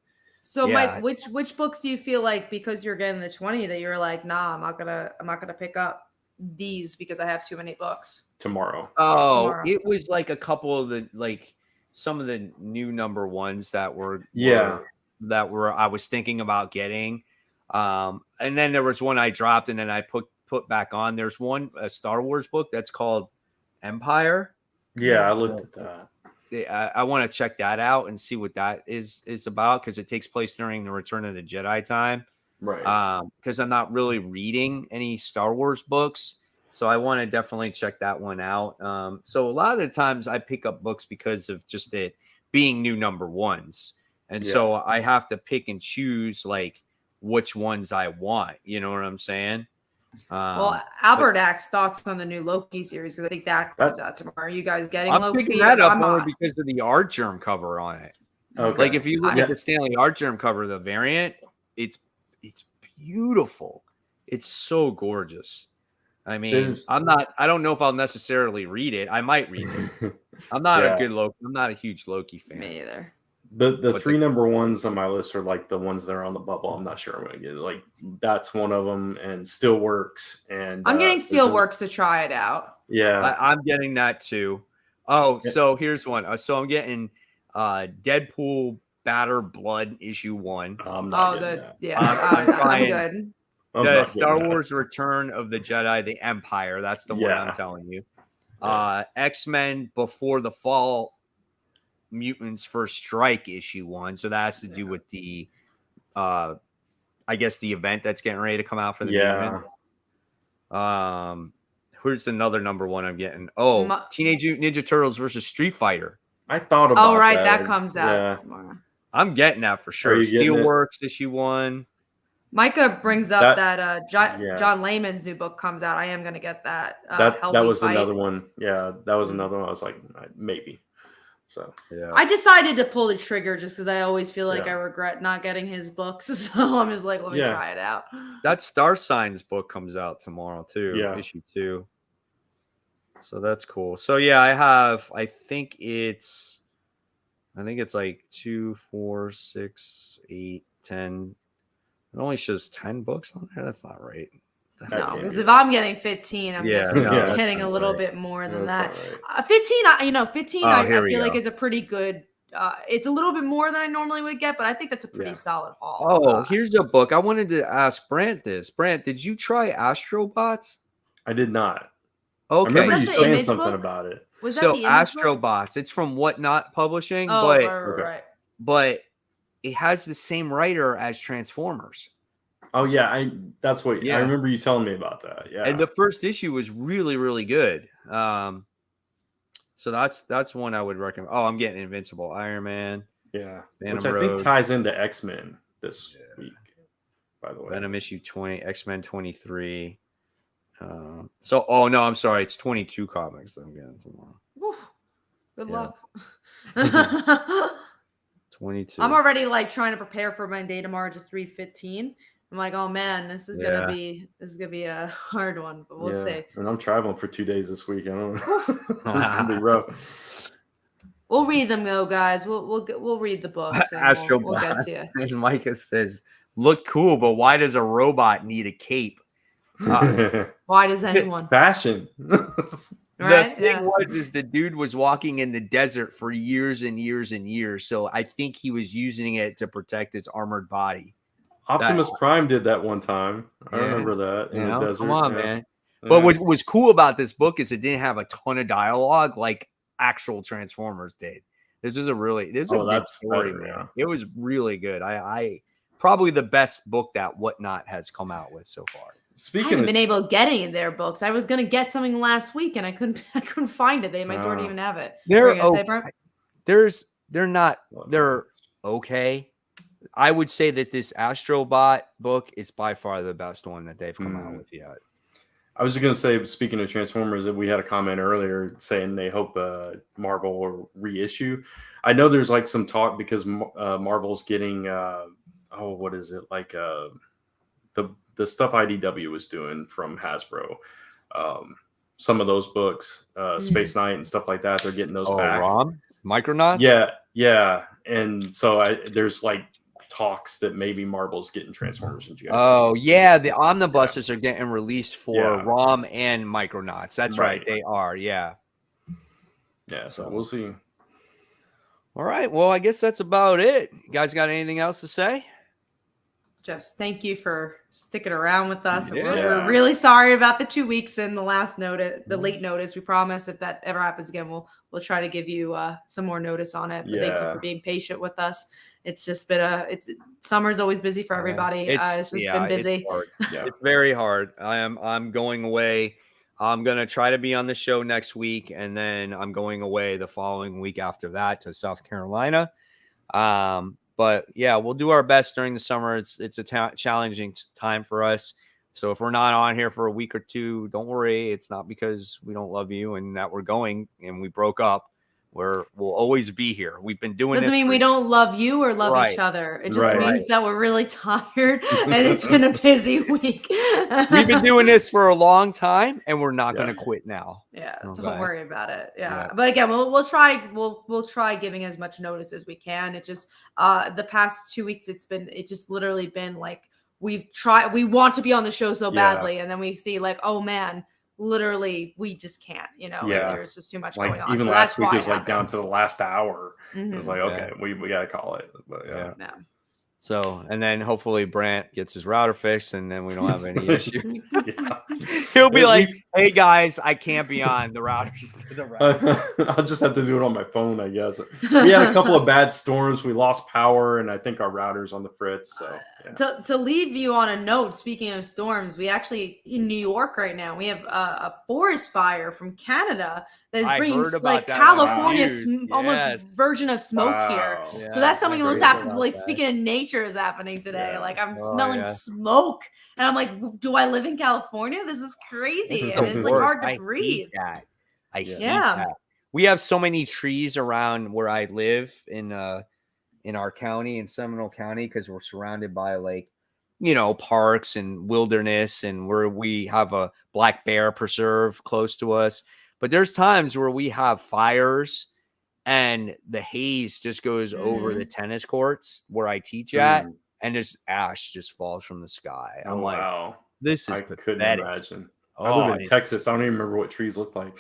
Mike, which books do you feel like, because you're getting the 20, that you're like, nah, I'm not gonna pick up these because I have too many books tomorrow? It was like a couple of some of the new number ones that were I was thinking about getting. And then there was one I dropped and then I put back on. There's a Star Wars book that's called Empire. Yeah, I looked at that. I want to check that out and see what that is about, because it takes place during the Return of the Jedi time. Right. Because I'm not really reading any Star Wars books, so I want to definitely check that one out. So a lot of the times I pick up books because of just it being new number ones, and so I have to pick and choose like which ones I want. You know what I'm saying? Well, Albert asks thoughts on the new Loki series, because I think that comes out tomorrow. Are you guys getting I'm Loki? picking that up I'm only not. because of the art germ cover on it. Okay. Like if you look at the Stanley art germ cover, the variant, it's beautiful. It's so gorgeous. I mean, I don't know if I'll necessarily read it. I might read it. I'm not I'm not a huge Loki fan. Me either. The three number ones on my list are like the ones that are on the bubble. I'm not sure I'm going to get it. Like that's one of them, and Steelworks. And I'm getting Steelworks to try it out. Yeah, I'm getting that too. Oh, so here's one. So I'm getting Deadpool Batter Blood issue 1. I'm not getting that. Yeah, I'm good. The Star Wars Return of the Jedi, the Empire. That's the one I'm telling you. X-Men Before the Fall, Mutants First Strike issue 1. So that has to do with the I guess the event that's getting ready to come out for the mutant. Where's another number one I'm getting? Oh, Teenage Mutant Ninja Turtles versus Street Fighter. I thought about that comes out tomorrow. I'm getting that for sure. Steelworks issue 1. Micah brings up that John Layman's new book comes out. I am going to get that. That was another one. Yeah, that was another one. I was like, maybe. So I decided to pull the trigger just because I always feel like I regret not getting his books. So I'm just like, let me try it out. That Star Signs book comes out tomorrow too. Yeah. Issue 2. So that's cool. So I think it's like 2, 4, 6, 8, 10. It only shows 10 books on there. That's not right. No, because if I'm getting 15, I'm getting a little bit more than that. Right. 15, I feel like is a pretty good. It's a little bit more than I normally would get, but I think that's a pretty solid haul. Oh, here's a book. I wanted to ask Brant this. Brant, did you try Astrobots? I did not. Okay. I remember you saying something about it. Was that the Astrobots? It's from Whatnot Publishing, but it has the same writer as Transformers. Oh yeah, that's what I remember you telling me about that. Yeah, and the first issue was really, really good. So that's one I would recommend. Oh, I'm getting Invincible Iron Man. Yeah, which I think ties into X-Men this week. By the way, Venom issue 20, X-Men 23. I'm sorry, it's 22 comics that I'm getting tomorrow. Oof, good luck. 22. I'm already like trying to prepare for my day tomorrow. Just read 15. I'm like, oh man, this is gonna be a hard one, but we'll see. And I'm traveling for 2 days this week. I don't know. This is gonna be rough. We'll read them though, guys. We'll read the books. And we'll get to you. And Micah says, "Look cool, but why does a robot need a cape?" Why does anyone? Fashion. Right? The thing was the dude was walking in the desert for years and years and years, so I think he was using it to protect his armored body. Optimus Prime did that one time. I remember that in the desert. Come on, man. But what was cool about this book is it didn't have a ton of dialogue like actual Transformers did. This is a good story, man. Yeah. It was really good. I probably the best book that Whatnot has come out with so far. I haven't been able to get any of their books. I was gonna get something last week and I couldn't find it. They might sort of even have it. They're okay. I would say that this Astrobot book is by far the best one that they've come out with yet. I was just going to say, speaking of Transformers, that we had a comment earlier saying they hope Marvel will reissue. I know there's like some talk because Marvel's getting, what is it? Like the stuff IDW was doing from Hasbro. Some of those books, Space Knight and stuff like that, they're getting those back. ROM? Micronauts? Yeah. And so there's like talks that maybe Marvel's getting Transformers and GI. Oh yeah, the omnibuses are getting released for ROM and Micronauts. That's right. They are. Yeah. So we'll see. All right. Well, I guess that's about it. You guys got anything else to say? just thank you for sticking around with us. Yeah. We're really sorry about the 2 weeks and the last notice, the late notice. We promise if that ever happens again, we'll try to give you some more notice on it. But thank you for being patient with us. It's just been summer's always busy for everybody. It's just been busy. It's very hard. I'm going away. I'm gonna try to be on the show next week, and then I'm going away the following week after that to South Carolina. But yeah, we'll do our best during the summer. It's a challenging time for us. So if we're not on here for a week or two, don't worry. It's not because we don't love you and that we're going and we broke up. We'll always be here. We've been doing doesn't mean we don't love you or love each other. It just means that we're really tired and it's been a busy week. We've been doing this for a long time and we're not going to quit now. Yeah, okay. Don't worry about it. Yeah. But again, we'll try giving as much notice as we can. It just the past 2 weeks it's just literally been like we want to be on the show so badly and then we see like, oh man, literally we just can't, there's just too much going on. Even last week is like down to the last hour. It was like, okay, we got to call it. But So, and then hopefully Brant gets his router fixed and then we don't have any issues. He'll be like, hey guys, I can't be on the routers. I'll just have to do it on my phone, I guess. We had a couple of bad storms. We lost power and I think our router's on the fritz. So to leave you on a note, speaking of storms, we actually in New York right now, we have a forest fire from Canada that is bringing like California's almost version of smoke here. Yeah, so that's something that's happened. Like speaking of nature is happening today. Like I'm smelling smoke and I'm like, do I live in California? This is crazy. And it's like hard to breathe. I hate that. We have so many trees around where I live in our county, in Seminole County, because we're surrounded by parks and wilderness, and where we have a black bear preserve close to us. But there's times where we have fires and the haze just goes over the tennis courts where I teach at, and just ash just falls from the sky. I'm like, wow, this is pathetic. Couldn't imagine. I live in Texas. I don't even remember what trees look like.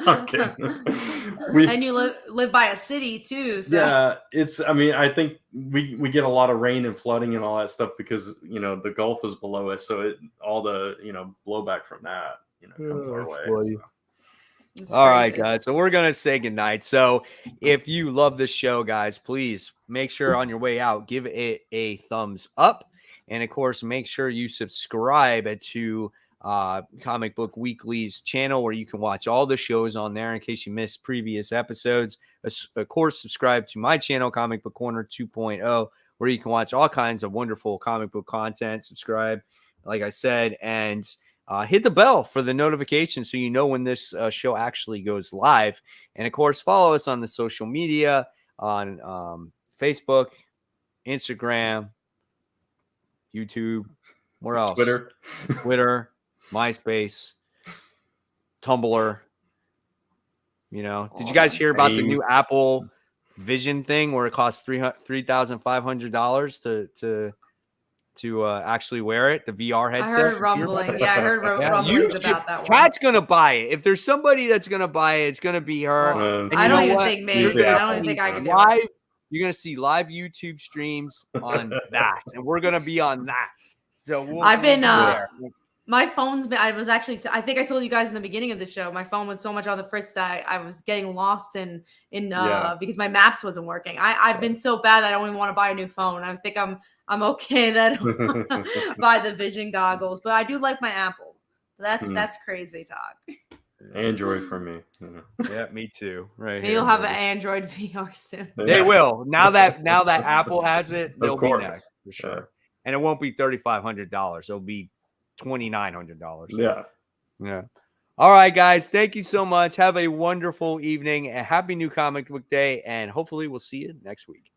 Okay. And you live by a city too. So. Yeah, I think we get a lot of rain and flooding and all that stuff because the Gulf is below us, so all the blowback from that comes our way. So. All right, guys. So we're gonna say goodnight. So if you love this show, guys, please make sure on your way out, give it a thumbs up, and of course, make sure you subscribe to Comic Book Weekly's channel, where you can watch all the shows on there in case you missed previous episodes. Of course, subscribe to my channel, Comic Book Corner 2.0, where you can watch all kinds of wonderful comic book content. Subscribe, like I said, and hit the bell for the notification so you know when this show actually goes live. And of course, follow us on the social media on Facebook, Instagram, YouTube, where else? Twitter, MySpace, Tumblr. Did you guys hear about the new Apple Vision thing where it costs $3,500 to actually wear it, the VR headset? I heard rumbling. Yeah, I heard rumblings about that one. Kat's gonna buy it. If there's somebody that's gonna buy it, it's gonna be her. I don't even think maybe. I don't even think I can do it. You're gonna see live YouTube streams on that, and we're gonna be on that. So I've been my phone's been. I was actually. I think I told you guys in the beginning of the show. My phone was so much on the fritz that I was getting lost in because my maps wasn't working. I've been so bad that I don't even want to buy a new phone. I think I'm okay that I don't buy the Vision goggles, but I do like my Apple. That's crazy talk. Android for me. Yeah, me too. Right. Maybe you'll have an Android VR soon. They will. Now that Apple has it, they'll be next for sure. Yeah. And it won't be $3,500. It'll be $2,900. Yeah. All right, guys. Thank you so much. Have a wonderful evening and happy new comic book day. And hopefully we'll see you next week.